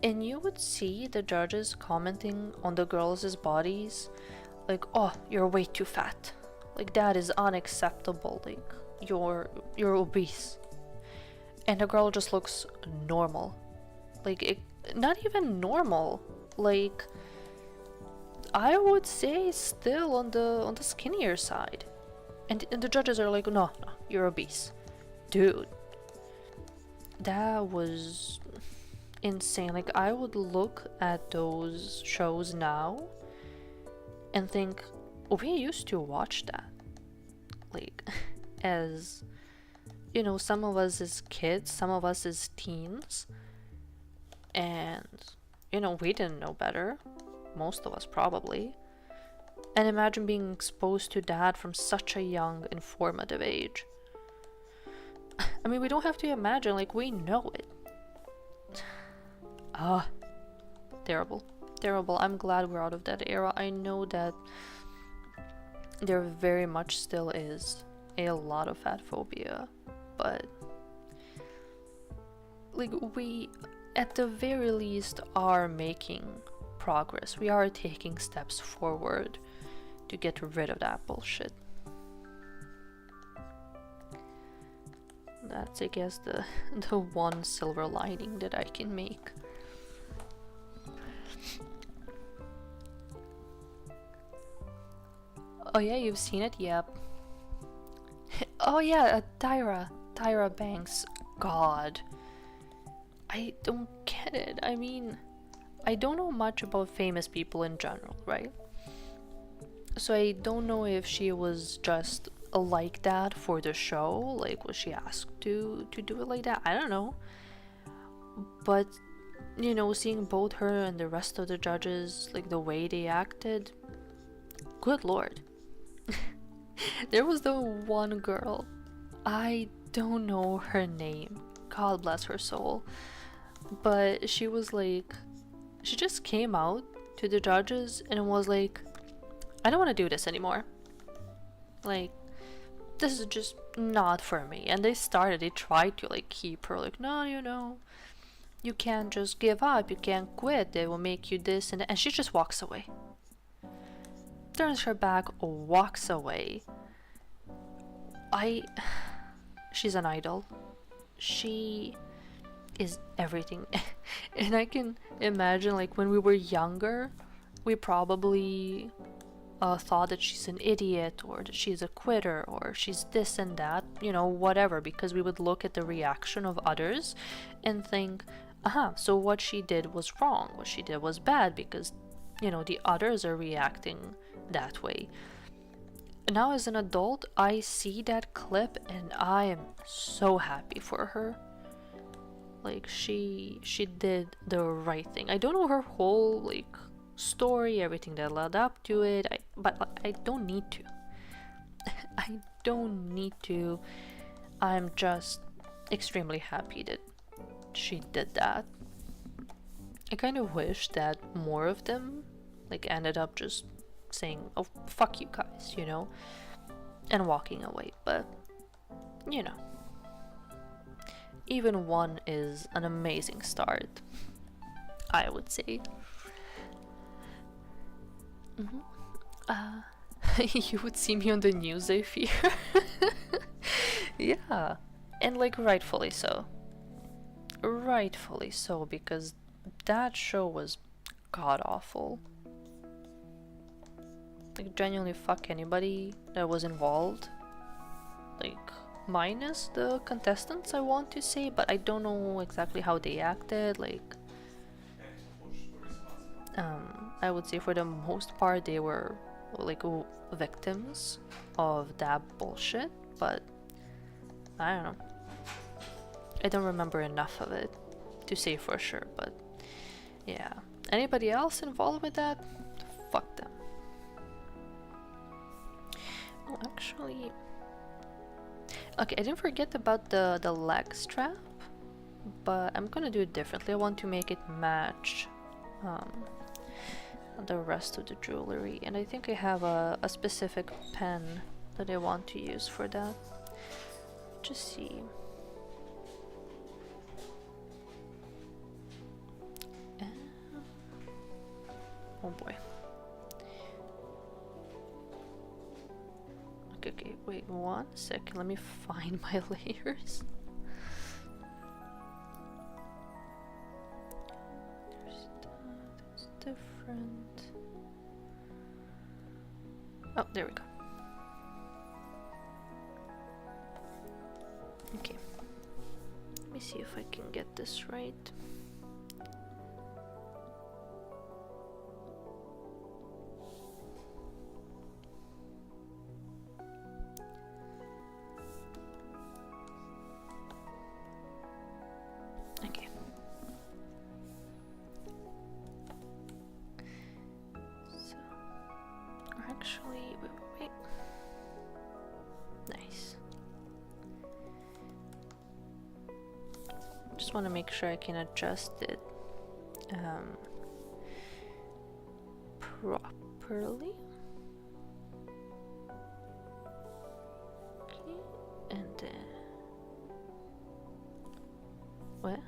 And you would see the judges commenting on the girls' bodies, like, "Oh, you're way too fat. Like that is unacceptable. Like you're obese." And the girl just looks normal. Like not even normal. Like I would say still on the skinnier side. And the judges are like, "No, no, you're obese." Dude, that was insane. Like I would look at those shows now and think, we used to watch that. Like as you know, some of us as kids, some of us as teens, and you know, we didn't know better. Most of us probably. And imagine being exposed to that from such a young, informative age. I mean, we don't have to imagine, like, we know it. Ah, terrible. Terrible. I'm glad we're out of that era. I know that there very much still is a lot of fat phobia, but like we at the very least are making progress. We are taking steps forward to get rid of that bullshit. That's, I guess, the one silver lining that I can make. Oh yeah, you've seen it? Yep. Oh yeah, Tyra Banks. God. I don't get it. I mean, I don't know much about famous people in general, right? So I don't know if she was just like that for the show, like was she asked to do it like that? I don't know. But you know, seeing both her and the rest of the judges, like the way they acted, good lord. There was the one girl, I don't know her name, God bless her soul, but she was like, she just came out to the judges and was like, I don't want to do this anymore. Like, this is just not for me. And they tried to like keep her like, no, you know, you can't just give up, you can't quit, they will make you this and that. And she just walks away. Turns her back, walks away. She's an idol. She is everything. And I can imagine, like, when we were younger, we probably thought that she's an idiot, or that she's a quitter, or she's this and that, you know, whatever, because we would look at the reaction of others and think, so what she did was wrong, what she did was bad, because, you know, the others are reacting that way. Now as an adult, I see that clip and I am so happy for her. Like, she did the right thing. I don't know her whole, like, story, everything that led up to it, but I don't need to. I don't need to. I'm just extremely happy that she did that. I kind of wish that more of them, like, ended up just saying, oh, fuck you guys, you know, and walking away. But, you know, even one is an amazing start, I would say. You would see me on the news, I fear. Yeah, and like rightfully so. Rightfully so, because that show was god awful. Like, genuinely fuck anybody that was involved. Like, minus the contestants, I want to say, but I don't know exactly how they acted. Like, I would say for the most part they were like victims of that bullshit, but I don't know. I don't remember enough of it to say for sure, but yeah. Anybody else involved with that? Fuck them. Oh, actually... Okay, I didn't forget about the leg strap, but I'm gonna do it differently. I want to make it match the rest of the jewelry, and I think I have a specific pen that I want to use for that. Just see. Oh boy. Okay, wait 1 second. Let me find my layers. That's different. Oh, there we go. Okay. Let me see if I can get this right. Okay. So, or actually, wait. Nice. Just want to make sure I can adjust it properly. Okay, and then what?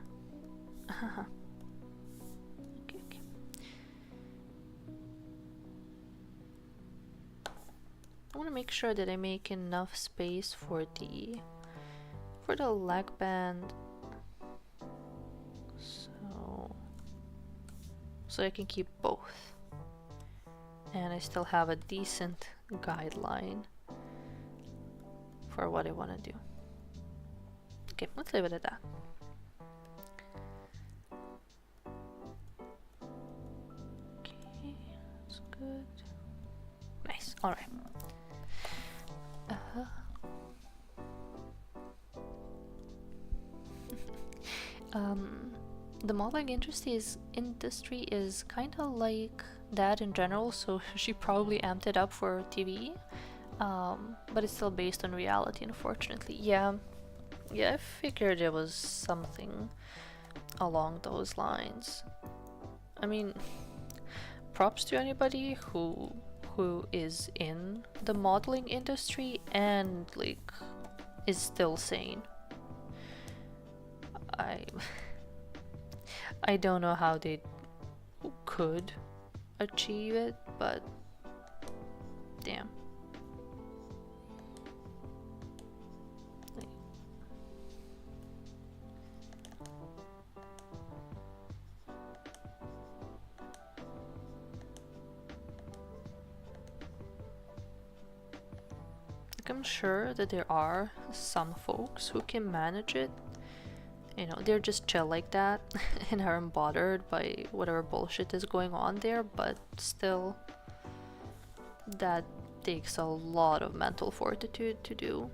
Okay, okay. I want to make sure that I make enough space for the leg band, so I can keep both, and I still have a decent guideline for what I want to do. Okay, let's leave it at that. Okay, that's good. Nice. All right. The modeling industry is kind of like that in general, so she probably amped it up for TV, but it's still based on reality, unfortunately. Yeah, I figured it was something along those lines. I mean, props to anybody who is in the modeling industry and like is still sane. I don't know how they could achieve it, but damn. Like, I'm sure that there are some folks who can manage it. You know, they're just chill like that and aren't bothered by whatever bullshit is going on there, but still, that takes a lot of mental fortitude to do.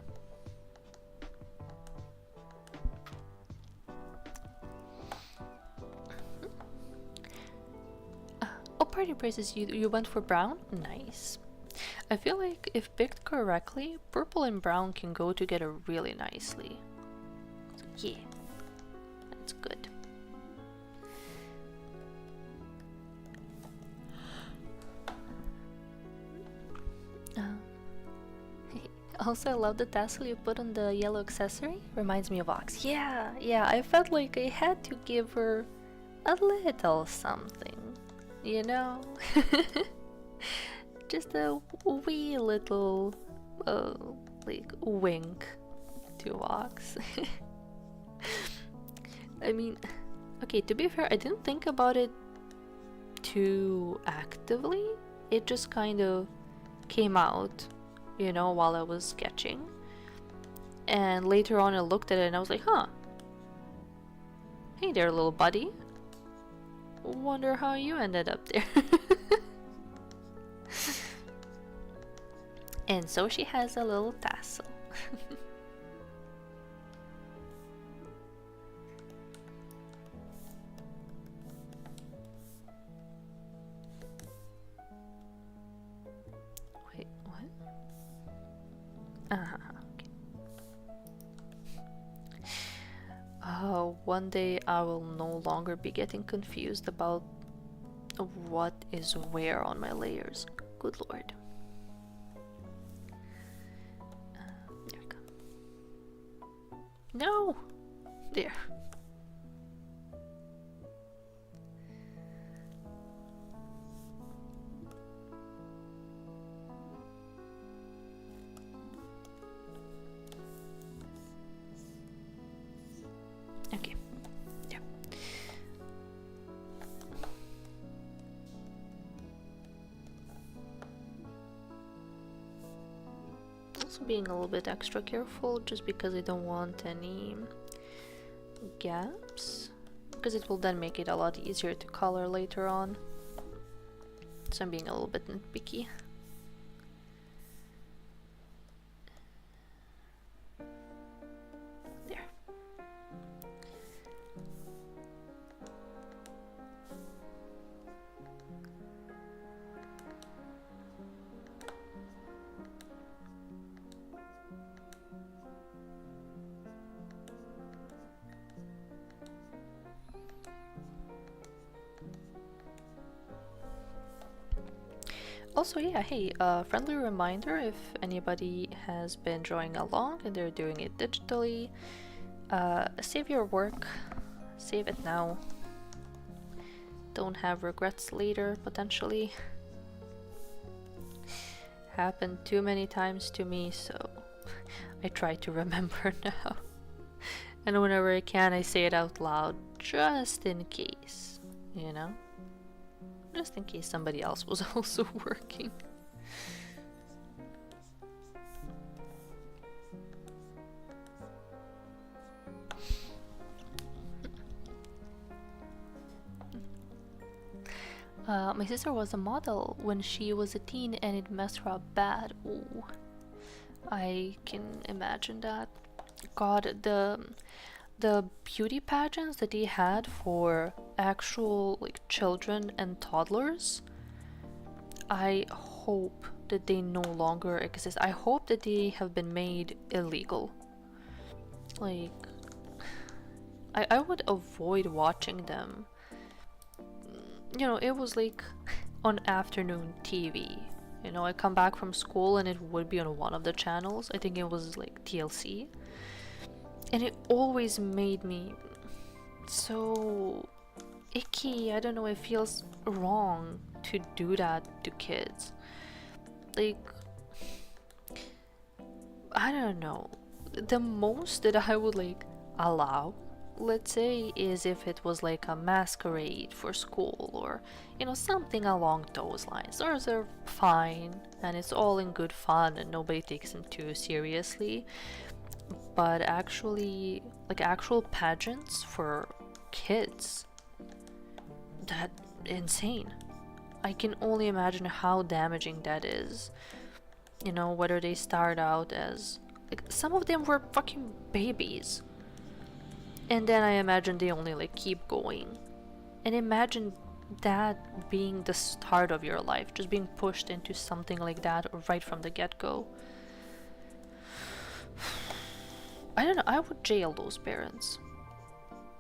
Oh, party prices, you went for brown? Nice. I feel like if picked correctly, purple and brown can go together really nicely. So yeah. That's good. Also, I love the tassel you put on the yellow accessory. Reminds me of Ox. Yeah, I felt like I had to give her a little something, you know? Just a wee little, like, wink to Ox. I mean, okay, to be fair, I didn't think about it too actively. It just kind of came out, you know, while I was sketching. And later on I looked at it and I was like, huh. Hey there, little buddy. Wonder how you ended up there. And so she has a little tassel. Okay. One day I will no longer be getting confused about what is where on my layers. Good lord. There we go. No! There. Okay. Yeah. Also being a little bit extra careful just because I don't want any gaps, because it will then make it a lot easier to color later on. So I'm being a little bit nitpicky. There. Also, yeah, hey, friendly reminder, if anybody has been drawing along and they're doing it digitally, save your work, save it now. Don't have regrets later, potentially. Happened too many times to me, so I try to remember now. And whenever I can, I say it out loud, just in case, you know? Just in case somebody else was also working. My sister was a model when she was a teen and it messed her up bad. Ooh, I can imagine that. God, the beauty pageants that they had for actual like children and toddlers, I hope that they no longer exist. I hope that they have been made illegal. Like, I would avoid watching them. You know, it was like on afternoon TV. You know, I come back from school and it would be on one of the channels. I think it was like TLC. And it always made me so icky. I don't know, it feels wrong to do that to kids. Like, I don't know. The most that I would like allow, let's say, is if it was like a masquerade for school or, you know, something along those lines. Those are fine and it's all in good fun and nobody takes them too seriously. But actually, like actual pageants for kids, that insane. I can only imagine how damaging that is. You know, whether they start out as like some of them were fucking babies. And then I imagine they only like keep going. And imagine that being the start of your life, just being pushed into something like that right from the get-go. I don't know, I would jail those parents.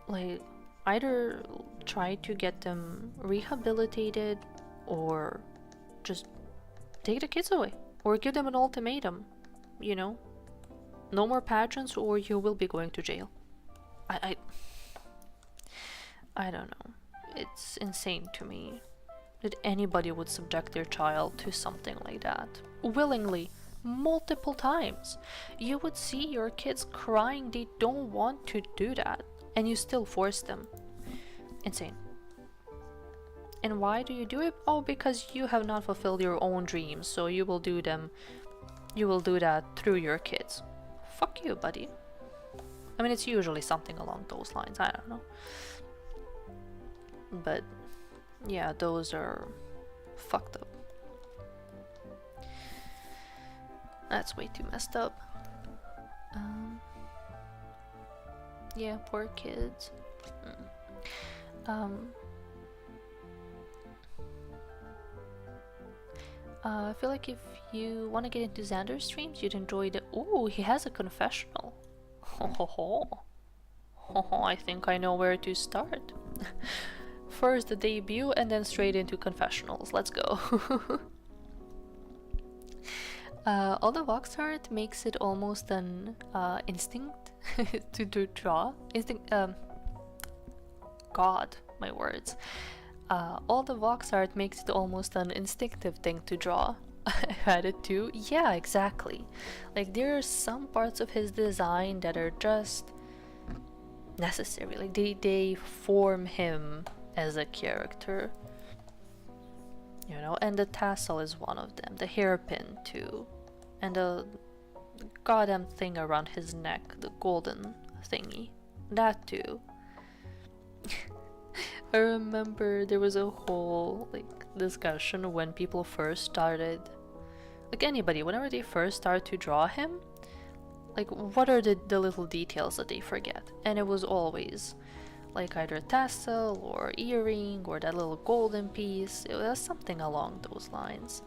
Like, either try to get them rehabilitated or just take the kids away. Or give them an ultimatum, you know? No more pageants or you will be going to jail. I don't know. It's insane to me that anybody would subject their child to something like that. Willingly. Multiple times. You would see your kids crying they don't want to do that, and you still force them. Insane. And why do you do it? Oh, because you have not fulfilled your own dreams, so you will do that through your kids. Fuck you, buddy. I mean, it's usually something along those lines, I don't know. But yeah, those are fucked up. That's way too messed up. Yeah, poor kids. I feel like if you want to get into Xander's streams, you'd enjoy the Ooh, he has a confessional. Ho ho ho. Ho ho, I think I know where to start. First the debut and then straight into confessionals. Let's go. All the Vox art makes it almost an instinct to draw. Instinct. God, my words. All the Vox art makes it almost an instinctive thing to draw. I had it too. Yeah, exactly. Like there are some parts of his design that are just necessary. Like they form him as a character. You know, and the tassel is one of them. The hairpin too. And the goddamn thing around his neck, the golden thingy. That too. I remember there was a whole like discussion when people first started, like anybody, whenever they first start to draw him, like what are the little details that they forget? And it was always like either a tassel or earring or that little golden piece. It was something along those lines.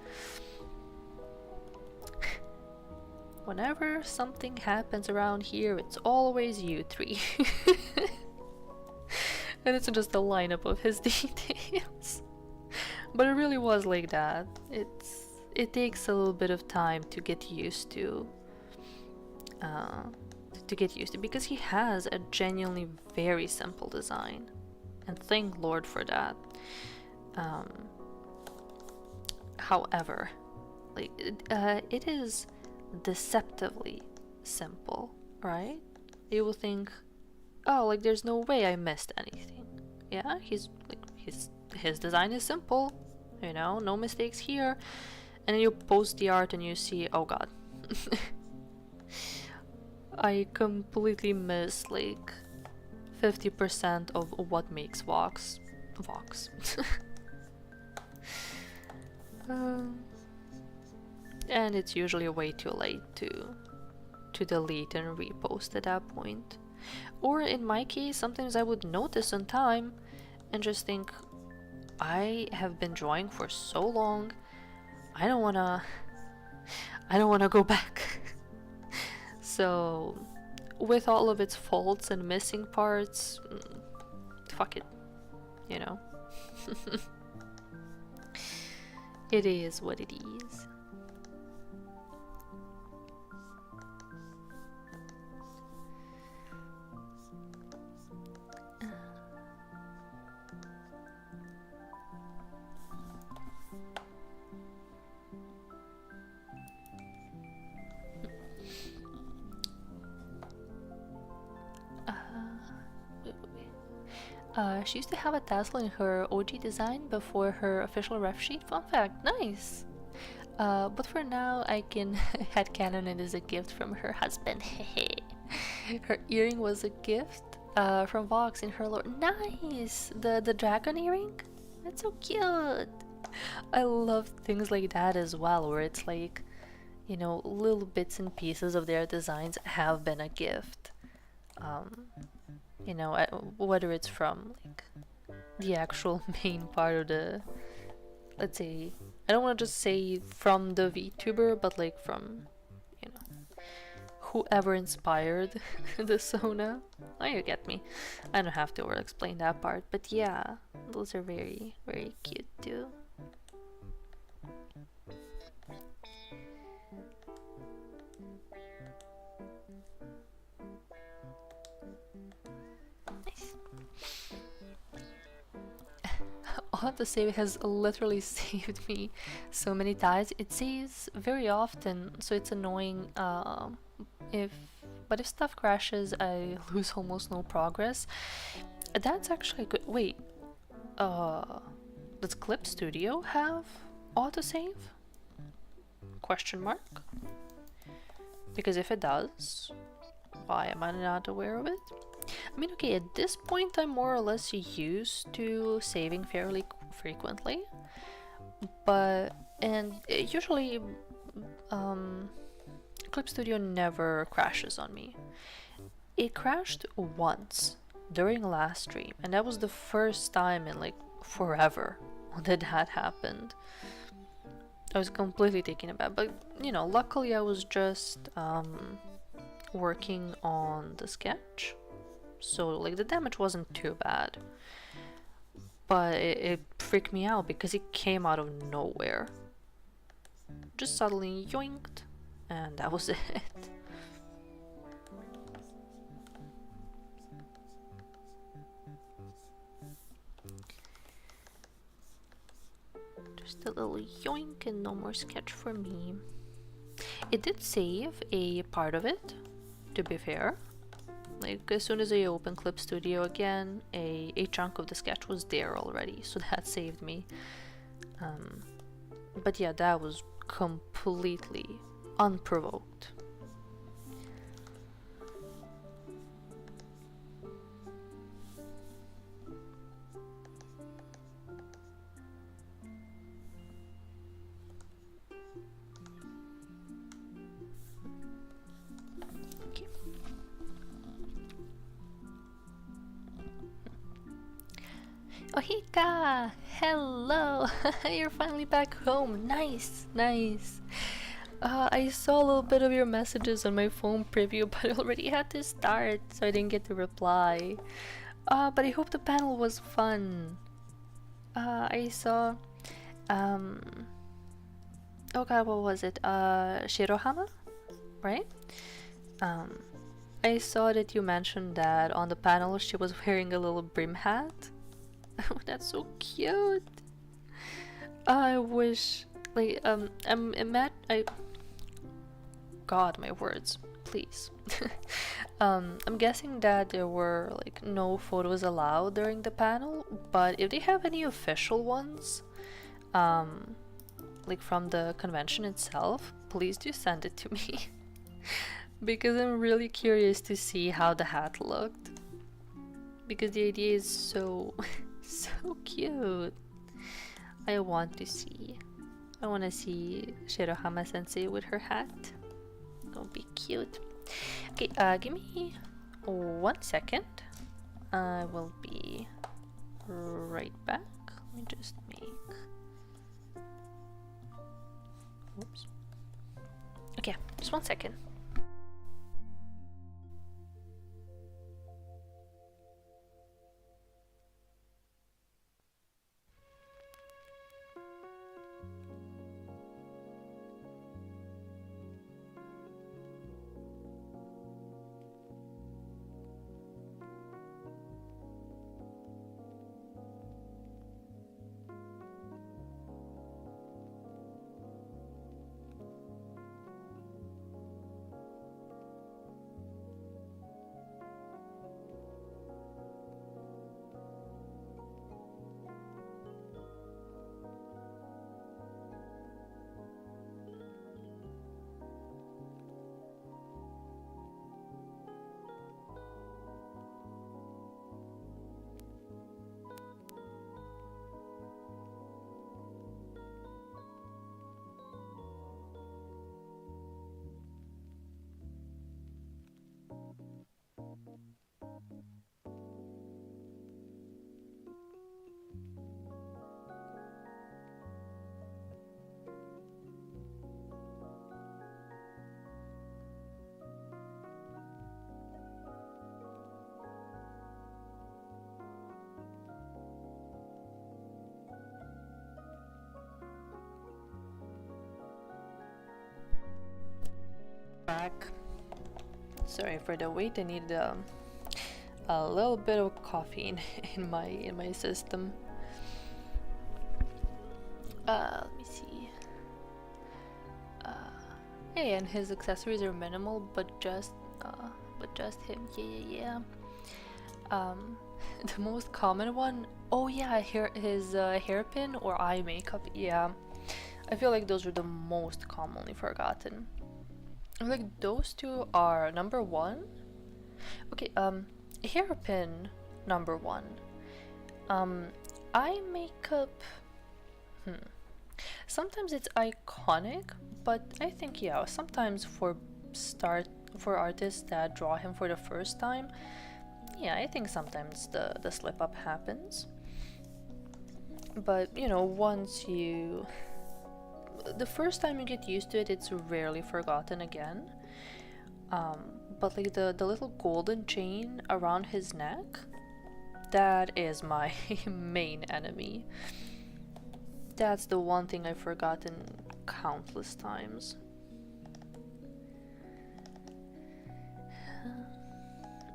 Whenever something happens around here, it's always you three. And it's just a lineup of his details. But it really was like that. It takes a little bit of time to get used to. Because he has a genuinely very simple design. And thank Lord for that. However, like it is deceptively simple, right? You will think, oh, like there's no way I missed anything. Yeah, his design is simple, you know, no mistakes here. And then you post the art and you see, oh god. I completely missed like 50% of what makes Vox. And it's usually way too late to delete and repost at that point. Or in my case, sometimes I would notice on time and just think, I have been drawing for so long, I don't wanna go back. So with all of its faults and missing parts, fuck it, you know. It is what it is. She used to have a tassel in her OG design before her official ref sheet. Fun fact, nice! But for now, I can headcanon it as a gift from her husband. Her earring was a gift from Vox in her lore. Nice! The dragon earring? That's so cute! I love things like that as well, where it's like, you know, little bits and pieces of their designs have been a gift. You know, whether it's from like the actual main part of the, let's say, I don't want to just say from the VTuber, but like from, you know, whoever inspired the Sona. Oh, you get me. I don't have to explain that part, but yeah, those are very, very cute too. Autosave has literally saved me so many times. It saves very often, so it's annoying. If stuff crashes, I lose almost no progress. That's actually good. Wait, does Clip Studio have autosave? Question mark. Because if it does, why am I not aware of it? I mean, okay, at this point I'm more or less used to saving fairly frequently, and usually Clip Studio never crashes on me. It crashed once during last stream, and that was the first time in like forever that happened. I was completely taken aback. But you know, luckily I was just working on the sketch, so like the damage wasn't too bad. But it freaked me out because it came out of nowhere. Just suddenly yoinked, and that was it. Just a little yoink and no more sketch for me. It did save a part of it, to be fair. Like, as soon as I opened Clip Studio again, a chunk of the sketch was there already, so that saved me. But yeah, that was completely unprovoked. Okay. Ohika! Hello! You're finally back home. Nice, nice. I saw a little bit of your messages on my phone preview, but I already had to start, so I didn't get to reply. But I hope the panel was fun. I saw, oh god, what was it? Shirohama, right? I saw that you mentioned that on the panel she was wearing a little brim hat. Oh, that's so cute. I wish, like, God, my words, please. I'm guessing that there were like no photos allowed during the panel, but if they have any official ones, like from the convention itself, please do send it to me. Because I'm really curious to see how the hat looked. Because the idea is so, so cute. I want to see. I want to see Shirohama sensei with her hat. It'll be cute. Okay, give me 1 second. I will be right back. Let me just make... Oops. Okay, just 1 second. Back. Sorry for the wait. I need a little bit of caffeine in my system. Let me see. Hey, and his accessories are minimal, but just him. Yeah. The most common one. Oh yeah, his hairpin or eye makeup. Yeah, I feel like those are the most commonly forgotten. Like those two are number one. Okay, hairpin number one. Eye makeup. Sometimes it's iconic, but I think yeah, sometimes for artists that draw him for the first time, yeah, I think sometimes the slip up happens. But you know, once you the first time you get used to it, it's rarely forgotten again. But like the little golden chain around his neck, that is my main enemy. That's the one thing I've forgotten countless times.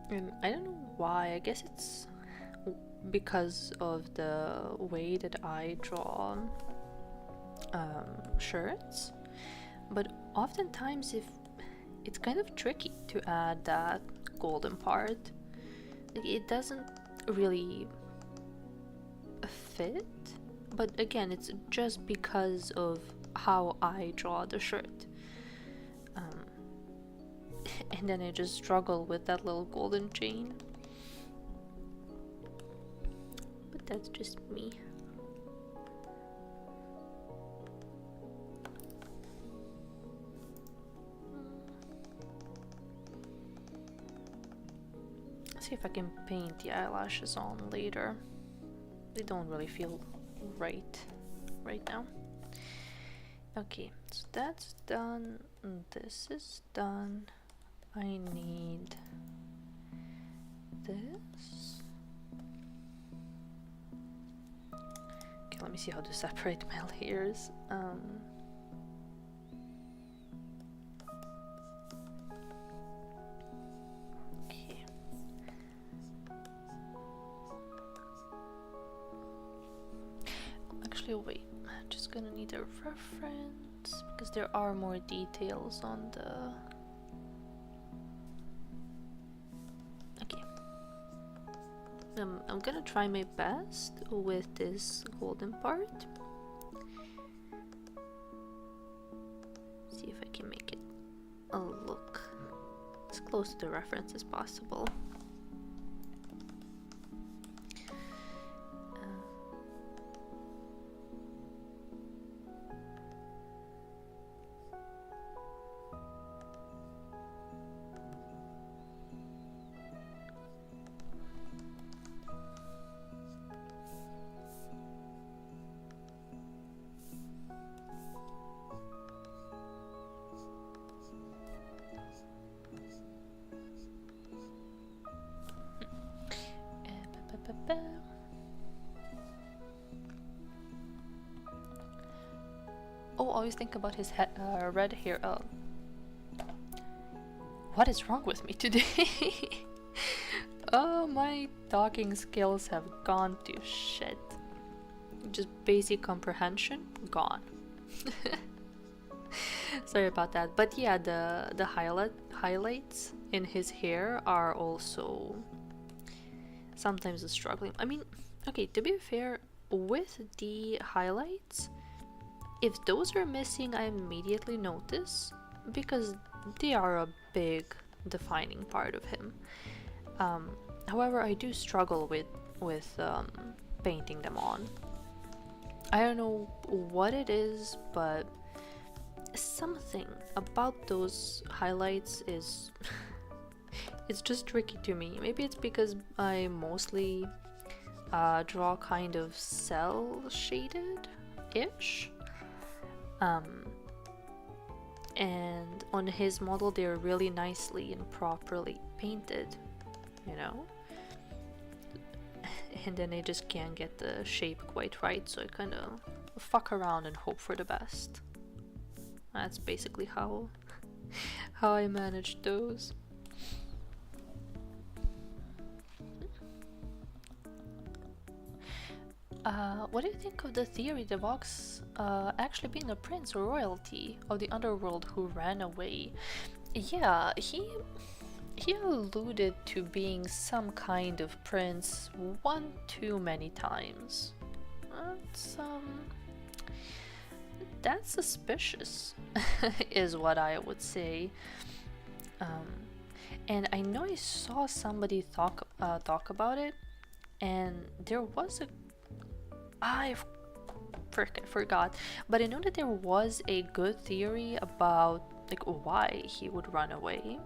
And I don't know why, I guess it's because of the way that I draw shirts, but oftentimes if it's kind of tricky to add that golden part. It doesn't really fit, but again, it's just because of how I draw the shirt. And then I just struggle with that little golden chain. But that's just me. See if I can paint the eyelashes on later. They don't really feel right now. Okay, so that's done. This is done. I need this. Okay, let me see how to separate my layers. Okay. Actually, wait. I'm just gonna need a reference because there are more details on the. I'm gonna try my best with this golden part. See if I can make it look as close to the reference as possible. Oh, always think about his red hair. What is wrong with me today? Oh, my talking skills have gone to shit. Just basic comprehension, gone. Sorry about that. But yeah, the highlights in his hair are also sometimes struggling. I mean, okay, to be fair, with the highlights, if those are missing, I immediately notice because they are a big defining part of him. However, I do struggle with painting them on. I don't know what it is, but something about those highlights is it's just tricky to me. Maybe it's because I mostly draw kind of cell shaded-ish. And on his model they're really nicely and properly painted, you know? And then I just can't get the shape quite right, so I kind of fuck around and hope for the best. That's basically how I manage those. What do you think of the theory of Vox actually being a prince or royalty of the underworld who ran away? Yeah, he alluded to being some kind of prince one too many times. That's suspicious, is what I would say. And I know I saw somebody talk about it, and there was I forgot, but I know that there was a good theory about like why he would run away.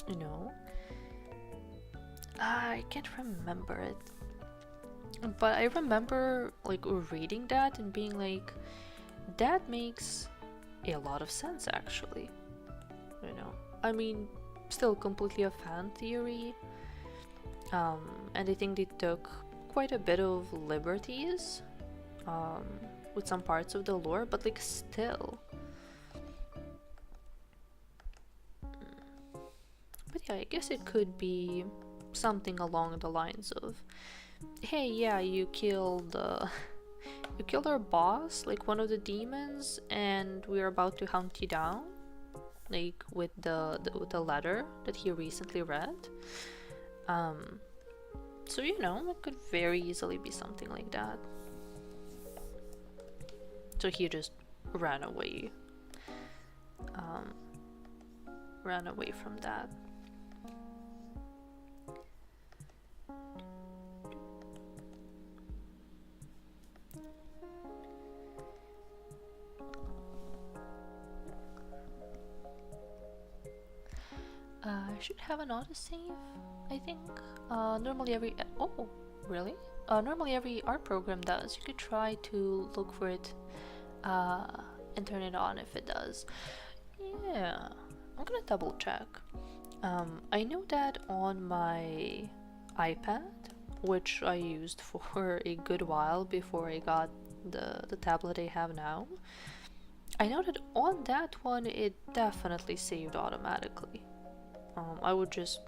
You know, I can't remember it, but I remember like reading that and being like, that makes a lot of sense, actually. You know, I mean, still completely a fan theory. And I think they took quite a bit of liberties with some parts of the lore, but like still. But yeah, I guess it could be something along the lines of, hey, yeah, you killed our boss, like one of the demons, and we're about to hunt you down, like with the letter that he recently read. So you know, it could very easily be something like that. So he just ran away. Ran away from that. I should have an autosave, I think. Normally every... Oh, really? Normally every art program does. You could try to look for it and turn it on if it does. Yeah, I'm gonna double check. I know that on my iPad, which I used for a good while before I got the tablet I have now, I know that on that one it definitely saved automatically. I would just...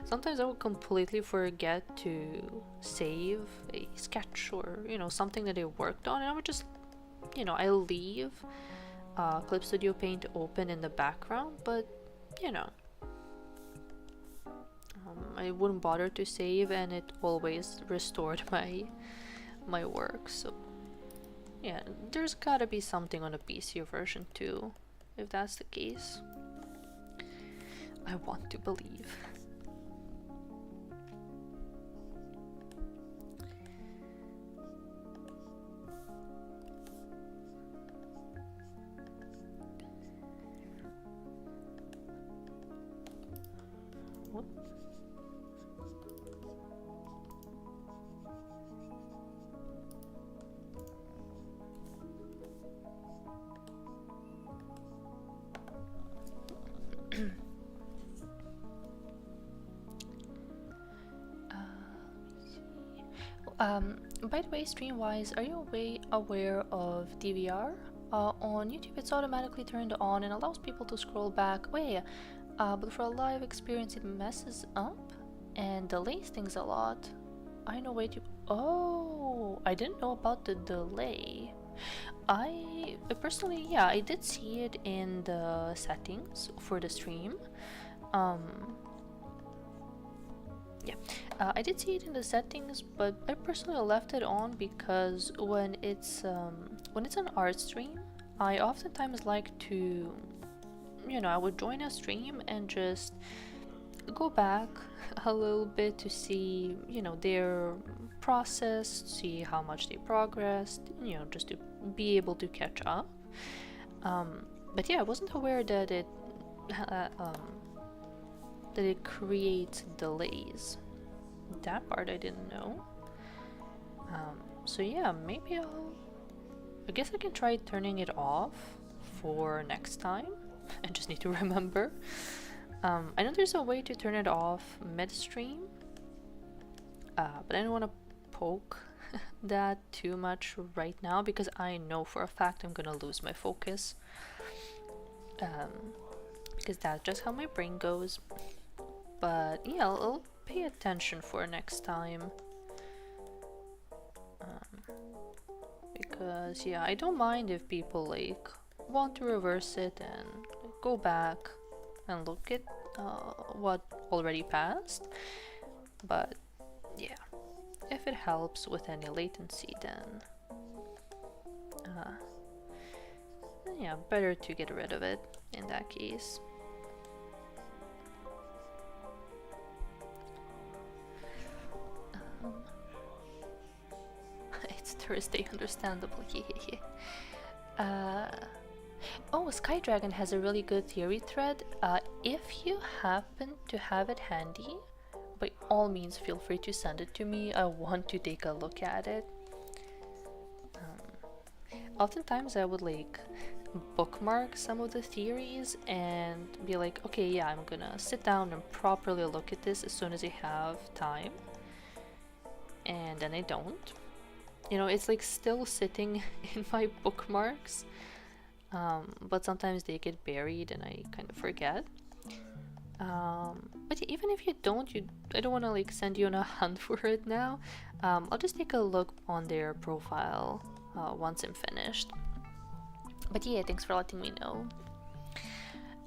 Sometimes I would completely forget to save a sketch or, you know, something that I worked on, and I would just, you know, I leave Clip Studio Paint open in the background, but, you know, I wouldn't bother to save, and it always restored my work. So yeah, there's gotta be something on a PC version too, if that's the case. I want to believe. What? By the way, stream-wise, are you aware of DVR? On YouTube, it's automatically turned on and allows people to scroll back. But for a live experience, it messes up and delays things a lot. I know way too... Oh, I didn't know about the delay. I personally, yeah, I did see it in the settings for the stream. Yeah, I did see it in the settings, but I personally left it on because when it's an art stream, I oftentimes like to, you know, I would join a stream and just go back a little bit to see, you know, their process, see how much they progressed, you know, just to be able to catch up. But yeah, I wasn't aware that it creates delays. That part I didn't know. So yeah, maybe I guess I can try turning it off for next time. I just need to remember. I know there's a way to turn it off midstream, but I don't want to poke that too much right now because I know for a fact I'm gonna lose my focus. Because that's just how my brain goes. But yeah, I'll pay attention for next time. Because yeah, I don't mind if people like want to reverse it and go back and look at what already passed. But yeah, if it helps with any latency, then yeah, better to get rid of it in that case. It's Thursday, understandable. Oh, Skydragon has a really good theory thread. If you happen to have it handy, by all means feel free to send it to me. I want to take a look at it. oftentimes I would like bookmark some of the theories and be like, okay, yeah, I'm gonna sit down and properly look at this as soon as I have time. And then I don't. You know, it's like still sitting in my bookmarks, but sometimes they get buried and I kind of forget. But even if you don't, I don't want to like send you on a hunt for it now. I'll just take a look on their profile once I'm finished. But yeah, thanks for letting me know.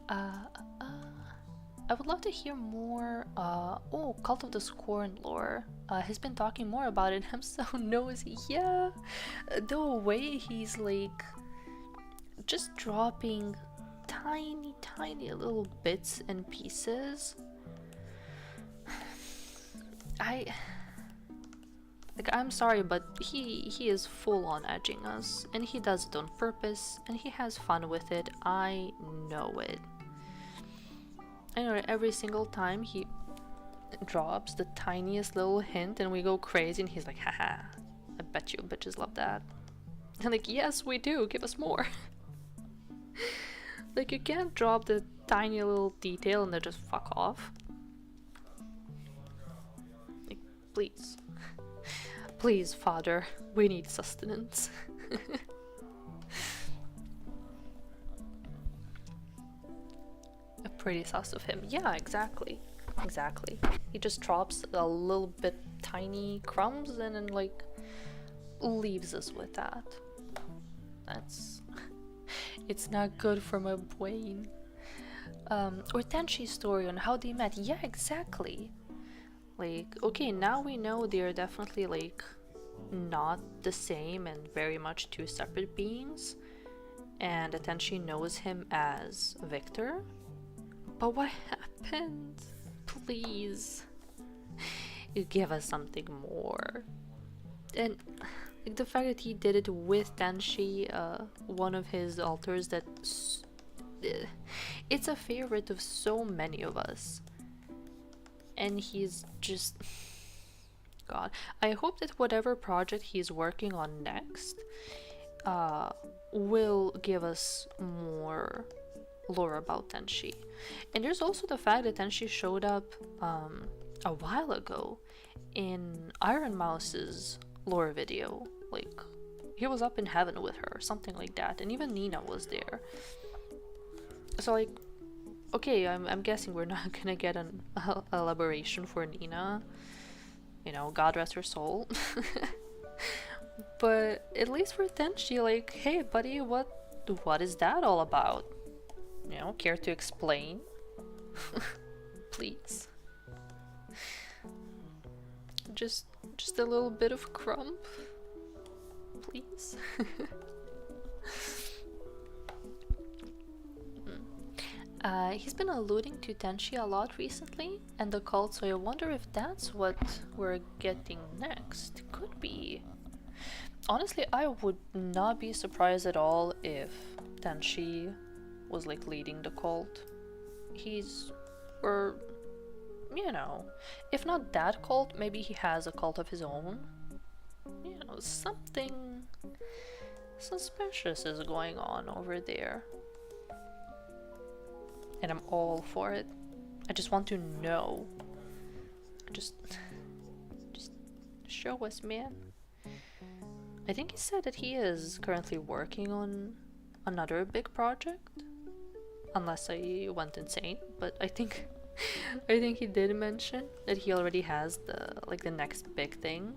I would love to hear more. Oh, Cult of the Scorn lore. He's been talking more about it. I'm so nosy. Yeah, the way he's like just dropping tiny little bits and pieces. I'm sorry, but he is full on edging us, and he does it on purpose, and he has fun with it. I know it. I know every single time he drops the tiniest little hint and we go crazy, and he's like, haha, I bet you bitches love that. And like, yes, we do, give us more. Like, you can't drop the tiny little detail and then just fuck off. Like, please. Please, father, we need sustenance. Pretty sus of him. Yeah, exactly. Exactly. He just drops a little bit tiny crumbs and then like leaves us with that. That's... it's not good for my brain. Or Tenshi's story on how they met. Yeah, exactly. Like, okay, now we know they're definitely like not the same and very much two separate beings. And Tenshi knows him as Victor. But what happened? Please. You give us something more. And like the fact that he did it with Tenshi, one of his alters that it's a favorite of so many of us. And he's just... God. I hope that whatever project he's working on next will give us more lore about Tenshi. And there's also the fact that Tenshi showed up a while ago in Iron Mouse's lore video. Like, he was up in heaven with her or something like that, and even Nina was there. So like, okay, I'm guessing we're not gonna get an elaboration for Nina, you know, God rest her soul. But at least for Tenshi, like, hey buddy, what is that all about? You know, care to explain? Please. Just a little bit of crumb? Please? He's been alluding to Tenshi a lot recently, and the cult, so I wonder if that's what we're getting next. Could be. Honestly, I would not be surprised at all if Tenshi was like leading the cult. Or, you know, if not that cult, maybe he has a cult of his own. You know, something suspicious is going on over there. And I'm all for it. I just want to know. Just show us, man. I think he said that he is currently working on another big project. Unless I went insane, but I think he did mention that he already has the next big thing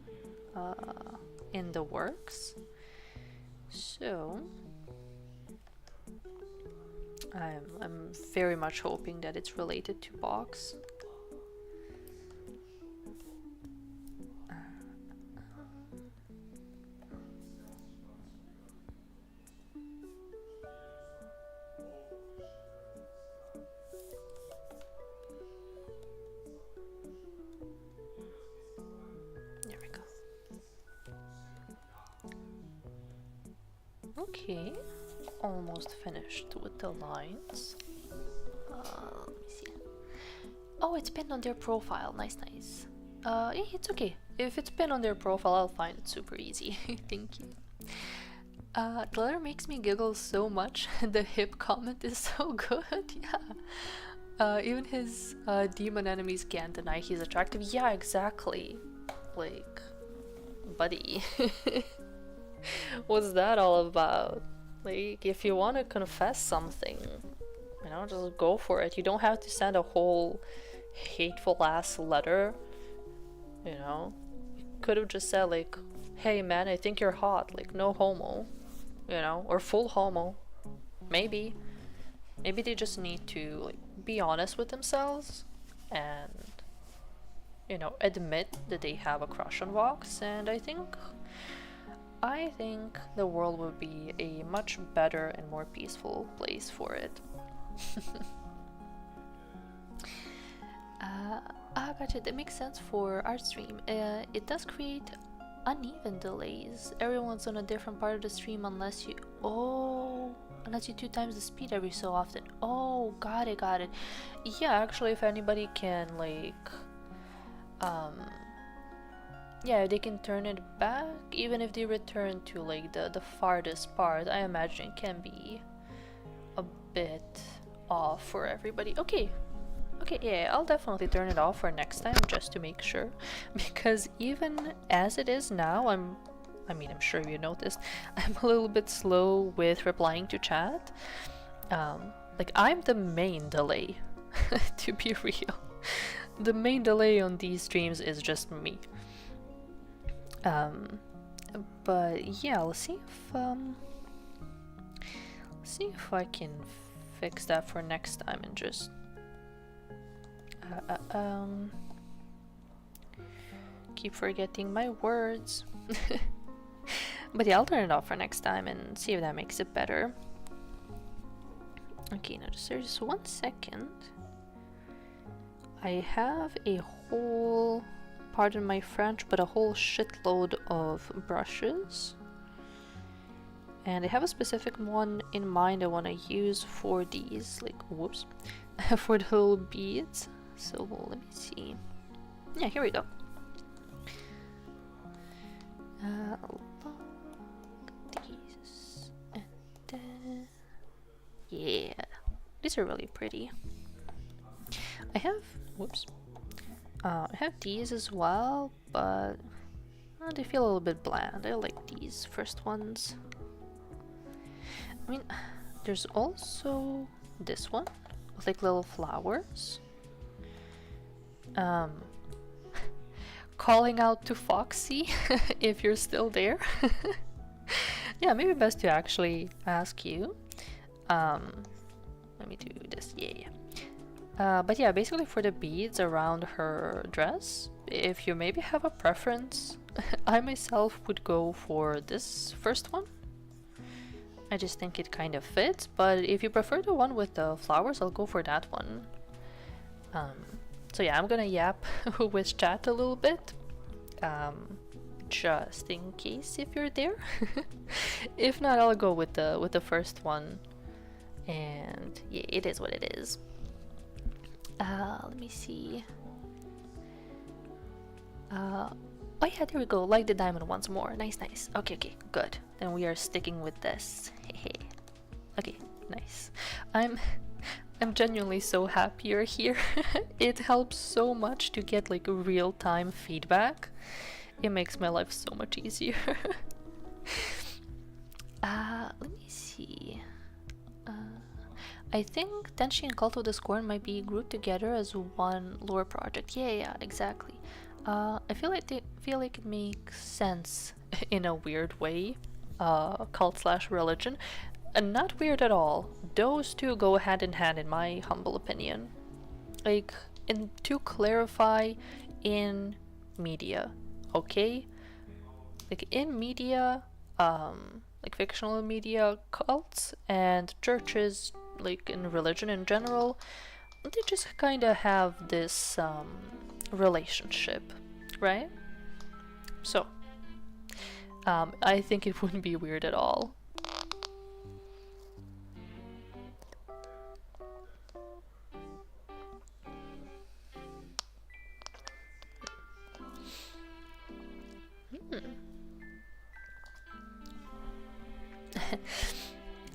in the works. So I'm very much hoping that it's related to Box. Okay, almost finished with the lines. Let me see. Oh, it's pinned on their profile. Nice. Yeah, it's okay. If it's pinned on their profile, I'll find it super easy. Thank you. The letter makes me giggle so much. The hip comment is so good. Yeah. Even his demon enemies can't deny he's attractive. Yeah, exactly. Like, buddy. What's that all about? Like, if you want to confess something, you know, just go for it. You don't have to send a whole hateful ass letter, you know? You could have just said, like, hey man, I think you're hot, like, no homo, you know? Or full homo. Maybe. Maybe they just need to, like, be honest with themselves and, you know, admit that they have a crush on Vox, and I think the world would be a much better and more peaceful place for it. Gotcha, that makes sense for our stream. It does create uneven delays. Everyone's on a different part of the stream unless you unless you 2 times the speed every so often. Oh, got it. Yeah, actually, if anybody can, like, yeah, they can turn it back, even if they return to, like, the farthest part. I imagine it can be a bit off for everybody. Okay, yeah, I'll definitely turn it off for next time just to make sure, because even as it is now, I'm sure you noticed, I'm a little bit slow with replying to chat. Like, I'm the main delay, to be real. The main delay on these streams is just me. But yeah, let's see if I can fix that for next time and just keep forgetting my words. But yeah, I'll turn it off for next time and see if that makes it better. Okay, now just 1 second. I have a whole, pardon my French, but a whole shitload of brushes. And I have a specific one in mind I want to use for these, like, whoops, for the little beads. So let me see. Yeah, here we go. These, and then, yeah, these are really pretty. I have, whoops, I have these as well, but they feel a little bit bland. I like these first ones. I mean, there's also this one with, like, little flowers. Calling out to Foxy if you're still there. Yeah, maybe best to actually ask you. Let me do this. Yeah. But yeah, basically for the beads around her dress, if you maybe have a preference, I myself would go for this first one. I just think it kind of fits, but if you prefer the one with the flowers, I'll go for that one. So yeah, I'm gonna yap with chat a little bit, just in case if you're there. If not, I'll go with the first one, and yeah, it is what it is. Let me see. Oh yeah, there we go. Like the diamond once more. Nice. Okay, good. Then we are sticking with this. Okay, nice. I'm genuinely so happy you're here. It helps so much to get, like, real-time feedback. It makes my life so much easier. Let me see. I think Tenshi and Cult of the Scorn might be grouped together as one lore project. Yeah, exactly. I feel like it makes sense in a weird way. Cult/religion. And not weird at all. Those two go hand in hand in my humble opinion. Like, and to clarify, in media, okay? Like, in media, like fictional media, cults and churches, like in religion in general, they just kind of have this relationship, right? So, I think it wouldn't be weird at all.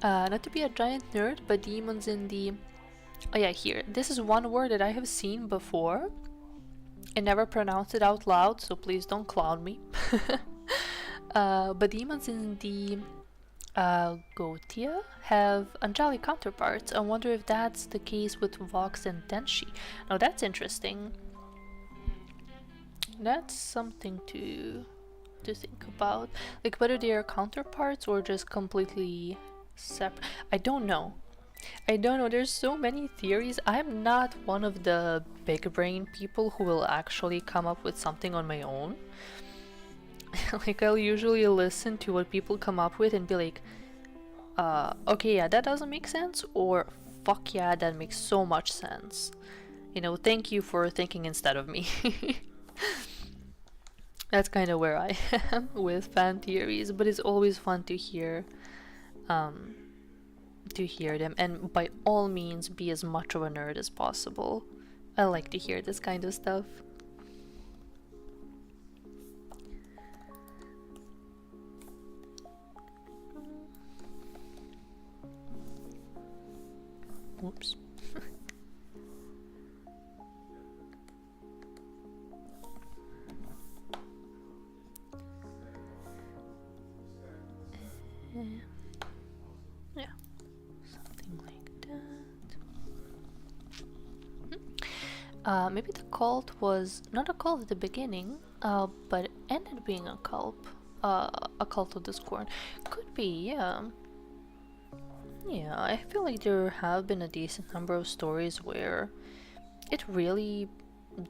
Not to be a giant nerd, but demons in the... Oh yeah, here. This is one word that I have seen before. I never pronounced it out loud, so please don't clown me. But demons in the Gotia have angelic counterparts. I wonder if that's the case with Vox and Tenshi. Now that's interesting. That's something to think about. Like whether they are counterparts or just completely separate. I don't know. There's so many theories. I'm not one of the big brain people who will actually come up with something on my own. Like I'll usually listen to what people come up with and be like, okay, yeah, that doesn't make sense, or fuck yeah, that makes so much sense. You know, thank you for thinking instead of me. That's kind of where I am with fan theories, but it's always fun to hear them, and by all means be as much of a nerd as possible. I like to hear this kind of stuff. Whoops. Yeah, something like that. Maybe the cult was not a cult at the beginning, but ended being a cult of Discord. Could be, yeah. Yeah, I feel like there have been a decent number of stories where it really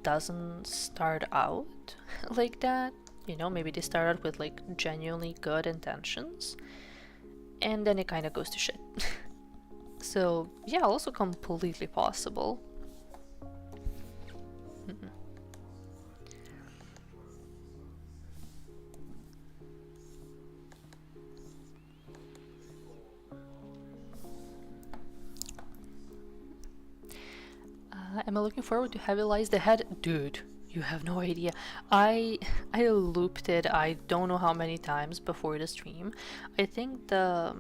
doesn't start out like that. You know, maybe they start out with like genuinely good intentions, and then it kind of goes to shit. So yeah, also completely possible. Am I looking forward to Heavy Lies the Head? Dude, you have no idea. I looped it I don't know how many times before the stream. I think the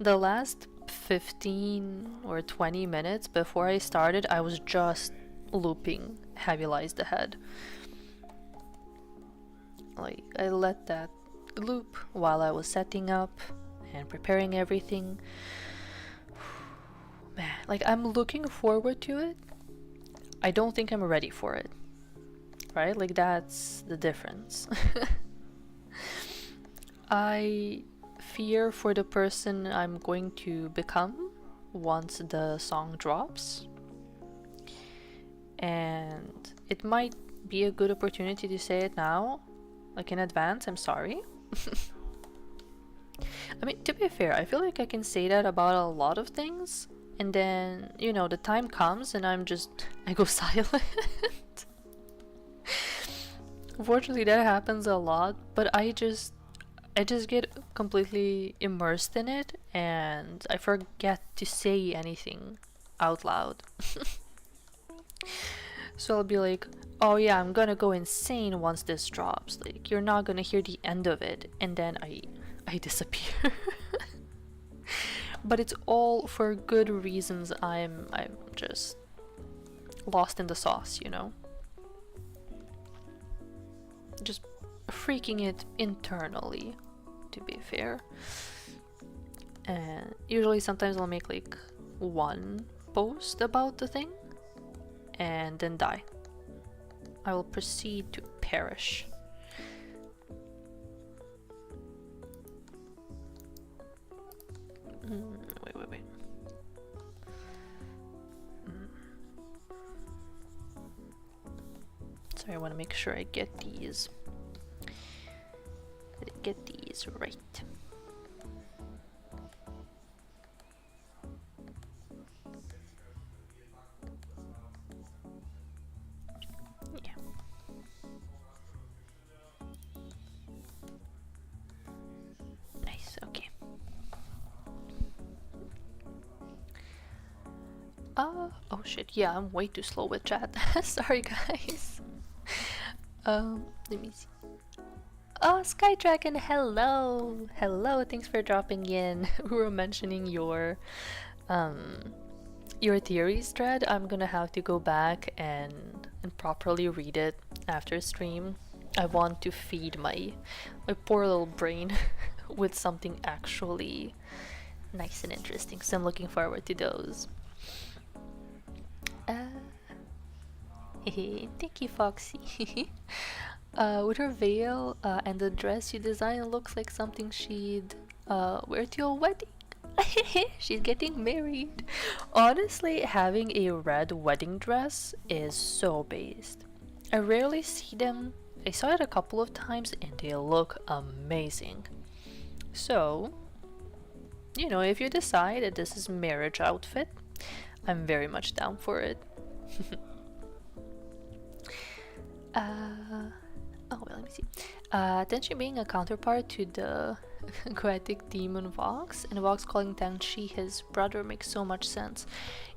last 15 or 20 minutes before I started, I was just looping Heavy Lies the Head. Like, I let that loop while I was setting up and preparing everything. Man, like, I'm looking forward to it. I don't think I'm ready for it. Right? Like, that's the difference. I fear for the person I'm going to become once the song drops. And it might be a good opportunity to say it now, like in advance. I'm sorry. I mean, to be fair, I feel like I can say that about a lot of things. And then, you know, the time comes and I go silent. Unfortunately, that happens a lot, but I just get completely immersed in it and I forget to say anything out loud. So I'll be like, oh yeah, I'm gonna go insane once this drops. Like, you're not gonna hear the end of it. And then I disappear. But it's all for good reasons. I'm just lost in the sauce, you know? Just freaking it internally, to be fair. And usually sometimes I'll make like one post about the thing and then die. I will proceed to perish. Wait. Sorry, I want to make sure I get these. Right. Yeah. Nice, okay. Oh shit, yeah, I'm way too slow with chat. Sorry guys. Let me see. Oh, Sky Dragon, hello! Hello, thanks for dropping in. We were mentioning your theories thread. I'm gonna have to go back and properly read it after stream. I want to feed my poor little brain with something actually nice and interesting, so I'm looking forward to those. Thank you, Foxy. With her veil and the dress you designed, looks like something she'd wear to a wedding. She's getting married. Honestly, having a red wedding dress is so based. I rarely see them. I saw it a couple of times and they look amazing. So, you know, if you decide that this is marriage outfit, I'm very much down for it. Oh, well, let me see. Tenchi being a counterpart to the aquatic demon Vox, and Vox calling Tenchi his brother makes so much sense.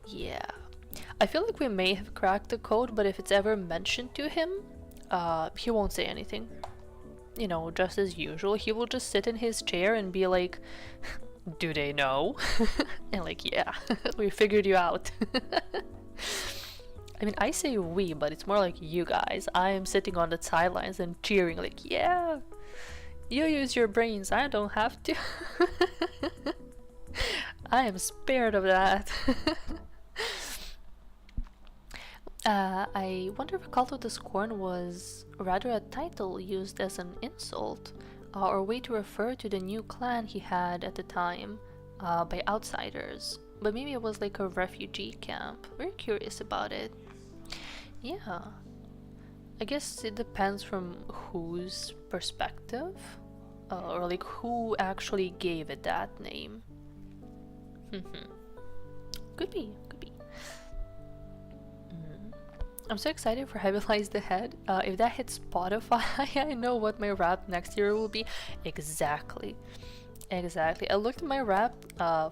Yeah. I feel like we may have cracked the code, but if it's ever mentioned to him, he won't say anything. You know, just as usual, he will just sit in his chair and be like, do they know? And like, yeah, we figured you out. I mean, I say we, but it's more like you guys. I am sitting on the sidelines and cheering like, yeah, you use your brains, I don't have to. I am spared of that. I wonder if Cult of the Scorn was rather a title used as an insult, or a way to refer to the new clan he had at the time by outsiders. But maybe it was like a refugee camp. Very curious about it. Yeah. I guess it depends from whose perspective, or like who actually gave it that name. Could be, could be. I'm so excited for Heavy the Head. If that hits Spotify, I know what my rap next year will be. Exactly. Exactly. I looked at my rap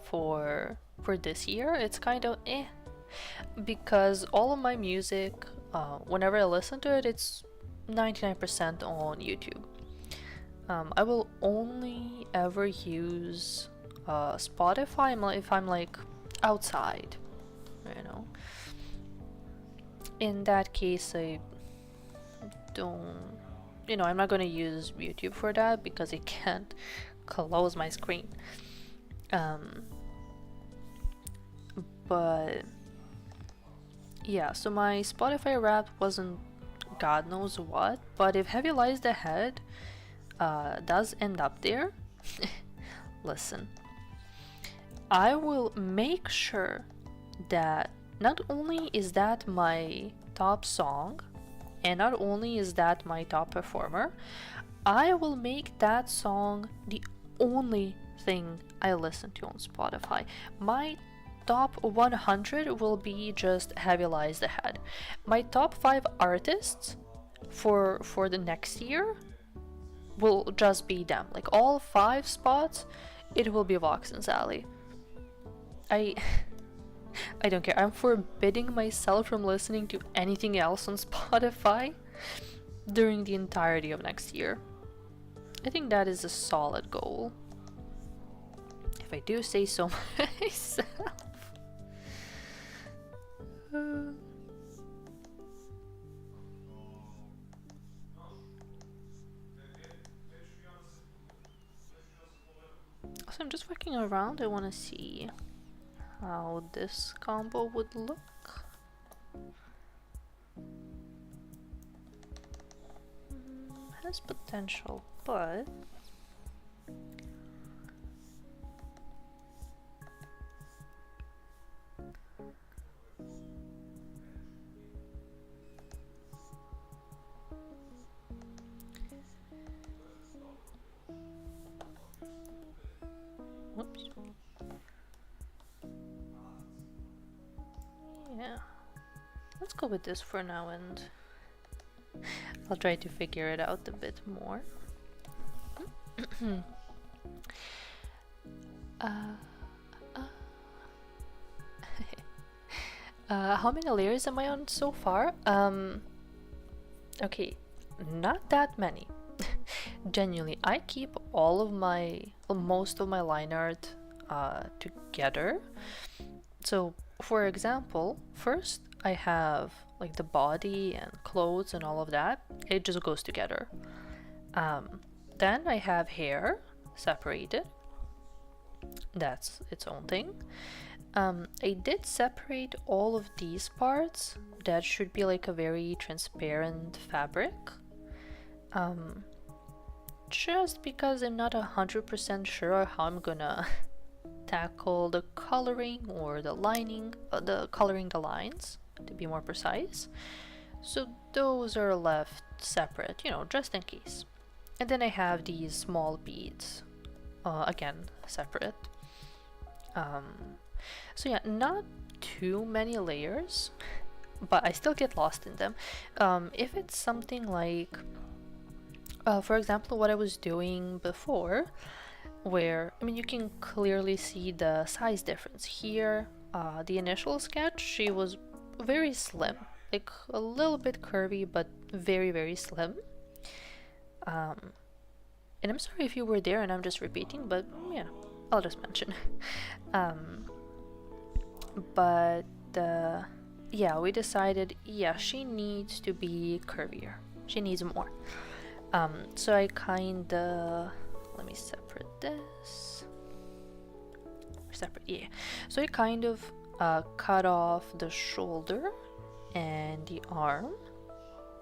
for this year. It's kind of eh. Because all of my music, whenever I listen to it, it's 99% on YouTube. I will only ever use Spotify if I'm like outside, you know. In that case, I don't, you know, I'm not gonna use YouTube for that because I can't close my screen. But yeah, so my Spotify rap wasn't God knows what, but if Heavy Lies the Head does end up there, listen, I will make sure that not only is that my top song, and not only is that my top performer, I will make that song the only thing I listen to on Spotify. My top 100 will be just Heavy Lies the Head. My top 5 artists for the next year will just be them. Like all 5 spots, it will be Vox and Sally. I don't care. I'm forbidding myself from listening to anything else on Spotify during the entirety of next year. I think that is a solid goal, if I do say so myself. So I'm just walking around. I want to see how this combo would look. Has potential, but whoops. Yeah, let's go with this for now, and I'll try to figure it out a bit more. How many layers am I on so far? Okay, not that many. genuinely, I keep all of my, well, most of my line art together. So, for example, first I have like the body and clothes and all of that. It just goes together. Then I have hair separated. That's its own thing. I did separate all of these parts. That should be like a very transparent fabric. Just because I'm not 100% sure how I'm gonna tackle the coloring or the lining, the coloring the lines, to be more precise. So those are left separate, you know, just in case. And then I have these small beads, again, separate. So yeah, not too many layers, but I still get lost in them. If it's something like, for example, what I was doing before, where, I mean, you can clearly see the size difference. Here, the initial sketch, she was very slim, like a little bit curvy, but very, very slim. And I'm sorry if you were there and I'm just repeating, but yeah, I'll just mention. But yeah, we decided, yeah, she needs to be curvier. She needs more. So I kinda, let me separate this. Separate, yeah. So I kind of cut off the shoulder and the arm.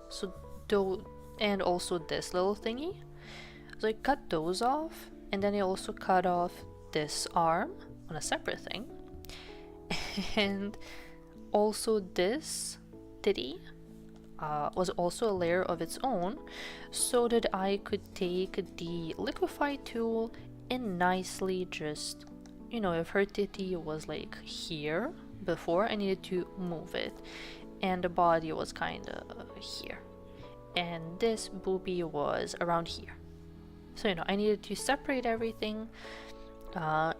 So and also this little thingy. So I cut those off, and then I also cut off this arm on a separate thing. And also this titty was also a layer of its own, so that I could take the liquify tool and nicely just, you know, if her titty was like here before, I needed to move it, and the body was kind of here, and this boobie was around here. So, you know, I needed to separate everything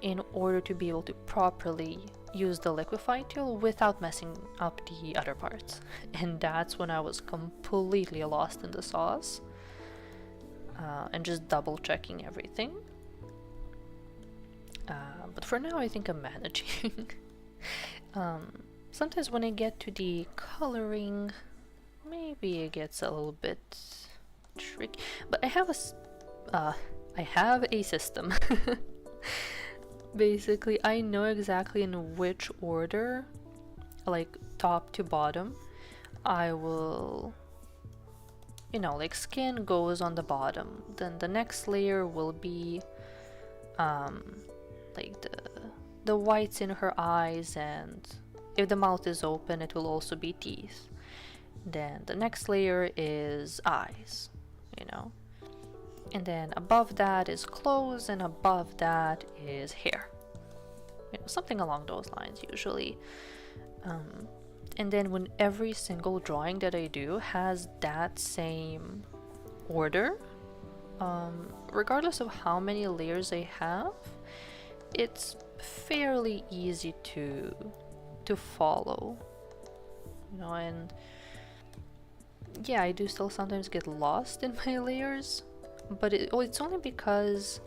in order to be able to properly use the liquify tool without messing up the other parts. And that's when I was completely lost in the sauce and just double checking everything. But for now, I think I'm managing. Sometimes when I get to the coloring, maybe it gets a little bit tricky. But I have a system. Basically, I know exactly in which order, like top to bottom, I will, you know, like skin goes on the bottom, then the next layer will be like the whites in her eyes, and if the mouth is open it will also be teeth. Then the next layer is eyes, you know. And then above that is clothes, and above that is hair. You know, something along those lines usually. And then when every single drawing that I do has that same order, regardless of how many layers I have, it's fairly easy to follow. You know, and yeah, I do still sometimes get lost in my layers. But it's only because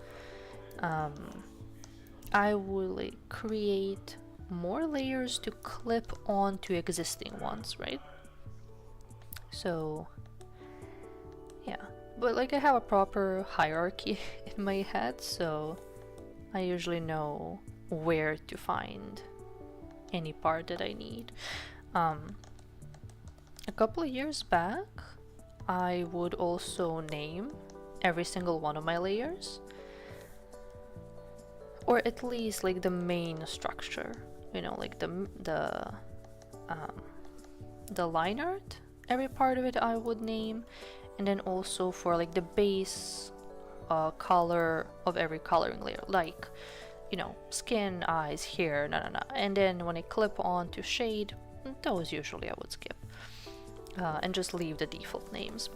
I will like create more layers to clip on to existing ones, right? So yeah, but like I have a proper hierarchy in my head, so I usually know where to find any part that I need. A couple of years back, I would also name every single one of my layers, or at least like the main structure, you know, like the line art, every part of it I would name, and then also for like the base color of every coloring layer, like, you know, skin, eyes, hair, and then when I clip on to shade, those usually I would skip and just leave the default names.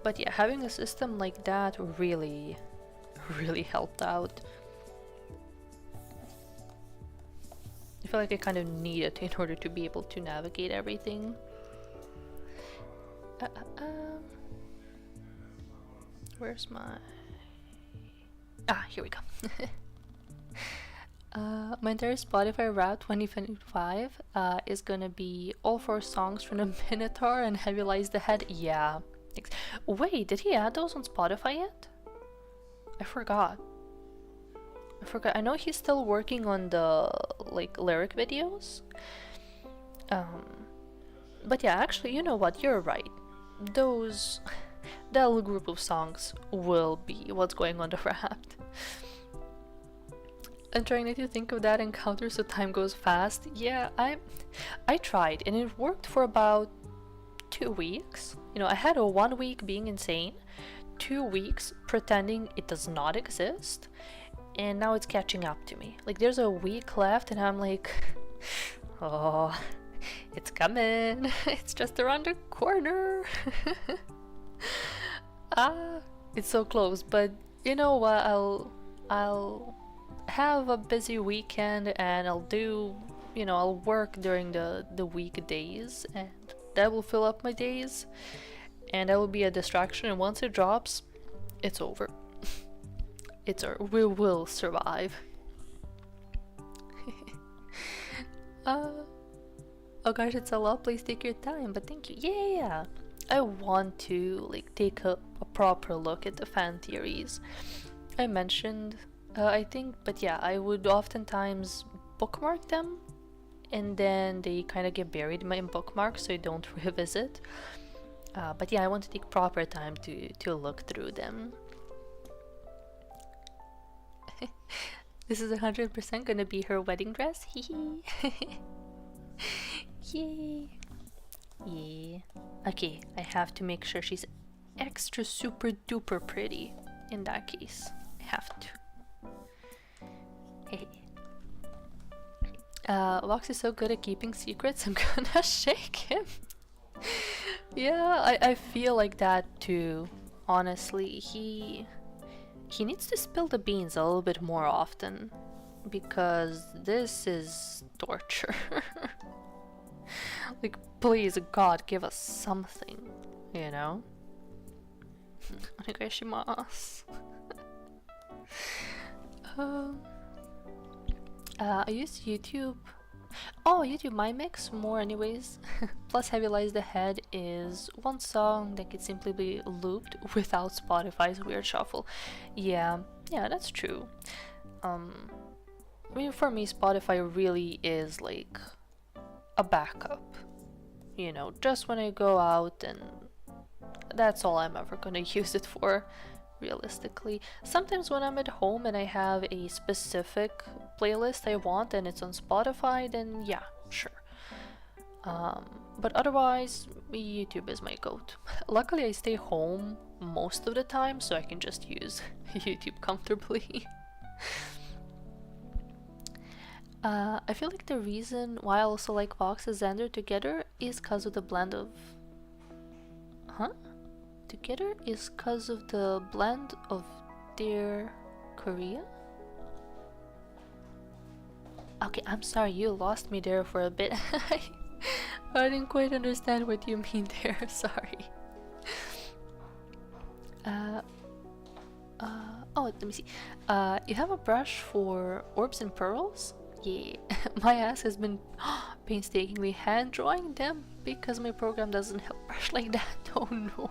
But yeah, having a system like that really helped out. I feel like I kind of need it in order to be able to navigate everything. uh, uh, um, where's my... here we go. My entire Spotify Rap 2025 is gonna be all 4 songs from the Minotaur and Heavy Lies the Head. Yeah. Wait, did he add those on Spotify yet? I forgot. I know he's still working on the like lyric videos. But yeah, actually, you know what? You're right. That little group of songs will be what's going on the Wrapped. I'm trying not to think of that encounter so time goes fast. Yeah, I tried and it worked for about 2 weeks. You know, I had a 1 week being insane, 2 weeks pretending it does not exist, and now it's catching up to me. Like there's a week left and I'm like, oh, it's coming. It's just around the corner. It's so close, but you know what? I'll have a busy weekend and I'll work during the weekdays and that will fill up my days and that will be a distraction, and once it drops, it's over. We will survive. Oh gosh, it's a lot. Please take your time, but thank you. Yeah. I want to like take a proper look at the fan theories. I mentioned, I think, but yeah, I would oftentimes bookmark them and then they kind of get buried in my bookmarks so I don't revisit. But yeah, I want to take proper time to look through them. This is 100% gonna be her wedding dress. Hee. Yay. Yeah. Okay, I have to make sure she's extra super duper pretty. In that case, I have to. Hey. Vox is so good at keeping secrets, I'm gonna shake him. Yeah, I feel like that too. Honestly, he needs to spill the beans a little bit more often, because this is torture. Like, please, God, give us something, you know? Onegaishimasu. I use YouTube. Oh, YouTube My Mix more anyways. Plus Heavy Lies the Head is one song that could simply be looped without Spotify's weird shuffle. Yeah, that's true. I mean, for me, Spotify really is like a backup. You know, just when I go out, and that's all I'm ever gonna use it for, realistically. Sometimes when I'm at home and I have a specific playlist I want and it's on Spotify, then yeah, sure. But otherwise, YouTube is my goat. Luckily, I stay home most of the time, so I can just use YouTube comfortably. I feel like the reason why I also like Vox and Xander together is because of the blend of... Together is because of the blend of their Korea? Okay, I'm sorry, you lost me there for a bit. I didn't quite understand what you mean there, sorry. Oh, let me see. You have a brush for orbs and pearls? Yeah, my ass has been painstakingly hand drawing them because my program doesn't help brush like that. Oh no.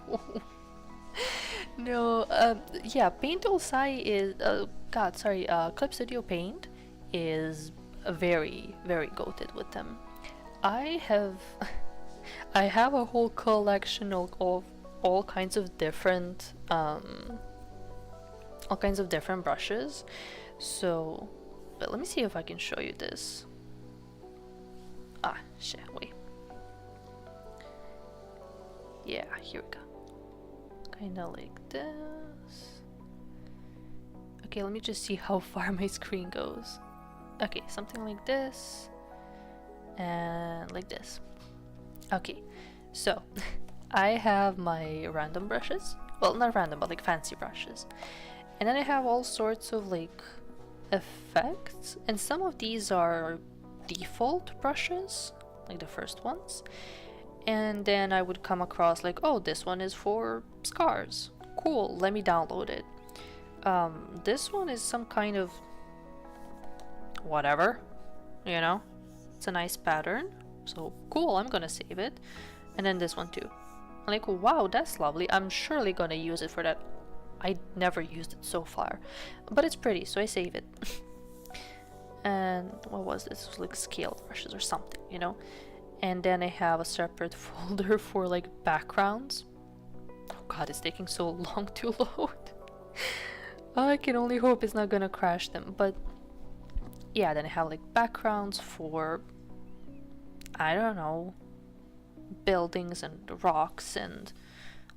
No, yeah, Paint Tool Sai is, Clip Studio Paint is very, very goated with them. I have a whole collection of all kinds of different brushes. So, but let me see if I can show you this. Shit, wait. Yeah, here we go. Kinda like this. Okay, let me just see how far my screen goes. Okay, something like this. And like this. Okay, so I have my random brushes. Well, not random, but like fancy brushes. And then I have all sorts of like effects. And some of these are default brushes, like the first ones. And then I would come across like, oh, this one is for scars. Cool, let me download it. This one is some kind of whatever, you know? It's a nice pattern, so cool, I'm gonna save it. And then this one too. I'm like, wow, that's lovely. I'm surely gonna use it for that. I never used it so far, but it's pretty, so I save it. And what was this? It was like scale brushes or something, you know? And then I have a separate folder for like backgrounds. Oh god, it's taking so long to load. I can only hope it's not gonna crash them, but yeah, then I have like backgrounds for, I don't know, buildings and rocks, and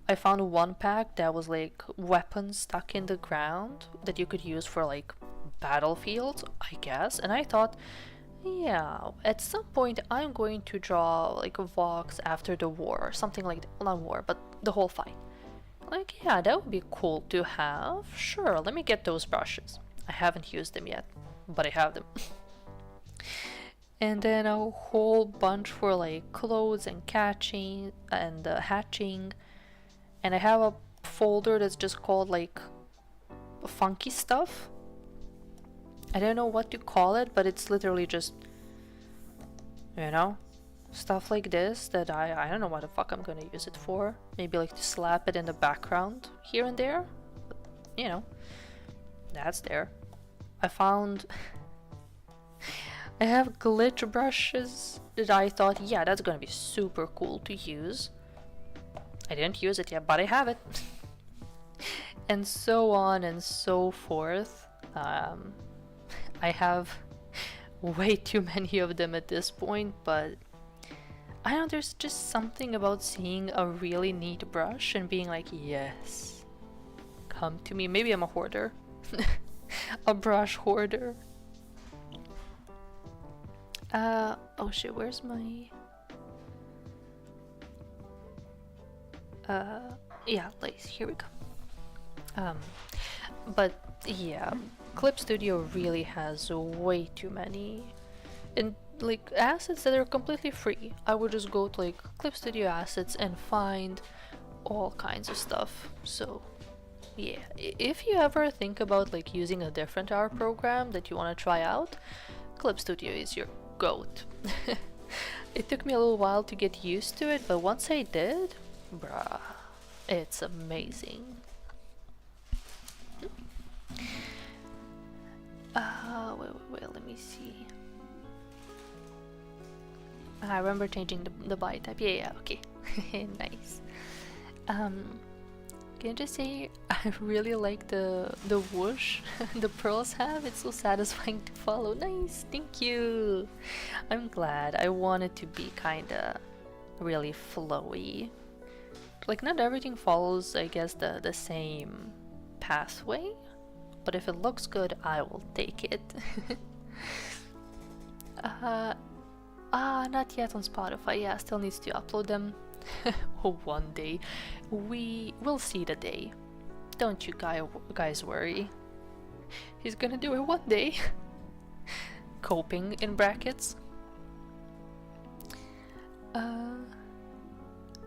I found one pack that was like weapons stuck in the ground that you could use for like battlefields, I guess. And I thought, yeah, at some point I'm going to draw like a Vox after the war or something like that. Well, not war, but the whole fight. Like, yeah, that would be cool to have. Sure, let me get those brushes. I haven't used them yet, but I have them. And then a whole bunch for like clothes and catching and hatching. And I have a folder that's just called like funky stuff. I don't know what to call it, but it's literally just, you know, stuff like this that I don't know what the fuck I'm gonna use it for. Maybe like to slap it in the background here and there. But, you know, that's there. I found I have glitch brushes that I thought, yeah, that's gonna be super cool to use. I didn't use it yet, but I have it. And so on and so forth. I have way too many of them at this point, but I don't know, there's just something about seeing a really neat brush and being like, yes, come to me. Maybe I'm a hoarder. A brush hoarder. Oh shit, where's my... yeah, lace, here we go. But yeah, Clip Studio really has way too many, and like assets that are completely free. I would just go to like Clip Studio assets and find all kinds of stuff. So yeah, if you ever think about like using a different art program that you want to try out, Clip Studio is your goat. It took me a little while to get used to it, but once I did, bruh, it's amazing. Wait, let me see. I remember changing the body type. Yeah, okay. Nice. Can I just say I really like the whoosh the pearls have. It's so satisfying to follow. Nice, thank you. I'm glad. I want it to be kinda really flowy. Like not everything follows, I guess, the same pathway, but if it looks good, I will take it. Not yet on Spotify. Yeah, still needs to upload them. One day. We will see the day. Don't you guys worry. He's gonna do it one day. Coping in brackets.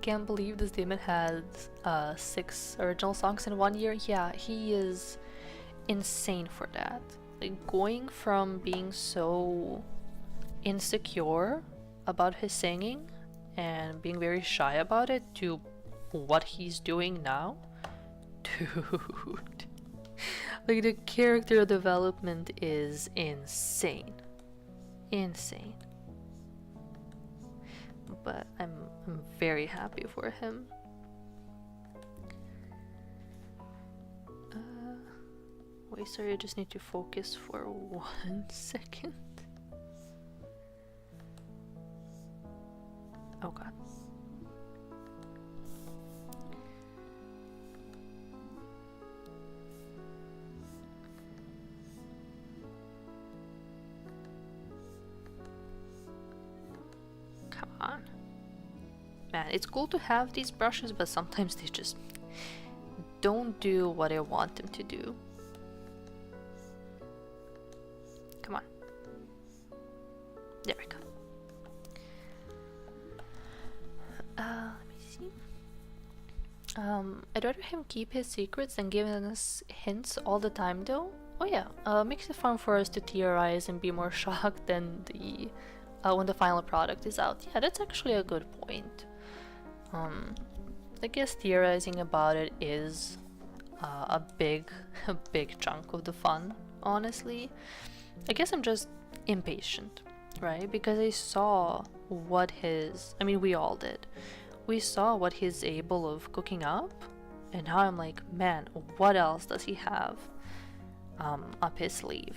Can't believe this demon had 6 original songs in 1 year. Yeah, he is insane for that. Like going from being so insecure about his singing and being very shy about it to what he's doing now. Dude. Like the character development is insane. Insane. But I'm very happy for him. Wait, sorry, I just need to focus for 1 second. Oh god. Come on. Man, it's cool to have these brushes, but sometimes they just don't do what I want them to do. Come on. There we go. Let me see. I'd rather him keep his secrets than giving us hints all the time though. Oh yeah, makes it fun for us to theorize and be more shocked than the when the final product is out. Yeah, that's actually a good point. I guess theorizing about it is a big chunk of the fun, honestly. I guess I'm just impatient, right? Because I saw what I mean, we all did. We saw what he's able of cooking up, and now I'm like, man, what else does he have up his sleeve?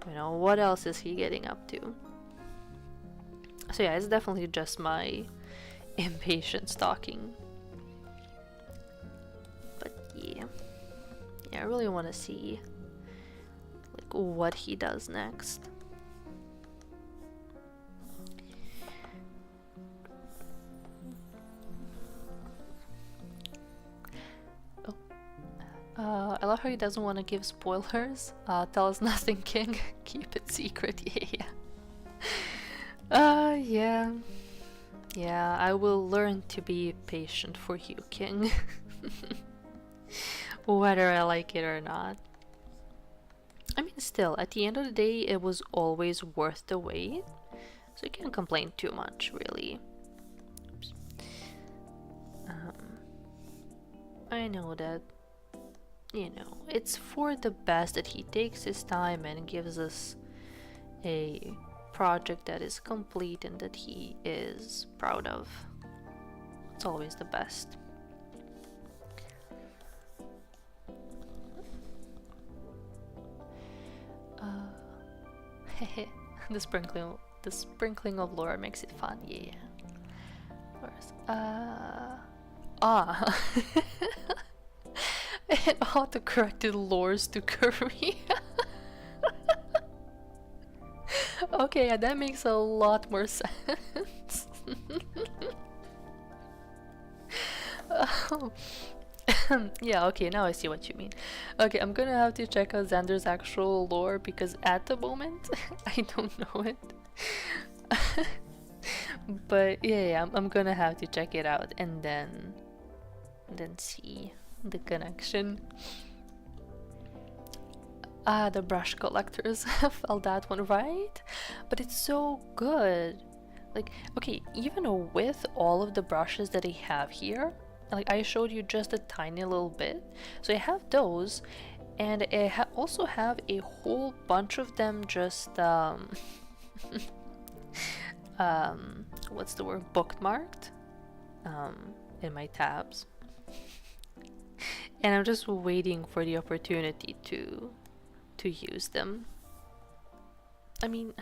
You know, what else is he getting up to? So yeah, it's definitely just my impatience talking. But yeah, I really want to see like what he does next. I love how he doesn't want to give spoilers. Tell us nothing, King. Keep it secret. Yeah. Yeah, I will learn to be patient for you, King. Whether I like it or not. I mean, still, at the end of the day, it was always worth the wait. So you can't complain too much, really. Oops. I know that, you know, it's for the best that he takes his time and gives us a project that is complete and that he is proud of. It's always the best. the sprinkling of lore makes it fun. Yeah. It auto-corrected lores to curry. Okay, yeah, that makes a lot more sense. Oh. Yeah, okay, now I see what you mean. Okay, I'm gonna have to check out Xander's actual lore because at the moment I don't know it. But yeah, I'm gonna have to check it out and then see the connection. The brush collectors. Felt that one right, but it's so good. Like, okay, even with all of the brushes that I have here, like I showed you just a tiny little bit, so I have those, and I also have a whole bunch of them just what's the word, bookmarked in my tabs, and I'm just waiting for the opportunity to use them. I mean,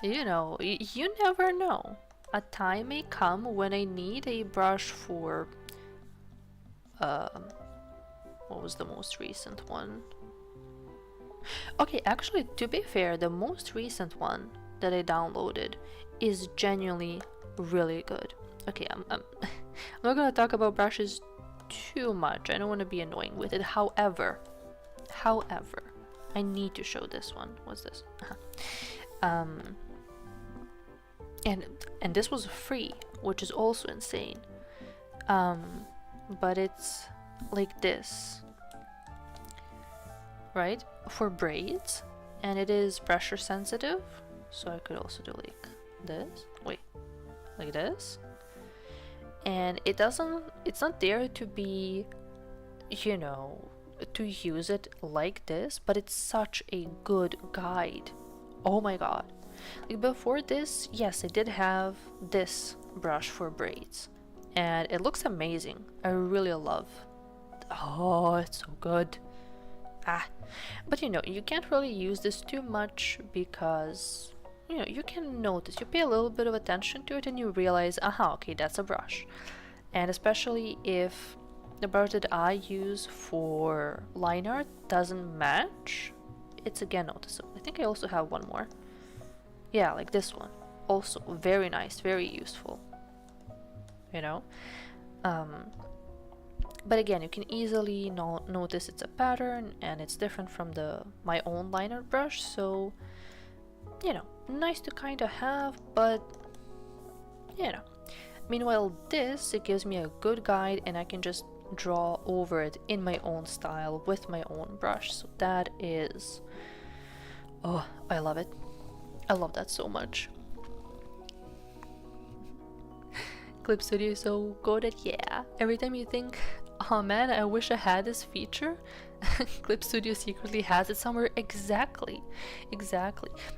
you know, you never know. A time may come when I need a brush for what was the most recent one? Okay, actually, to be fair, the most recent one that I downloaded is genuinely really good. Okay, I'm not gonna talk about brushes too much. I don't want to be annoying with it. However, I need to show this one. What's this? And this was free, which is also insane. But it's like this, right? For braids, and it is pressure sensitive, so I could also do like this. Wait, like this. And it's not there to be, you know, to use it like this, but it's such a good guide. Oh my god. Like before this, yes, I did have this brush for braids, and it looks amazing. I really love. Oh, it's so good. But you know, you can't really use this too much because, you know, you can notice, you pay a little bit of attention to it and you realize, aha, okay, that's a brush. And especially if the brush that I use for line art doesn't match, it's again noticeable. I think I also have one more. Yeah, like this one. Also very nice, very useful. You know? But again, you can easily notice it's a pattern and it's different from my own line art brush, so, you know, nice to kind of have, but, you know. Meanwhile, this, it gives me a good guide and I can just draw over it in my own style with my own brush. So that is, oh, I love it. I love that so much. Clip Studio is so good at, yeah. Every time you think, oh man, I wish I had this feature, Clip Studio secretly has it somewhere. Exactly.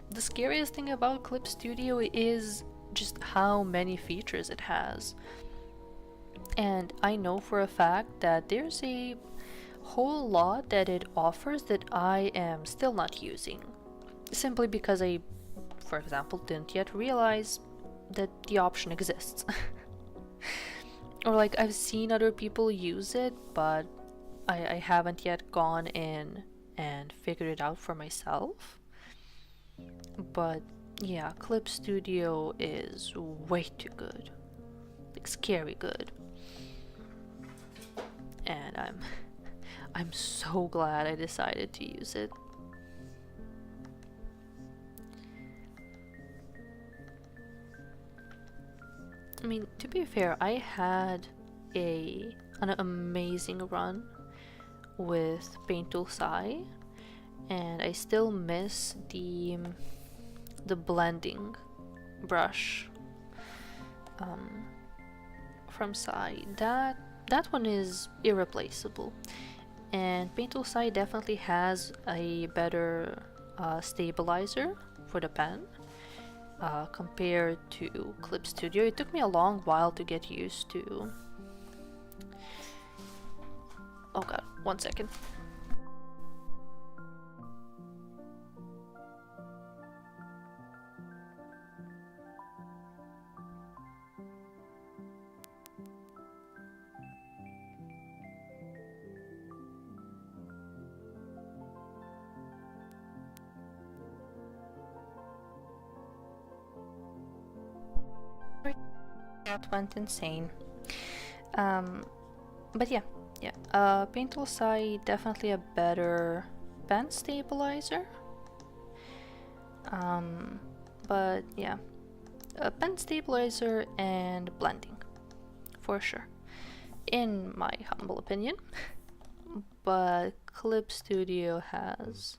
The scariest thing about Clip Studio is just how many features it has. And I know for a fact that there's a whole lot that it offers that I am still not using. Simply because I, for example, didn't yet realize that the option exists. Or like I've seen other people use it, but I haven't yet gone in and figured it out for myself. But yeah, Clip Studio is way too good. Like scary good. And I'm so glad I decided to use it. I mean, to be fair, I had an amazing run with Paint Tool Sai, and I still miss the blending brush from Sai. That one is irreplaceable, and Paint Tool Sai definitely has a better stabilizer for the pen. Compared to Clip Studio. It took me a long while to get used to. Oh god, 1 second. That went insane. But yeah. Paint Tool Sai definitely a better pen stabilizer. But yeah, a pen stabilizer and blending for sure, in my humble opinion. But Clip Studio has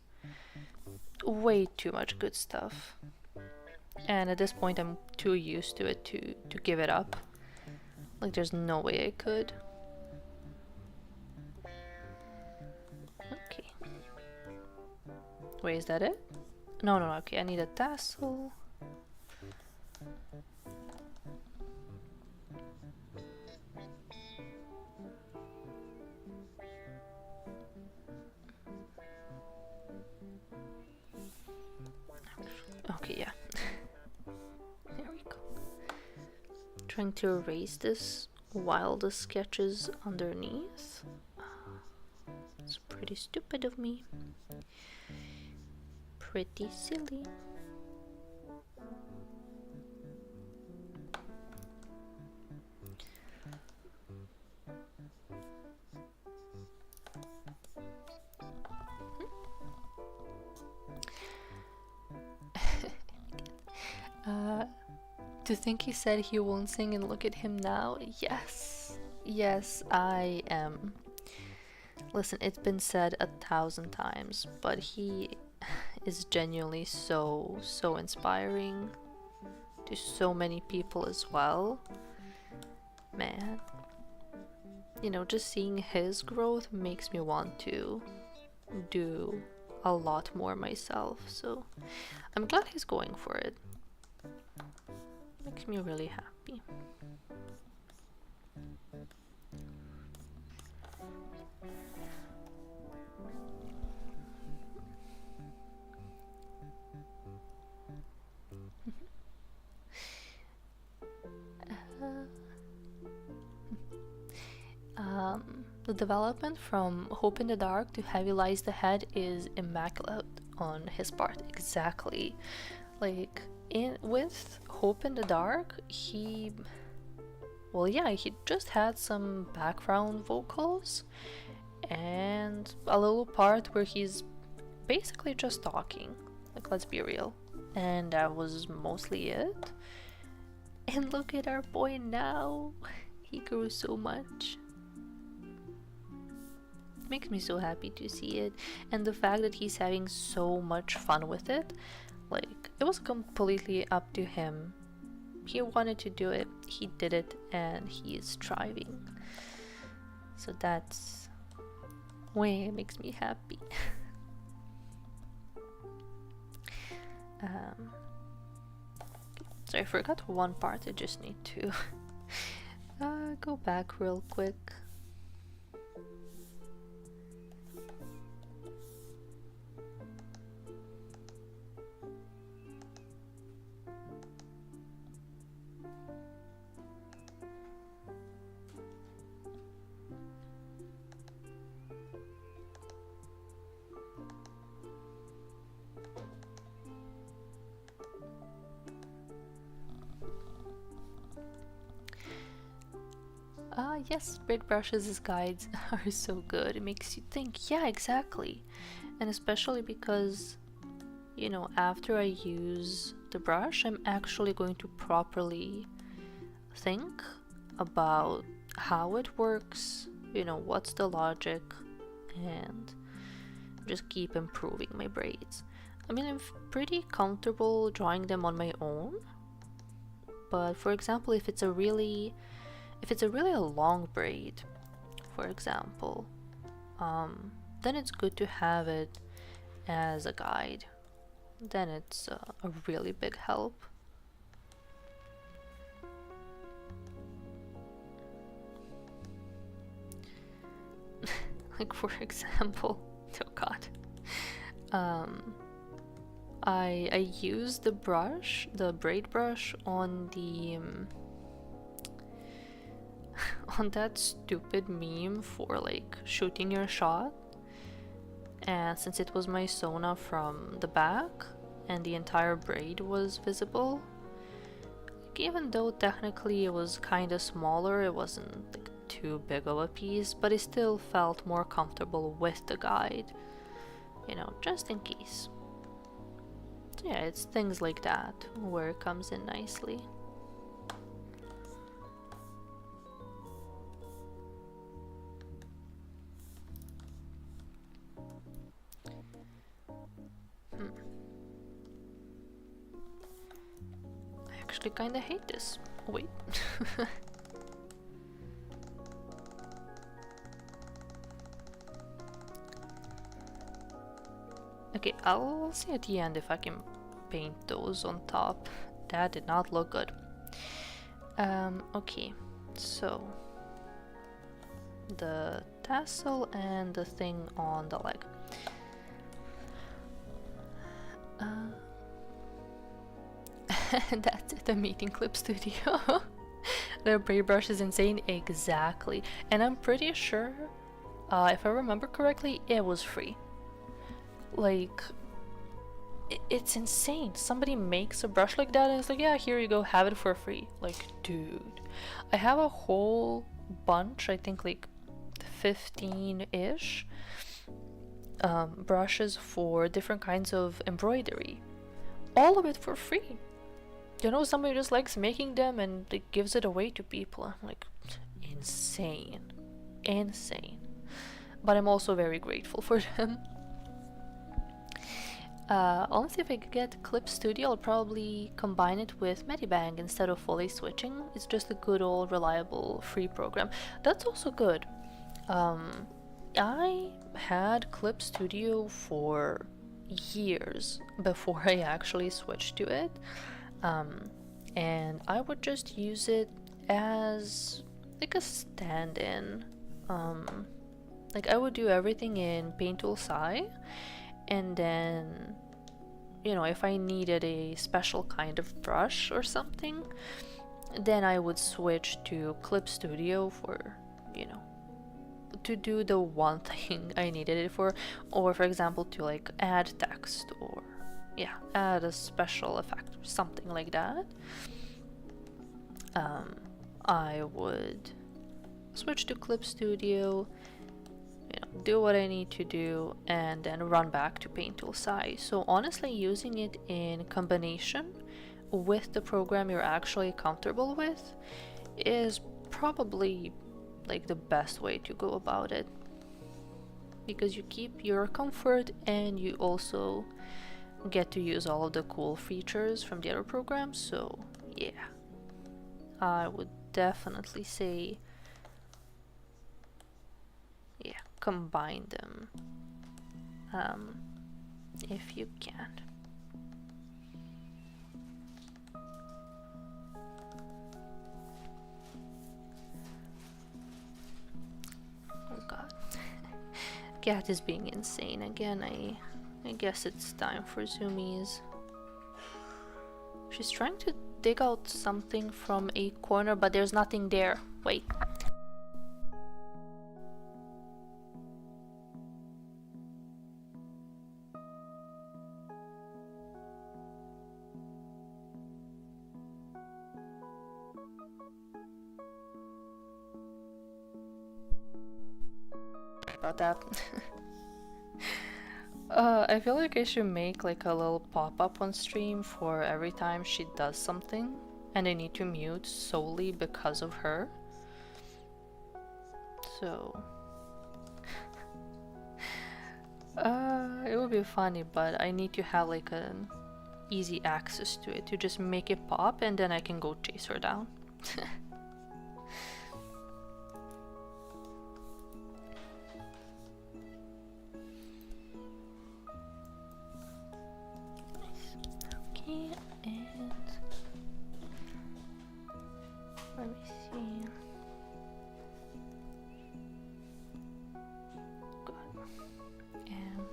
way too much good stuff. And at this point I'm too used to it to give it up. Like there's no way I could. Okay. Wait, is that it? No, okay, I need a tassel. Okay, yeah. There we go. Trying to erase this while the sketch is underneath. It's pretty stupid of me. Pretty silly. To think he said he won't sing and look at him now. Yes, I am. Listen, it's been said 1,000 times, but he is genuinely so inspiring to so many people as well. Man, you know, just seeing his growth makes me want to do a lot more myself, so I'm glad he's going for it. Makes me really happy. The development from Hope in the Dark to Heavy Lies the Head is immaculate on his part. Exactly. Like, with Hope in the Dark, he just had some background vocals and a little part where he's basically just talking. Like, let's be real. And that was mostly it. And look at our boy now. He grew so much. Makes me so happy to see it, and the fact that he's having so much fun with it. Like, it was completely up to him. He wanted to do it, he did it, and he is thriving. So that's why it makes me happy. So I forgot one part. I just need to go back real quick. Yes, braid brushes as guides are so good. It makes you think, yeah, exactly. And especially because, you know, after I use the brush, I'm actually going to properly think about how it works, you know, what's the logic, and just keep improving my braids. I mean, I'm pretty comfortable drawing them on my own, but for example, if it's a really long braid, for example, then it's good to have it as a guide. Then it's a really big help. Like, for example, oh god, I used the brush, the braid brush, on the on that stupid meme for like shooting your shot, and since it was my Sona from the back and the entire braid was visible, like, even though technically it was kind of smaller, it wasn't like too big of a piece, but it still felt more comfortable with the guide, you know, just in case. So yeah, it's things like that where it comes in nicely. I actually kind of hate this. Oh, wait. Okay, I'll see at the end if I can paint those on top. That did not look good. Okay, so the tassel and the thing on the leg. That's at the meeting clip studio. The braid brush is insane, exactly. And I'm pretty sure, if I remember correctly, it was free. Like, it's insane. Somebody makes a brush like that and it's like, yeah, here you go, have it for free. Like, dude, I have a whole bunch, I think like 15-ish brushes for different kinds of embroidery. All of it for free. You know, somebody just likes making them and like, gives it away to people. I'm like, insane. Insane. But I'm also very grateful for them. Honestly, if I get Clip Studio, I'll probably combine it with Medibang instead of fully switching. It's just a good old reliable free program. That's also good. I had Clip Studio for years before I actually switched to it. And I would just use it as like a stand-in. Like, I would do everything in Paint Tool Sai, and then, you know, if I needed a special kind of brush or something, then I would switch to Clip Studio for, you know, to do the one thing I needed it for, or for example to like add text, or yeah, add a special effect or something like that. I would switch to Clip Studio, you know, do what I need to do, and then run back to Paint Tool Sai. So honestly, using it in combination with the program you're actually comfortable with is probably like the best way to go about it, because you keep your comfort and you also get to use all of the cool features from the other programs. So yeah, I would definitely say, yeah, combine them if you can. Oh god. Cat is being insane again. I guess it's time for zoomies. She's trying to dig out something from a corner, but there's nothing there. Wait. About that. I feel like I should make like a little pop-up on stream for every time she does something and I need to mute solely because of her. So it would be funny, but I need to have like an easy access to it to just make it pop, and then I can go chase her down. Okay, and let me see. Good. And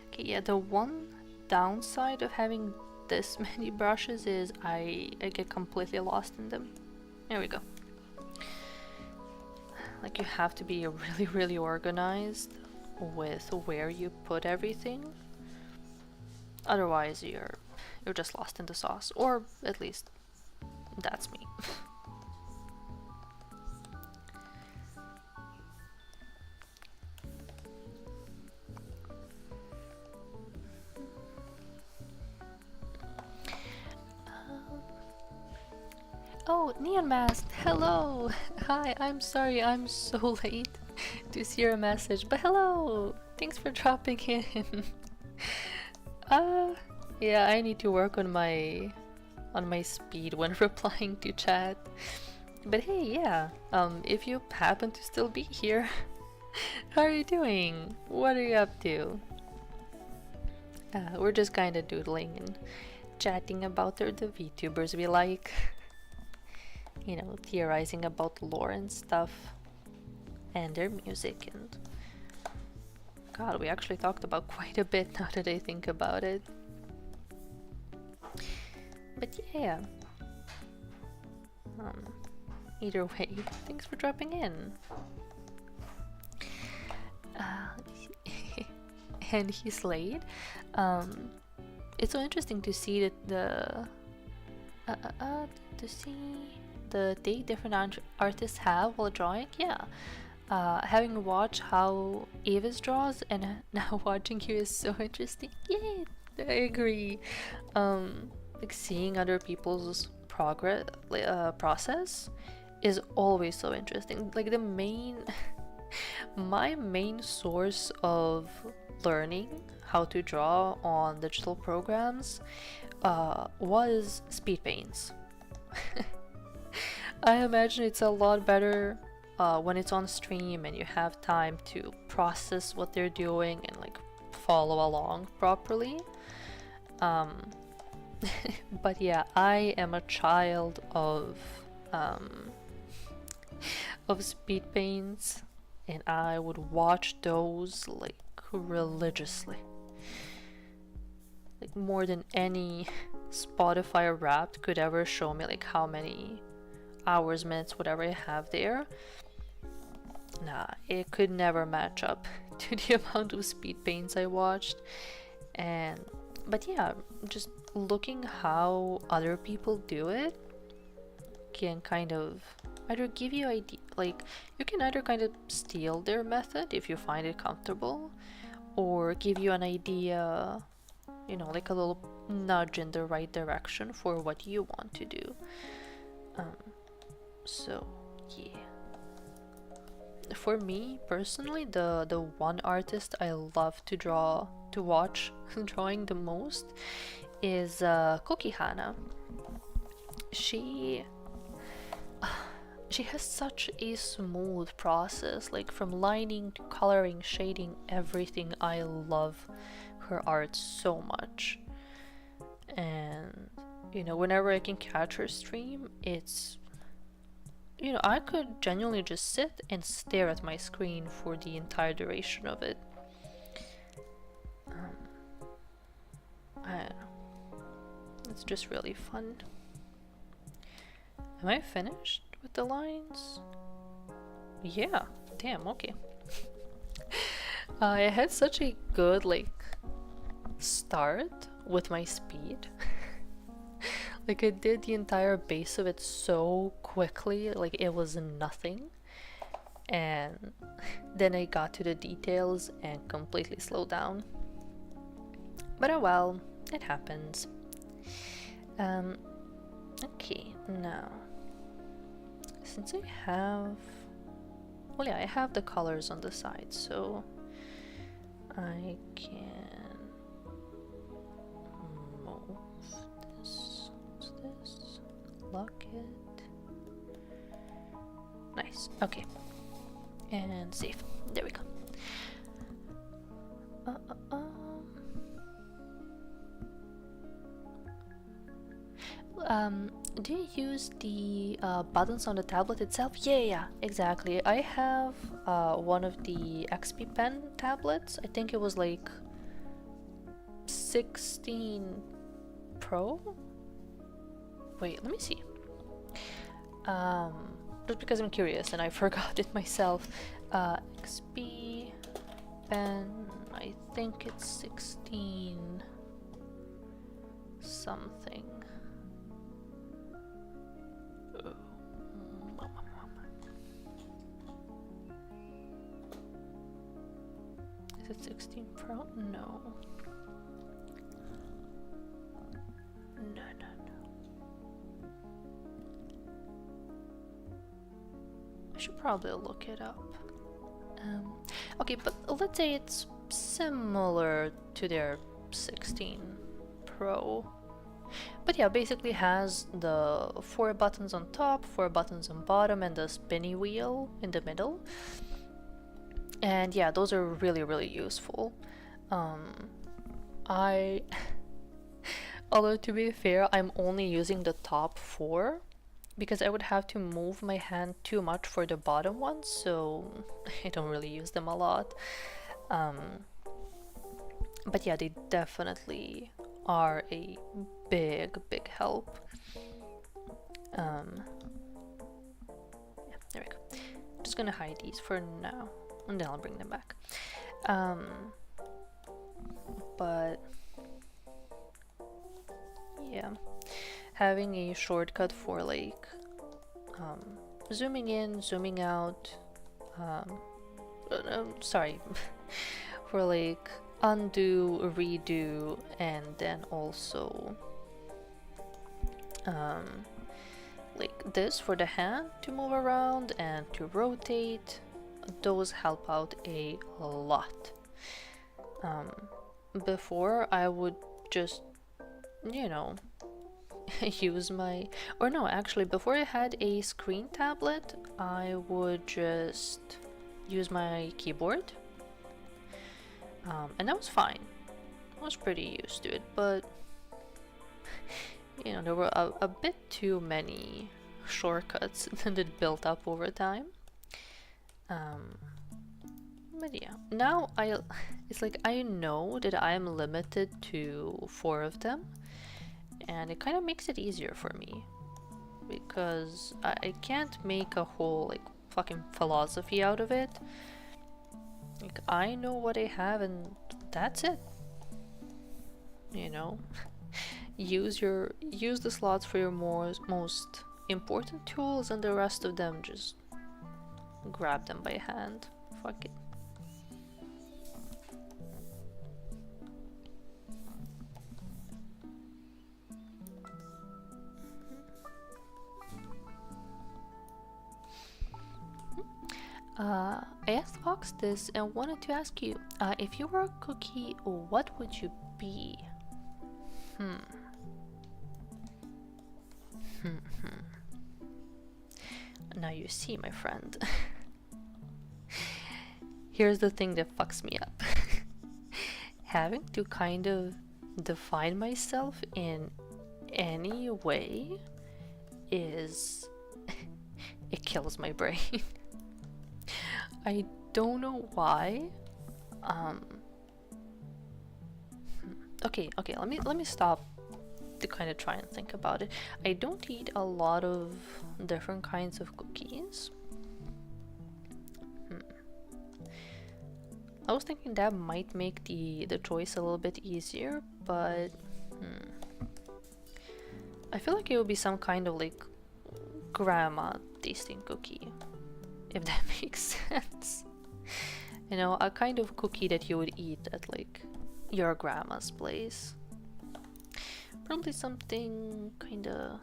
okay, yeah, the one downside of having this many brushes is I get completely lost in them. There we go. Like, you have to be really organized with where you put everything. Otherwise you're just lost in the sauce, or at least that's me. Oh, Neon Mask, hello! Hi, I'm sorry I'm so late to see your message, but hello! Thanks for dropping in. Yeah, I need to work on my speed when replying to chat. But hey, yeah, if you happen to still be here, how are you doing? What are you up to? We're just kinda doodling and chatting about the VTubers we like. You know, theorizing about lore and stuff, and their music, and god, we actually talked about quite a bit now that I think about it. But yeah, either way, thanks for dropping in. Let me see. And he's late. It's so interesting to see that to see the take different artists have while drawing. Yeah. Having watched how Avis draws and now watching you is so interesting. Yay! I agree. Like, seeing other people's progress process is always so interesting. Like, my main source of learning how to draw on digital programs was speed paints. I imagine it's a lot better when it's on stream and you have time to process what they're doing and like follow along properly. But yeah, I am a child of speed paints, and I would watch those like religiously, like more than any Spotify Wrapped could ever show me, like how many hours, minutes, whatever I have there. Nah, it could never match up to the amount of speed paints I watched. But yeah, just looking how other people do it can kind of either give you idea, like you can either kind of steal their method if you find it comfortable, or give you an idea, you know, like a little nudge in the right direction for what you want to do. So yeah. For me personally, the one artist I love to watch drawing the most is Koki Hana. She has such a smooth process, like from lining to coloring, shading, everything. I love her art so much. And whenever I can catch her stream, it's I could genuinely just sit and stare at my screen for the entire duration of it. I don't know. It's just really fun. Am I finished with the lines? Yeah, damn, okay. I had such a good start with my speed. Like I did the entire base of it so quickly, like it was nothing. And then I got to the details and completely slowed down. But oh well, it happens. Okay, now since I have, well yeah, I have the colors on the side, so I can move this, lock it. Nice, okay. And save. There we go. Do you use the buttons on the tablet itself? Yeah, exactly. I have one of the XP Pen tablets. I think it was like 16 Pro. Wait, let me see. Just because I'm curious and I forgot it myself. XP Pen, I think it's 16 something. Is it 16 Pro? No. No. I should probably look it up. Okay, but let's say it's similar to their 16 Pro. But yeah, basically has the 4 buttons on top, 4 buttons on bottom, and the spinny wheel in the middle. And yeah, those are really, really useful. Although to be fair, I'm only using the top 4 because I would have to move my hand too much for the bottom ones, so I don't really use them a lot. But yeah, they definitely are a big help. Yeah, there we go. I'm just gonna hide these for now, and then I'll bring them back. But yeah, having a shortcut for zooming in, zooming out, sorry, for undo, redo, and then also this for the hand to move around and to rotate. Those help out a lot. Before I would just use my, or no, actually before I had a screen tablet, I would just use my keyboard, and that was fine. I was pretty used to it, but there were a bit too many shortcuts that built up over time. But yeah, now it's like I know that I'm limited to 4 of them, and it kind of makes it easier for me because I can't make a whole fucking philosophy out of it. I know what I have and that's it. Use the slots for your most important tools, and the rest of them just grab them by hand. Fuck it. I asked Fox this and wanted to ask you, if you were a cookie, what would you be? Now you see, my friend. Here's the thing that fucks me up. Having to kind of define myself in any way is... it kills my brain. I don't know why. Okay, let me stop to kind of try and think about it. I don't eat a lot of different kinds of cookies. I was thinking that might make the choice a little bit easier, but I feel like it would be some kind of like grandma tasting cookie, if that makes sense. You know, a kind of cookie that you would eat at like your grandma's place. Probably something kind of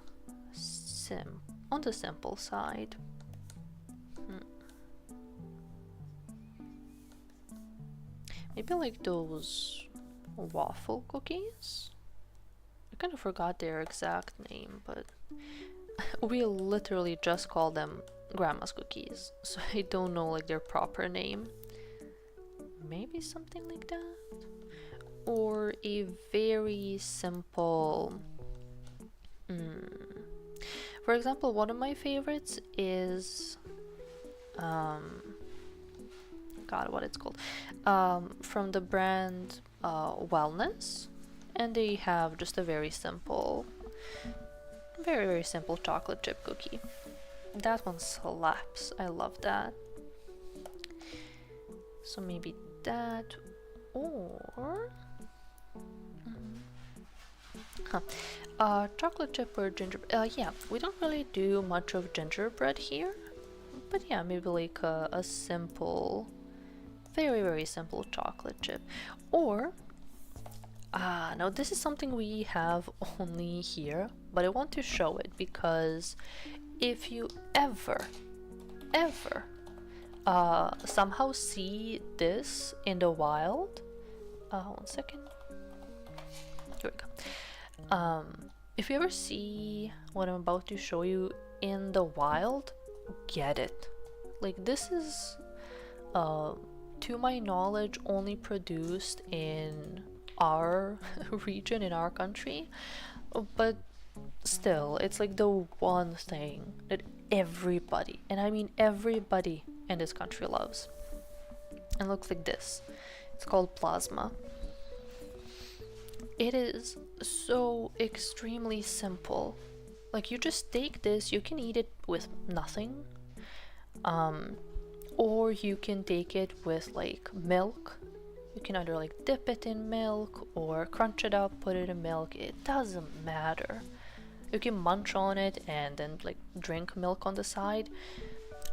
on the simple side. Maybe like those waffle cookies? I kind of forgot their exact name, but we literally just call them grandma's cookies, so I don't know like their proper name. Maybe something like that? Or a very simple... For example, one of my favorites is... God, what it's called? From the brand Wellness. And they have just a very simple... very simple chocolate chip cookie. That one slaps. I love that. So maybe that, or chocolate chip or gingerbread. Yeah, we don't really do much of gingerbread here, but yeah, maybe like a simple, very simple chocolate chip. Or now this is something we have only here, but I want to show it because if you ever somehow see this in the wild, one second, here we go. If you ever see what I'm about to show you in the wild, get it. Like, this is to my knowledge only produced in our region, in our country, but still, it's like the one thing that everybody, and I mean everybody in this country loves. And looks like this. It's called plasma. It is so extremely simple. Like, you just take this, you can eat it with nothing, or you can take it with like milk. You can either like dip it in milk or crunch it up, put it in milk. It doesn't matter. You can munch on it and then like drink milk on the side.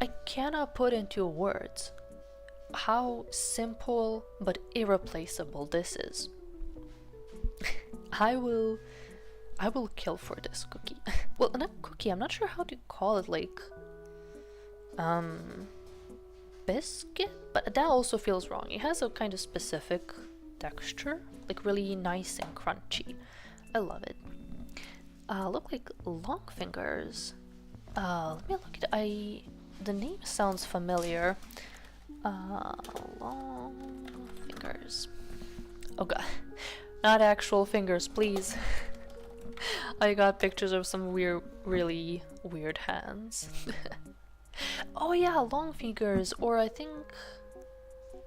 I cannot put into words how simple but irreplaceable this is. I will kill for this cookie. Well, not cookie, I'm not sure how to call it, like biscuit, but that also feels wrong. It has a kind of specific texture, like really nice and crunchy. I love it. Look like long fingers. Let me look at the name sounds familiar. Long fingers. Oh god. Not actual fingers, please. I got pictures of some really weird hands. Oh yeah, long fingers, or I think...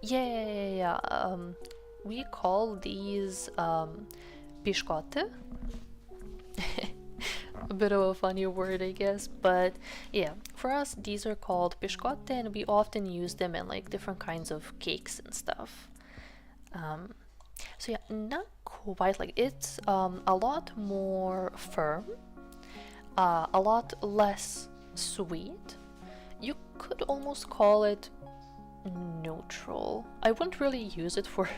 Yeah. We call these biscotte. A bit of a funny word, I guess, but yeah, for us these are called biscotte, and we often use them in like different kinds of cakes and stuff. So yeah, not quite like it's a lot more firm, a lot less sweet. You could almost call it neutral. I wouldn't really use it for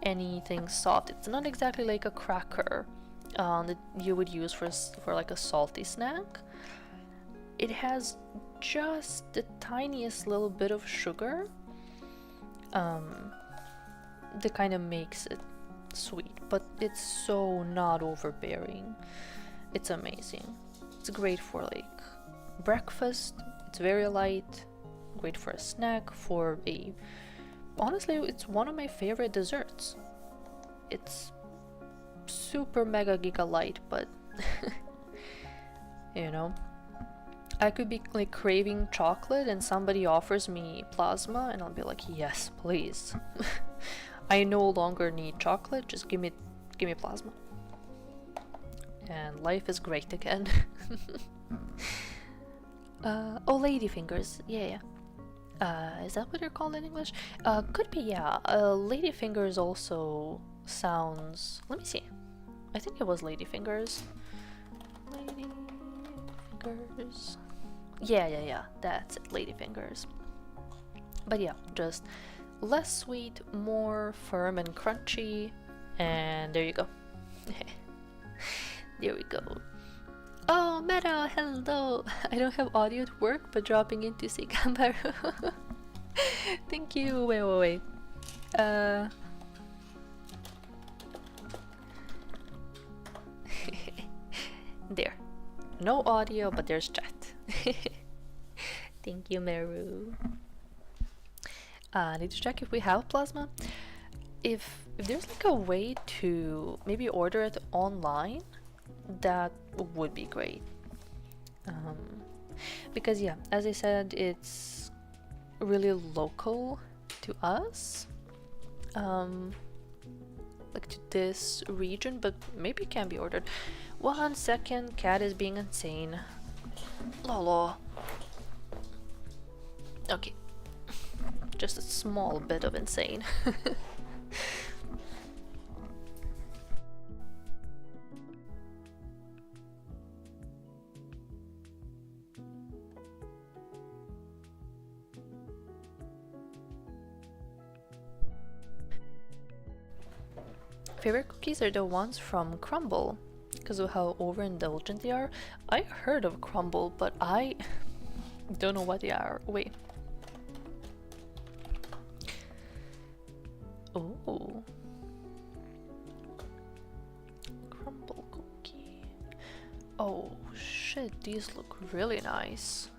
anything soft. It's not exactly like a cracker that you would use for like a salty snack. It has just the tiniest little bit of sugar that kind of makes it sweet, but it's so not overbearing. It's amazing. It's great for like breakfast. It's very light, great for a snack, for a honestly, it's one of my favorite desserts. It's super mega giga light, but you know, I could be like craving chocolate and somebody offers me plasma and I'll be like, yes, please. I no longer need chocolate, just give me plasma. And life is great again. Oh, ladyfingers, yeah. Is that what they're called in English? Could be, yeah. Ladyfingers also sounds... Let me see. I think it was ladyfingers. Ladyfingers. Yeah. That's it, ladyfingers. But yeah, just less sweet, more firm and crunchy. And there you go. There we go. Oh, Meta, hello! I don't have audio to work, but dropping in to say Gambaru. Thank you. Wait. There. No audio, but there's chat. Thank you, Meru. I need to check if we have plasma. If there's like a way to maybe order it online, that would be great. Because yeah, as I said, it's really local to us, like to this region, but maybe it can be ordered. 1 second, cat is being insane. Lolo. Okay, just a small bit of insane. Favorite cookies are the ones from Crumble, because of how overindulgent they are. I heard of Crumble, but I don't know what they are. Wait. Oh. Crumble cookie. Oh shit, these look really nice.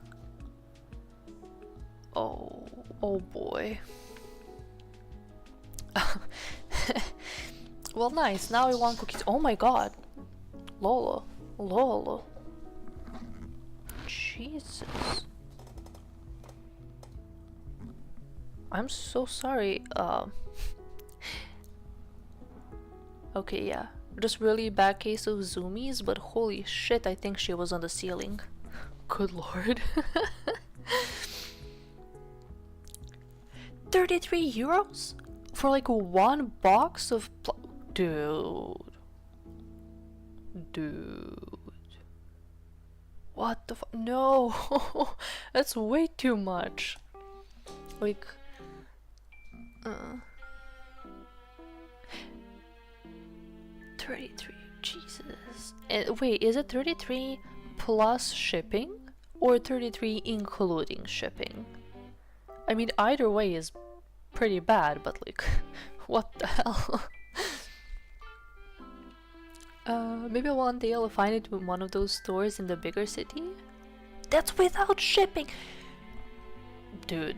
Oh boy. Well, nice. Now I want cookies. Oh my god. Lolo. Jesus. I'm so sorry. Okay, yeah. Just really bad case of zoomies, but holy shit, I think she was on the ceiling. Good lord. 33 euros? For like one box of Dude. What the fuck? No! That's way too much. Like... 33, Jesus. Wait, is it 33 plus shipping? Or 33 including shipping? I mean, either way is pretty bad, but like, what the hell? Maybe one day I'll find it in one of those stores in the bigger city. That's without shipping! Dude,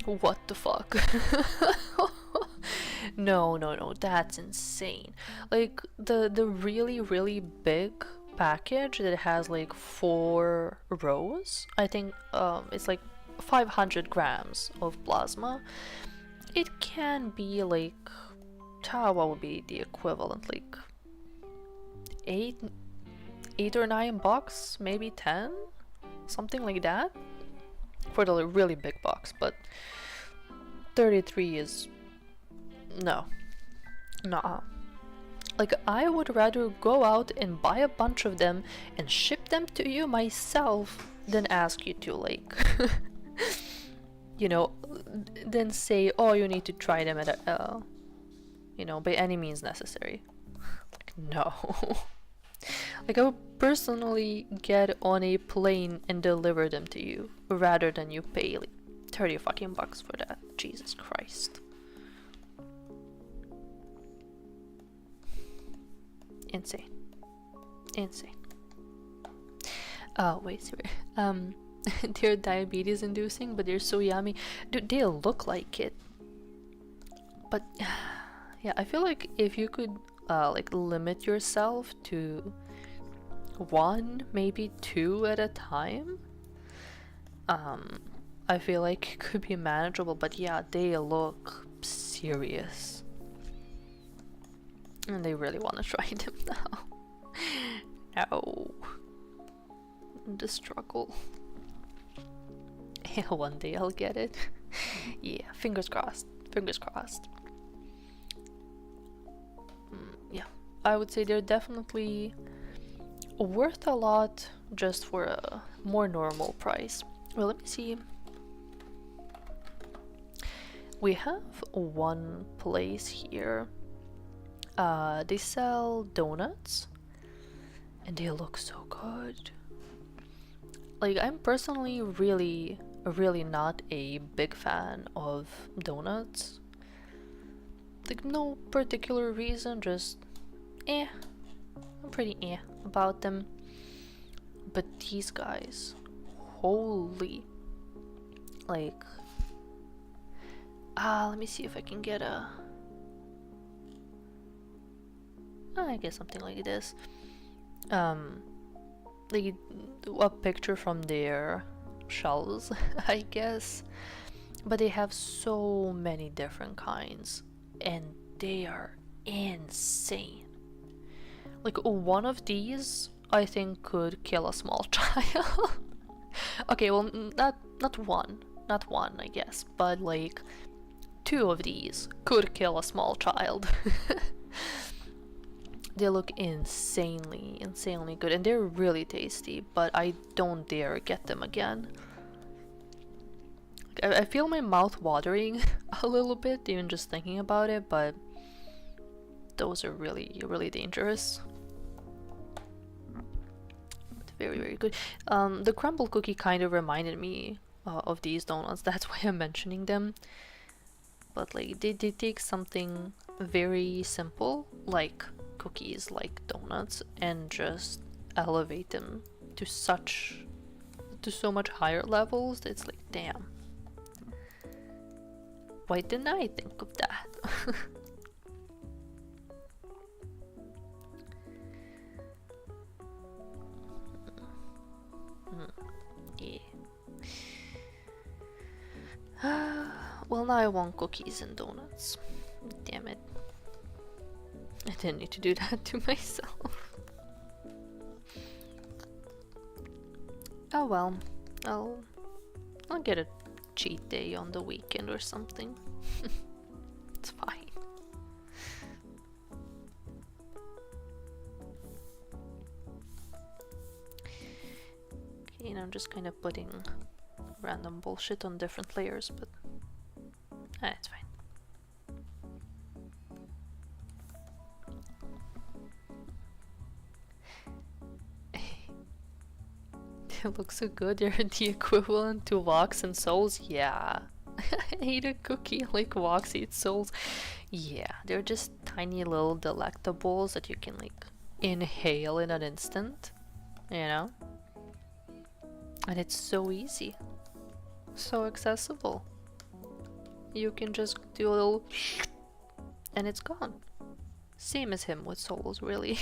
what the fuck? No, that's insane. Like, the really, really big package that has like 4 rows, I think it's like 500 grams of plasma. It can be like, what would be the equivalent, like 8 or 9 bucks, maybe 10, something like that, for the really big box. But 33 is no. Like, I would rather go out and buy a bunch of them and ship them to you myself than ask you to, like, you know, then say, oh, you need to try them at you know, by any means necessary. Like, no. Like, I would personally get on a plane and deliver them to you rather than you pay like 30 fucking bucks for that. Jesus Christ. Insane. Insane. Oh, wait, sorry. They're diabetes inducing, but they're so yummy. Dude, they look like it. But yeah, I feel like if you could like limit yourself to one, maybe two at a time, I feel like it could be manageable. But yeah, they look serious. And they really want to try them now. Ow. The struggle. Yeah, one day I'll get it. Yeah, fingers crossed. Fingers crossed. Yeah, I would say they're definitely worth a lot just for a more normal price. Well, let me see. We have one place here. They sell donuts and they look so good. Like, I'm personally really not a big fan of donuts. Like, no particular reason, just I'm pretty about them. But these guys, holy, like, let me see if I can get I guess something like this. Like a picture from their shelves, I guess. But they have so many different kinds, and they are insane. Like, one of these, I think, could kill a small child. Okay, well, not one, I guess, but like two of these could kill a small child. They look insanely good, and they're really tasty, but I don't dare get them again. I feel my mouth watering a little bit even just thinking about it, but those are really dangerous. But very good. The crumble cookie kind of reminded me of these donuts, that's why I'm mentioning them. But like, they take something very simple, like cookies, like donuts, and just elevate them to so much higher levels. It's like, damn, why didn't I think of that? Yeah. Well, now I want cookies and donuts. Damn it. I didn't need to do that to myself. Oh well, I'll get a cheat day on the weekend or something. It's fine. Okay, and I'm just kind of putting random bullshit on different layers, but it's fine. They look so good. They're the equivalent to Vox and Souls. Yeah. I ate a cookie like Vox eats Souls. Yeah, they're just tiny little delectables that you can like inhale in an instant, you know? And it's so easy. So accessible. You can just do a little and it's gone. Same as him with Souls, really.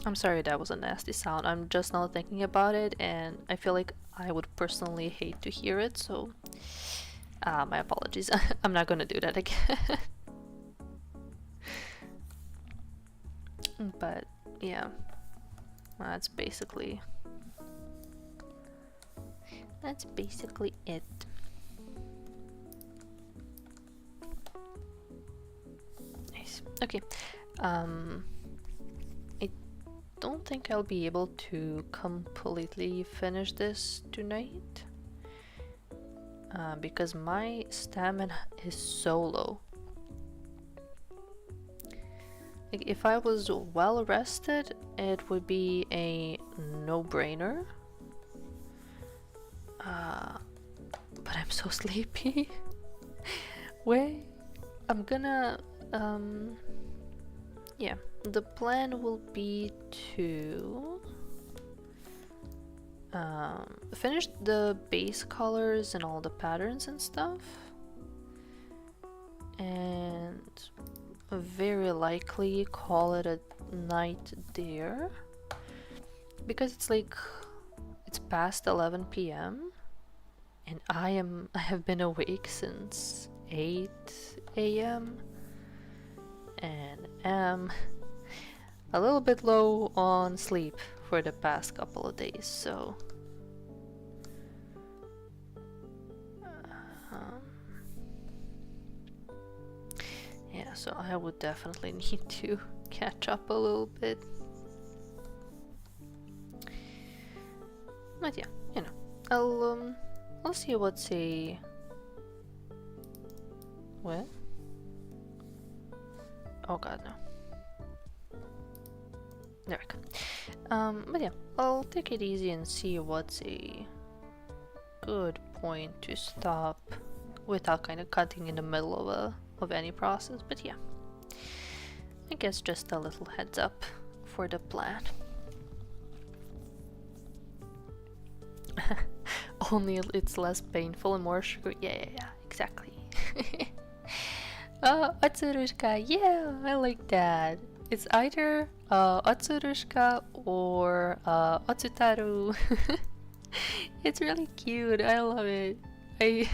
I'm sorry that was a nasty sound. I'm just now thinking about it, and I feel like I would personally hate to hear it, so my apologies. I'm not gonna do that again. But yeah, that's basically it. Nice. Okay. I don't think I'll be able to completely finish this tonight because my stamina is so low. like, if I was well rested, it would be a no-brainer. But I'm so sleepy. Wait, I'm gonna yeah, the plan will be to finish the base colors and all the patterns and stuff, and very likely call it a night there, because it's like it's past 11 p.m. and I have been awake since 8 a.m. and am a little bit low on sleep for the past couple of days, so yeah, so I would definitely need to catch up a little bit. But yeah, you know, I'll see what's a what? Oh god, no. There we go. But yeah, I'll take it easy and see what's a good point to stop without kind of cutting in the middle of any process. But yeah, I guess just a little heads up for the plan. Only it's less painful and more sugar. Yeah, exactly. Otsurushka, yeah, I like that. It's either Otsurushka or Otsutaru. It's really cute. I love it. I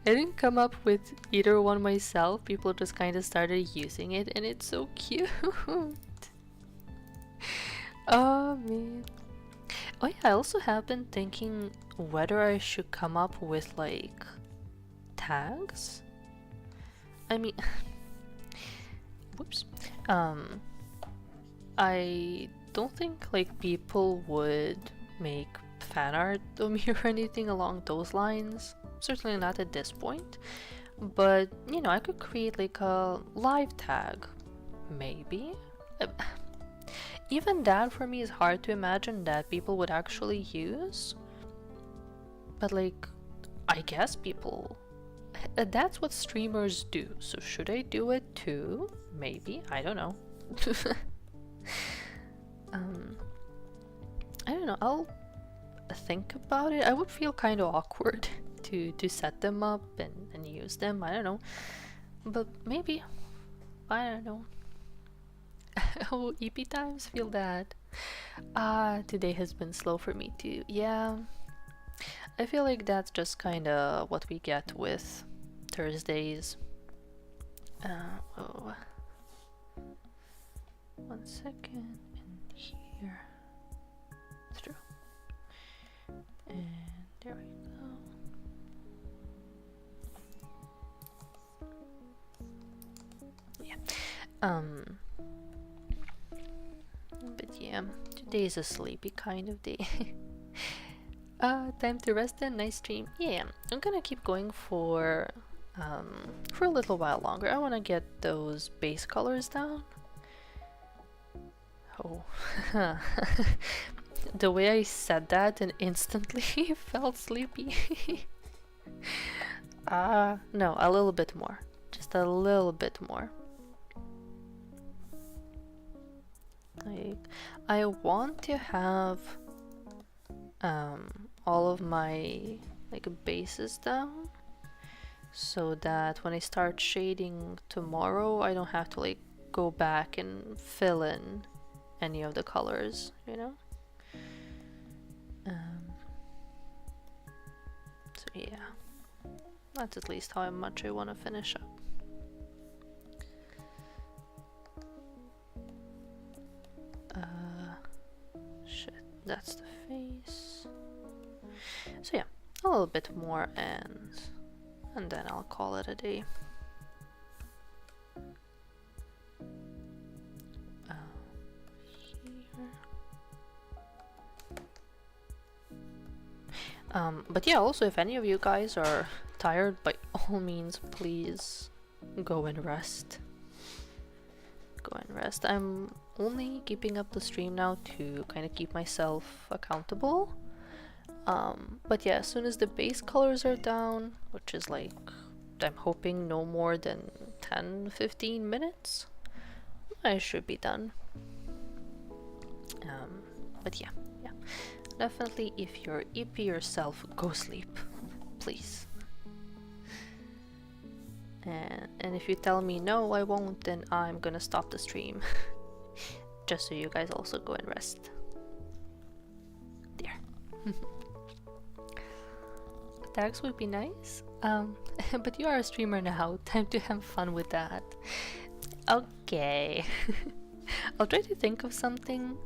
didn't come up with either one myself. People just kind of started using it, and it's so cute. Oh man. Oh yeah, I also have been thinking whether I should come up with like tags. I mean, whoops. I don't think like people would make fan art of me or anything along those lines. Certainly not at this point. But you know, I could create like a live tag, maybe. Even that for me is hard to imagine that people would actually use. But like, I guess people, that's what streamers do. So should I do it too? Maybe, I don't know. I don't know, I'll think about it. I would feel kind of awkward to set them up and use them, I don't know. But maybe, I don't know. Oh, EP times, feel that. Today has been slow for me too. Yeah, I feel like that's just kind of what we get with Thursdays. Oh, 1 second, and here. Through. And there we go. Yeah. But yeah, today is a sleepy kind of day. Time to rest and nice stream. Yeah, I'm gonna keep going for a little while longer. I want to get those base colors down. Oh, the way I said that and instantly felt sleepy. No, a little bit more. Just a little bit more. Like, I want to have all of my like bases down so that when I start shading tomorrow I don't have to like go back and fill in any of the colors, you know? So yeah, that's at least how much I want to finish up. Shit, that's the face. So yeah, a little bit more and then I'll call it a day. But yeah, also if any of you guys are tired, by all means, please go and rest. go and rest. I'm only keeping up the stream now to kind of keep myself accountable. But yeah, as soon as the base colors are down, which is like, I'm hoping no more than 10-15 minutes, I should be done. But yeah, definitely if you're ippy yourself, go sleep, please. And if you tell me no, I won't, then I'm gonna stop the stream. Just so you guys also go and rest. There. Tags would be nice. But you are a streamer now. Time to have fun with that. Okay. I'll try to think of something.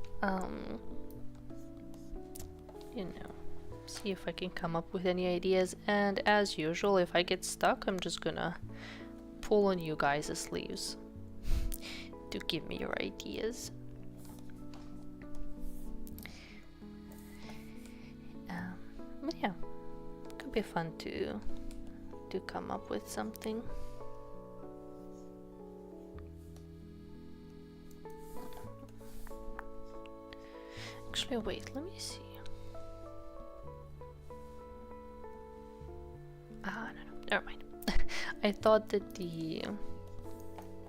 You know, see if I can come up with any ideas. And as usual, if I get stuck, I'm just gonna pull on you guys' sleeves to give me your ideas. But yeah, could be fun to come up with something. Actually, wait, let me see. No, never mind. I thought that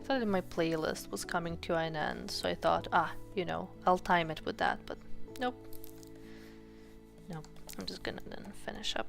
my playlist was coming to an end, so I thought, you know, I'll time it with that, but nope. Nope, I'm just gonna then finish up.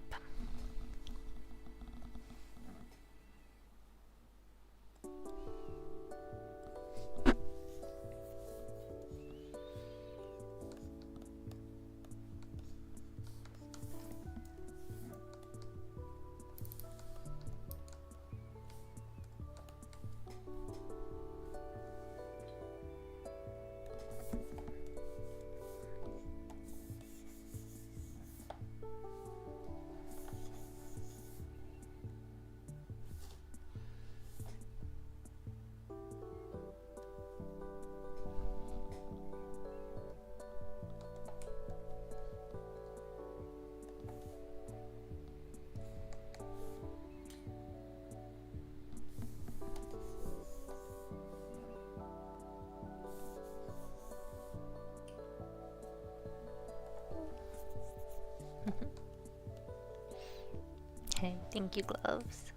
Hey, thank you, gloves.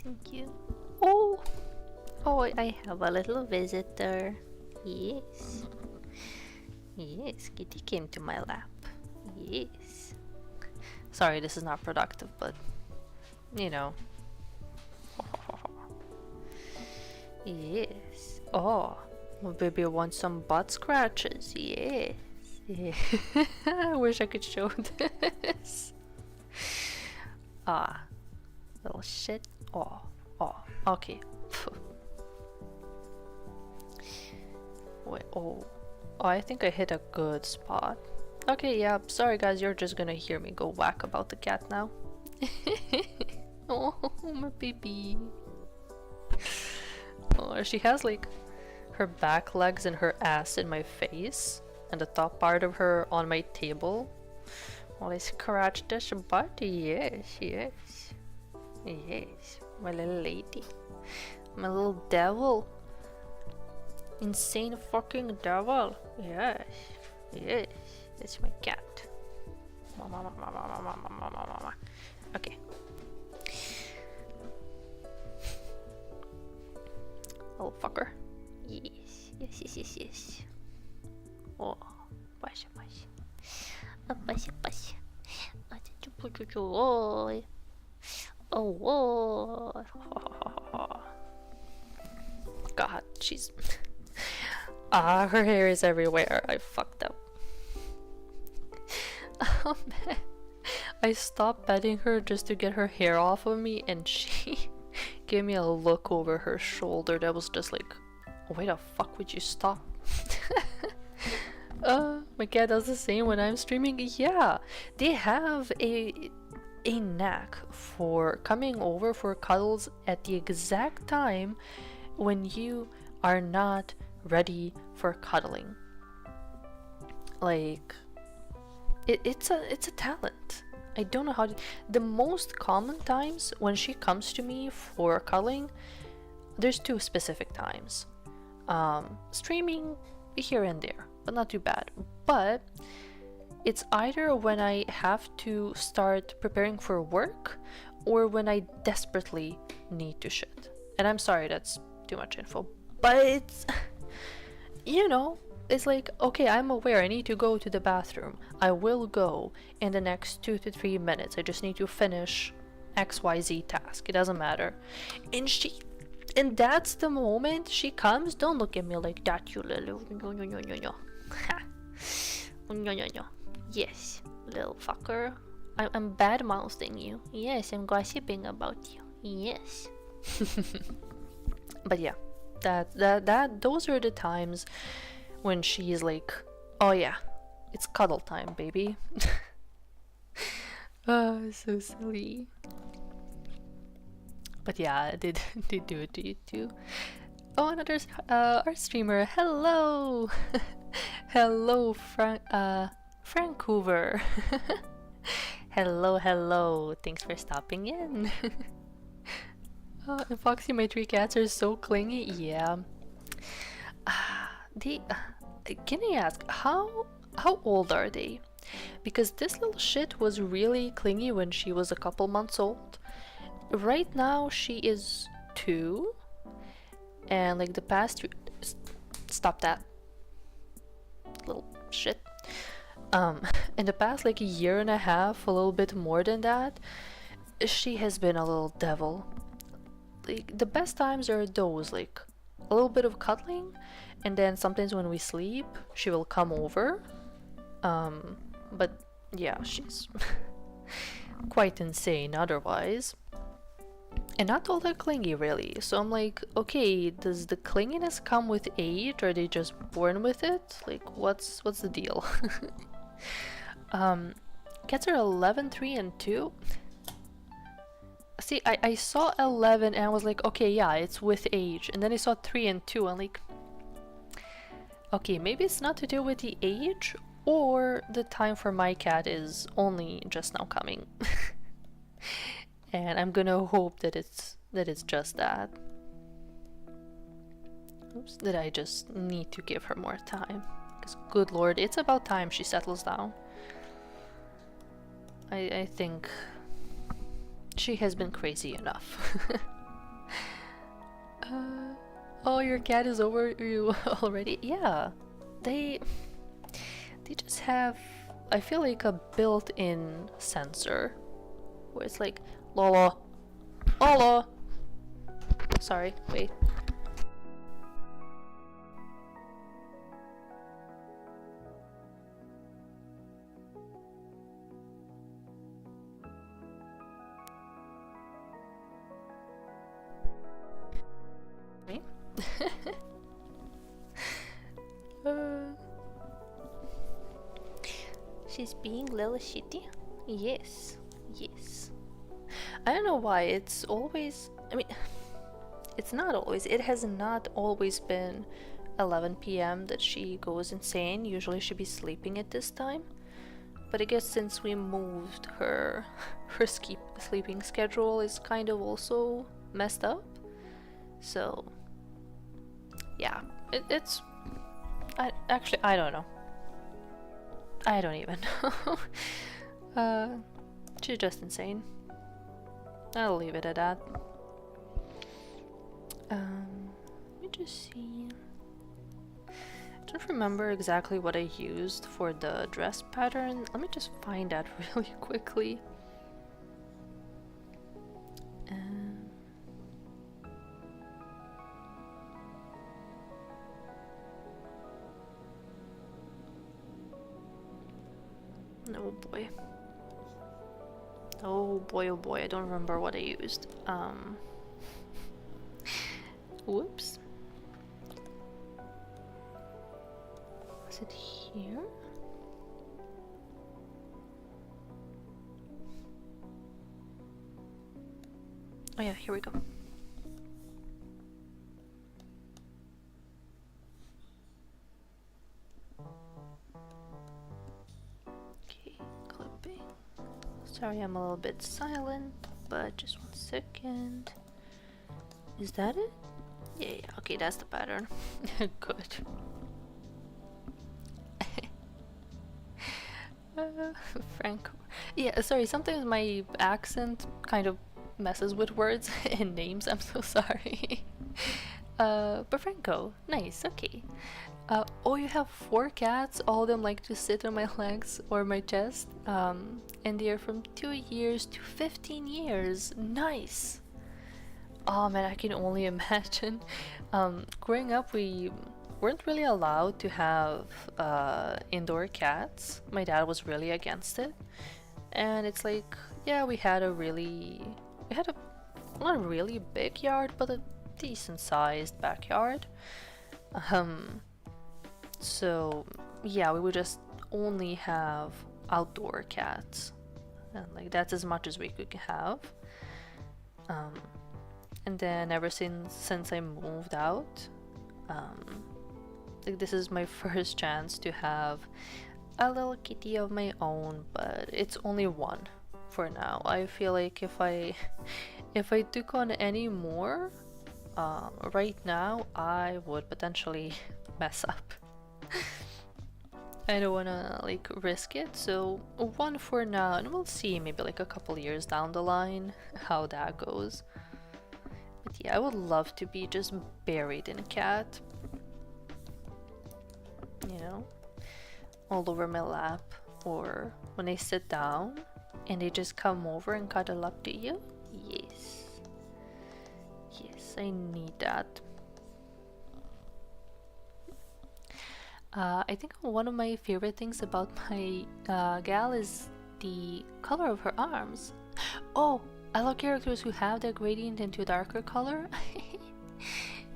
Thank you. Oh, I have a little visitor. Yes. Yes, Kitty came to my lap. Yes. Sorry, this is not productive, but you know. Yes. Oh, my baby wants some butt scratches. Yes. Yeah. I wish I could show this. Little shit. Oh, okay. Wait, I think I hit a good spot. Okay, yeah, sorry guys, you're just gonna hear me go whack about the cat now. Oh, my baby. Oh, she has like her back legs and her ass in my face, and the top part of her on my table. While I scratch this butt. Yes, my little lady, my little devil, insane fucking devil. Yes, that's my cat. Okay. Little fucker. Yes. Oh, Pasha. Oh. God, she's... her hair is everywhere. I fucked up. Oh man. I stopped petting her just to get her hair off of me, and she gave me a look over her shoulder that was just like, why the fuck would you stop? My cat does the same when I'm streaming. Yeah, they have a knack for coming over for cuddles at the exact time when you are not ready for cuddling. Like, it's a talent. I don't know how to... The most common times when she comes to me for cuddling, there's two specific times. Streaming here and there, but not too bad. But it's either when I have to start preparing for work or when I desperately need to shit. And I'm sorry, that's too much info, but it's, you know, it's like, okay, I'm aware I need to go to the bathroom. I will go in the next 2 to 3 minutes. I just need to finish XYZ task. It doesn't matter. And that's the moment she comes. Don't look at me like that, you little. Yes, little fucker. I'm bad mouthing you. Yes, I'm gossiping about you. Yes. But yeah, those are the times when she's like, oh yeah, it's cuddle time, baby. Oh, so silly. But yeah, they do it to you too. Oh, another art streamer. Hello. Hello, Vancouver. Hello. Thanks for stopping in. And Foxy, my 3 cats are so clingy. Yeah. Can I ask how old are they? Because this little shit was really clingy when she was a couple months old. Right now she is 2, and like the past stop that little shit. In the past like a year and a half, a little bit more than that, she has been a little devil. Like the best times are those, like a little bit of cuddling, and then sometimes when we sleep she will come over. But yeah, she's quite insane otherwise, and not all that clingy really. So I'm like, okay, does the clinginess come with age, or are they just born with it? Like what's the deal? Cats are 11, 3 and 2. See, I saw 11 and I was like, okay, yeah, it's with age. And then I saw 3 and 2 and like, okay, maybe it's not to do with the age, or the time for my cat is only just now coming. And I'm gonna hope that it's just that. Oops, that I just need to give her more time. Because good lord, it's about time she settles down. I think she has been crazy enough. Oh, your cat is over you already? Yeah, they just have, I feel like, a built-in sensor where it's like, Lola, Lola. Sorry, wait. Me? She's being a little shitty. Yes. I don't know why it's always, I mean, it's not always, it has not always been 11 p.m. that she goes insane. Usually she'd be sleeping at this time. But I guess since we moved her sleeping schedule is kind of also messed up. So yeah, it's I don't know. I don't even know. She's just insane. I'll leave it at that. Let me just see. I don't remember exactly what I used for the dress pattern. Let me just find that really quickly. Oh boy. Oh boy, I don't remember what I used. Whoops. Was it here? Oh yeah, here we go. Okay, clipping. Sorry, I'm a little bit silent, but just 1 second. Is that it? Yeah, yeah, okay, that's the pattern. Good. Franco. Yeah, sorry, sometimes my accent kind of messes with words and names, I'm so sorry. But Franco, nice, okay. Oh, you have 4 cats, all of them like to sit on my legs or my chest. And they're from 2 years to 15 years. Nice! Oh man, I can only imagine. Growing up, we weren't really allowed to have indoor cats. My dad was really against it. And it's like, yeah, we had a not a really big yard, but a decent sized backyard. Um, so yeah, we would just only have outdoor cats. And like that's as much as we could have. Um, and then ever since I moved out, like this is my first chance to have a little kitty of my own, but it's only one for now. I feel like if I took on any more right now, I would potentially mess up. I don't wanna like risk it, so one for now, and we'll see maybe like a couple years down the line how that goes. But yeah, I would love to be just buried in a cat, you know, all over my lap, or when I sit down and they just come over and cuddle up to you. Yes, yes, I need that. I think one of my favorite things about my gal is the color of her arms. Oh, I love characters who have their gradient into a darker color.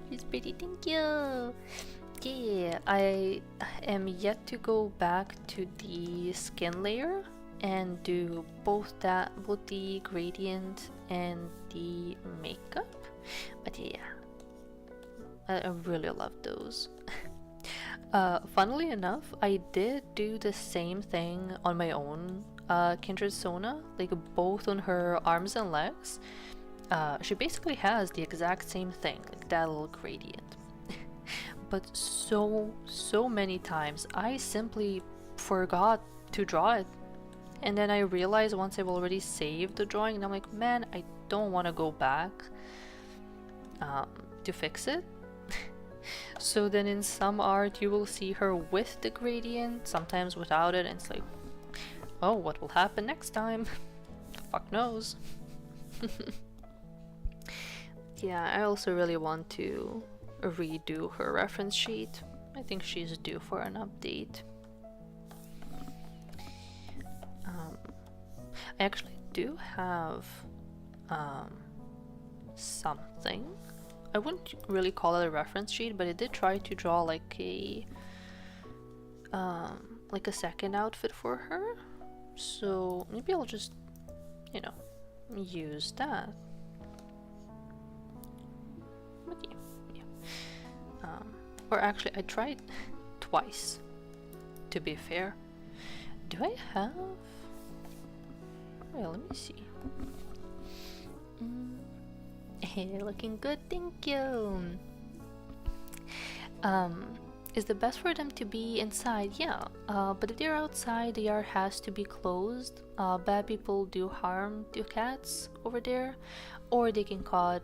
She's pretty, thank you. Yeah, I am yet to go back to the skin layer and do both the gradient and the makeup. But yeah, I really love those. Funnily enough, I did do the same thing on my own Kindred Sona, like both on her arms and legs. She basically has the exact same thing, like that little gradient. But so many times I simply forgot to draw it. And then I realized once I've already saved the drawing, and I'm like, man, I don't want to go back to fix it. So then in some art you will see her with the gradient, sometimes without it, and it's like, oh, what will happen next time? Fuck knows. Yeah, I also really want to redo her reference sheet. I think she's due for an update. I actually do have something. I wouldn't really call it a reference sheet, but I did try to draw like a second outfit for her. So maybe I'll just, you know, use that. But yeah. Or actually, I tried twice, to be fair. Do I have? Well, let me see. Hey, looking good, thank you. Is the best for them to be inside? Yeah, but if they're outside, the yard has to be closed. Bad people do harm to cats over there, or they can cause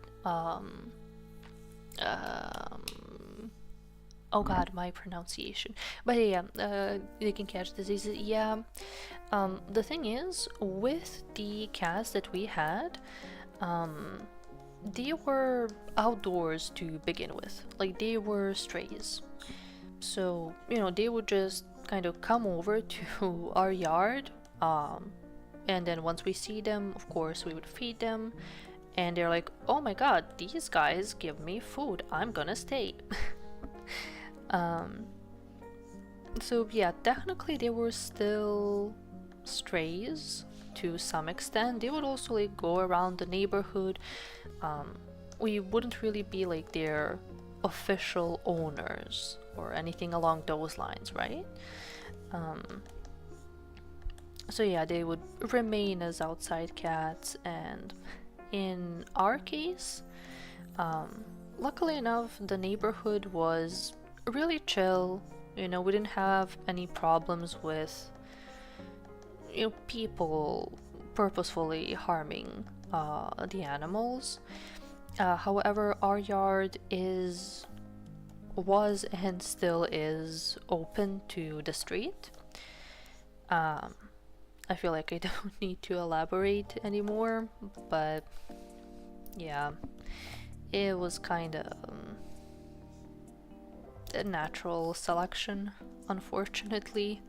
oh god, my pronunciation. But yeah, they can catch diseases. Yeah. The thing is, with the cats that we had, they were outdoors to begin with. Like, they were strays. So, you know, they would just kind of come over to our yard. And then once we see them, of course, we would feed them. And they're like, oh my god, these guys give me food. I'm gonna stay. So yeah, technically they were still strays to some extent. They would also like go around the neighborhood. We wouldn't really be like their official owners or anything along those lines, right? So yeah, they would remain as outside cats, and in our case, luckily enough, the neighborhood was really chill. We didn't have any problems with people purposefully harming the animals. However, our yard was and still is open to the street. I feel like I don't need to elaborate anymore, but yeah, it was kind of a natural selection, unfortunately.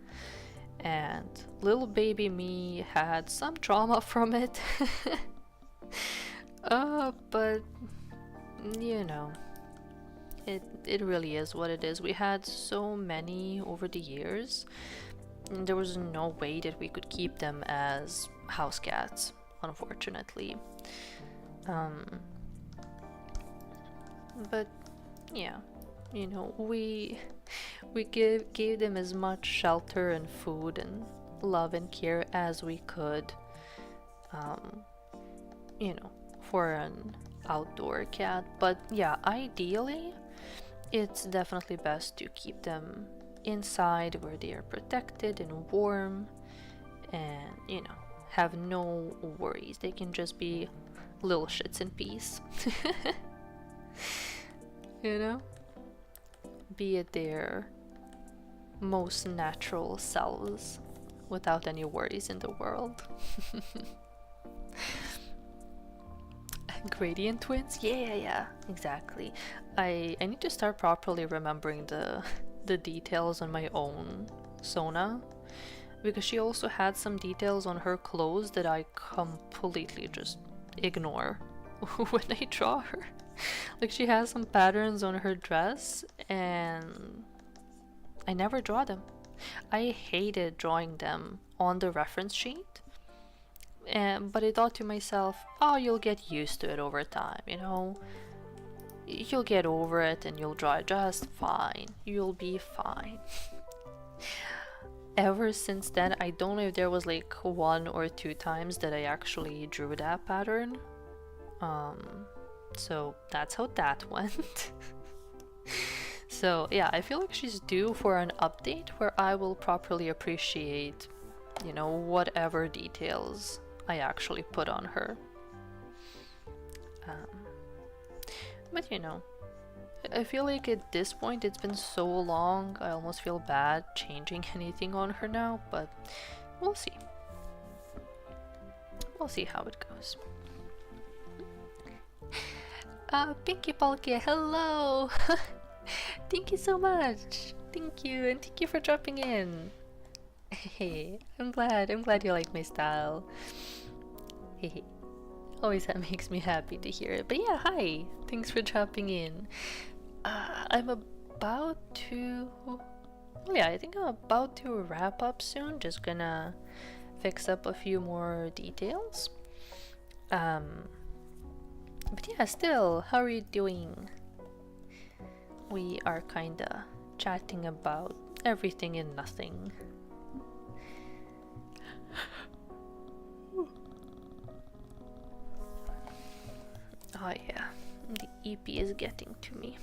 And little baby me had some trauma from it. But it really is what it is. We had so many over the years, and there was no way that we could keep them as house cats, unfortunately. But yeah, we gave them as much shelter and food and love and care as we could, for an outdoor cat. But yeah, ideally, it's definitely best to keep them inside where they are protected and warm and, have no worries. They can just be little shits in peace. Be at their most natural selves without any worries in the world. Gradient twins? Yeah, exactly. I need to start properly remembering the details on my own Sona, because she also had some details on her clothes that I completely just ignore when I draw her. Like, she has some patterns on her dress and I never draw them. I hated drawing them on the reference sheet. But I thought to myself, oh, you'll get used to it over time, You'll get over it and you'll draw it just fine. You'll be fine. Ever since then, I don't know if there was like 1 or 2 times that I actually drew that pattern. So that's how that went. So yeah, I feel like she's due for an update where I will properly appreciate, whatever details I actually put on her. But I feel like at this point it's been so long, I almost feel bad changing anything on her now, but we'll see. We'll see how it goes. Pinky Polka, hello! Thank you so much! Thank you, and thank you for dropping in! Hey, I'm glad you like my style. Hey, always that makes me happy to hear it. But yeah, hi! Thanks for dropping in. I'm about to... I think I'm about to wrap up soon. Just gonna fix up a few more details. But yeah, still, how are you doing? We are kinda chatting about everything and nothing. Oh yeah, the EP is getting to me.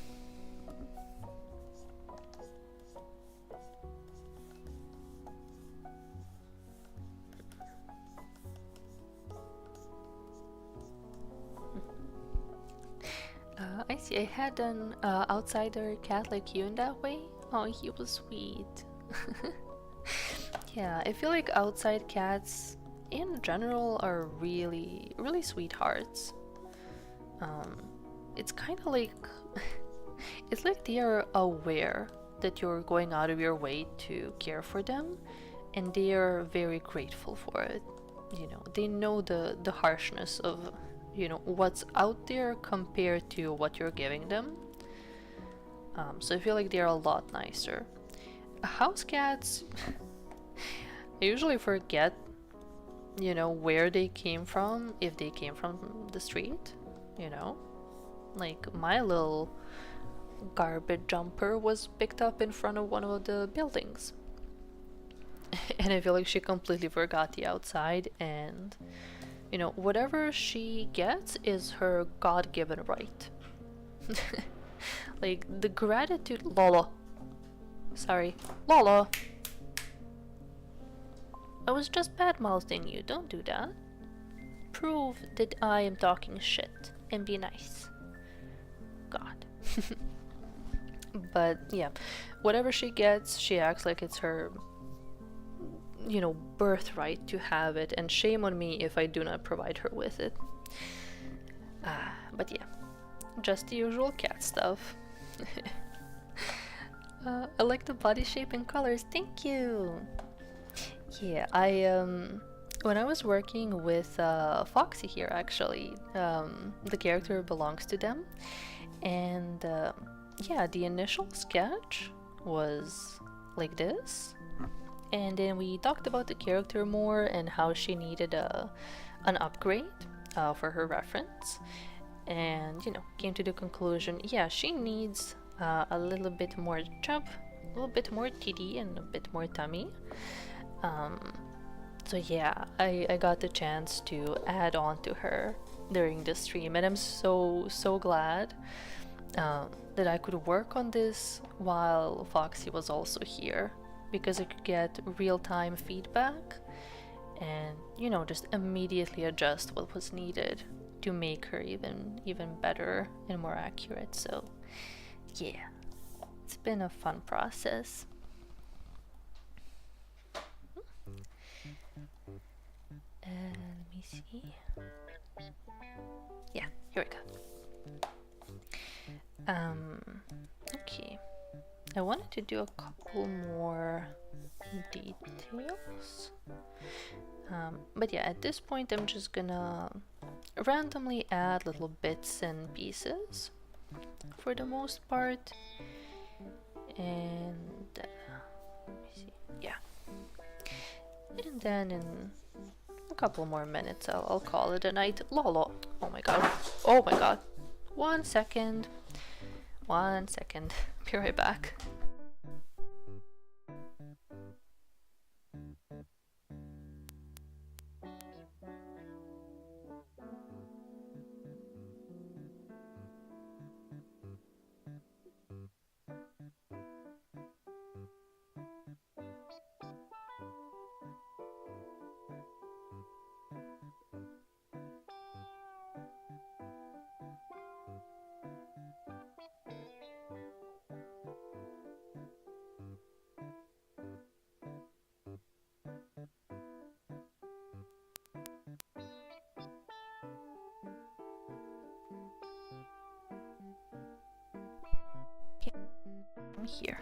I see. I had an outsider cat like you in that way. Oh, he was sweet. Yeah, I feel like outside cats in general are really, really sweethearts. It's kind of like it's like they are aware that you're going out of your way to care for them, and they are very grateful for it. They know the harshness of what's out there compared to what you're giving them. So I feel like they're a lot nicer. House cats, I usually forget where they came from, if they came from the street. Like my little garbage jumper was picked up in front of one of the buildings. And I feel like she completely forgot the outside, and whatever she gets is her God-given right. Like the gratitude. Lolo. Sorry. Lolo. I was just bad-mouthing you. Don't do that. Prove that I am talking shit and be nice. God. But yeah, whatever she gets, she acts like it's her, you know, birthright to have it, and shame on me if I do not provide her with it. But yeah, just the usual cat stuff. I like the body shape and colors. Thank you. Yeah, when I was working with Foxy here, actually, the character belongs to them, and yeah, the initial sketch was like this, and then we talked about the character more and how she needed an upgrade for her reference, and you know, came to the conclusion, yeah, she needs a little bit more chub, a little bit more titty, and a bit more tummy. So yeah, I got the chance to add on to her during the stream, and I'm so glad that I could work on this while Foxy was also here, because I could get real-time feedback and, you know, just immediately adjust what was needed to make her even better and more accurate. So yeah, it's been a fun process. Let me see. Yeah, here we go. Okay. I wanted to do a couple more details. But yeah, at this point I'm just gonna randomly add little bits and pieces for the most part. And let me see. Yeah. And then in a couple more minutes I'll call it a night. Lolo. Oh my god. Oh my god. 1 second. 1 second. Be right back. I'm here.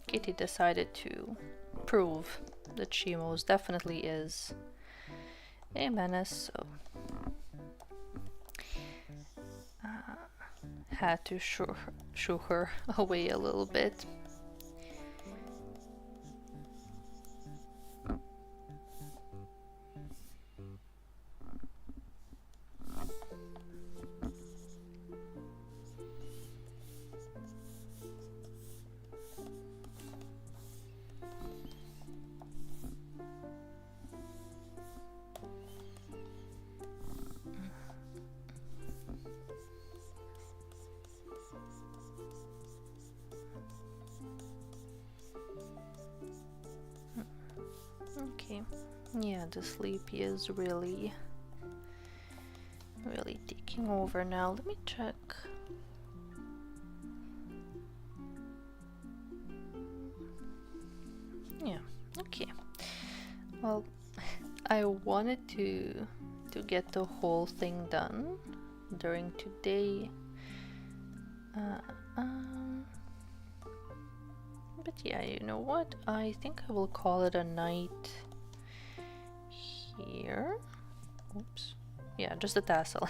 Kitty decided to prove that she most definitely is a menace, so had to shoo her away a little bit. Okay, yeah, the sleepy is really taking over now. Let me check. Yeah, okay. Well, I wanted to get the whole thing done during today. But yeah, you know what? I think I will call it a night here. Oops. Yeah, just a tassel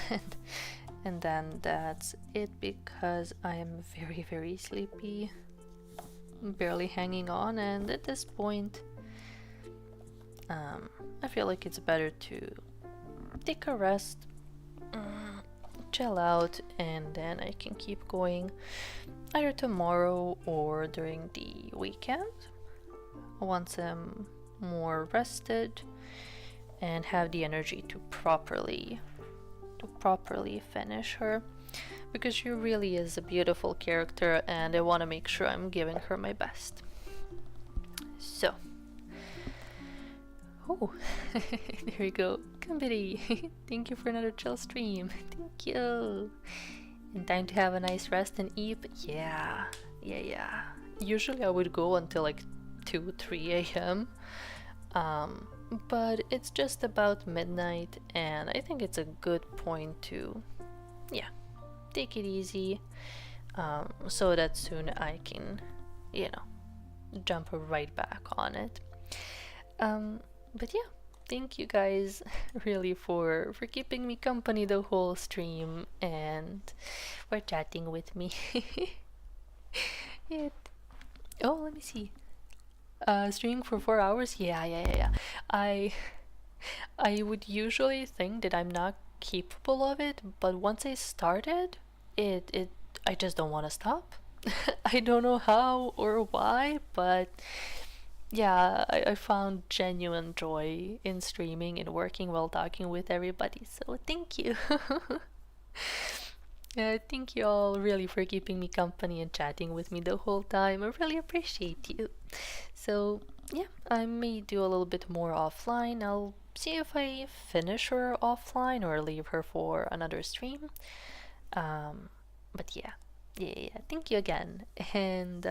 and then that's it, because I am very sleepy, barely hanging on, and at this point I feel like it's better to take a rest, chill out, and then I can keep going either tomorrow or during the weekend once I'm more rested and have the energy to properly finish her. because she really is a beautiful character and I want to make sure I'm giving her my best. So, oh, there we go. Company, thank you for another chill stream. Thank you. And time to have a nice rest and eat. Yeah. Usually I would go until like 2, 3 a.m. But it's just about midnight, and I think it's a good point to, yeah, take it easy, so that soon I can, jump right back on it. But yeah, thank you guys really for keeping me company the whole stream and for chatting with me. Yeah. Oh, let me see. Streaming for 4 hours? Yeah. I I would usually think that I'm not capable of it, but once I started, it I just don't want to stop. I don't know how or why, but yeah, I found genuine joy in streaming and working while talking with everybody. So thank you. Thank you all really for keeping me company and chatting with me the whole time. I really appreciate you. So yeah, I may do a little bit more offline. I'll see if I finish her offline or leave her for another stream. But yeah. Thank you again, and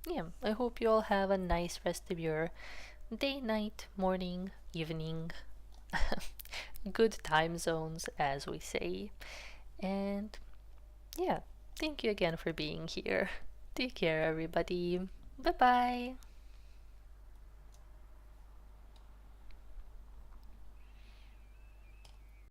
yeah, I hope you all have a nice rest of your day, night, morning, evening, good time zones, as we say. And yeah, thank you again for being here. Take care, everybody. Bye bye.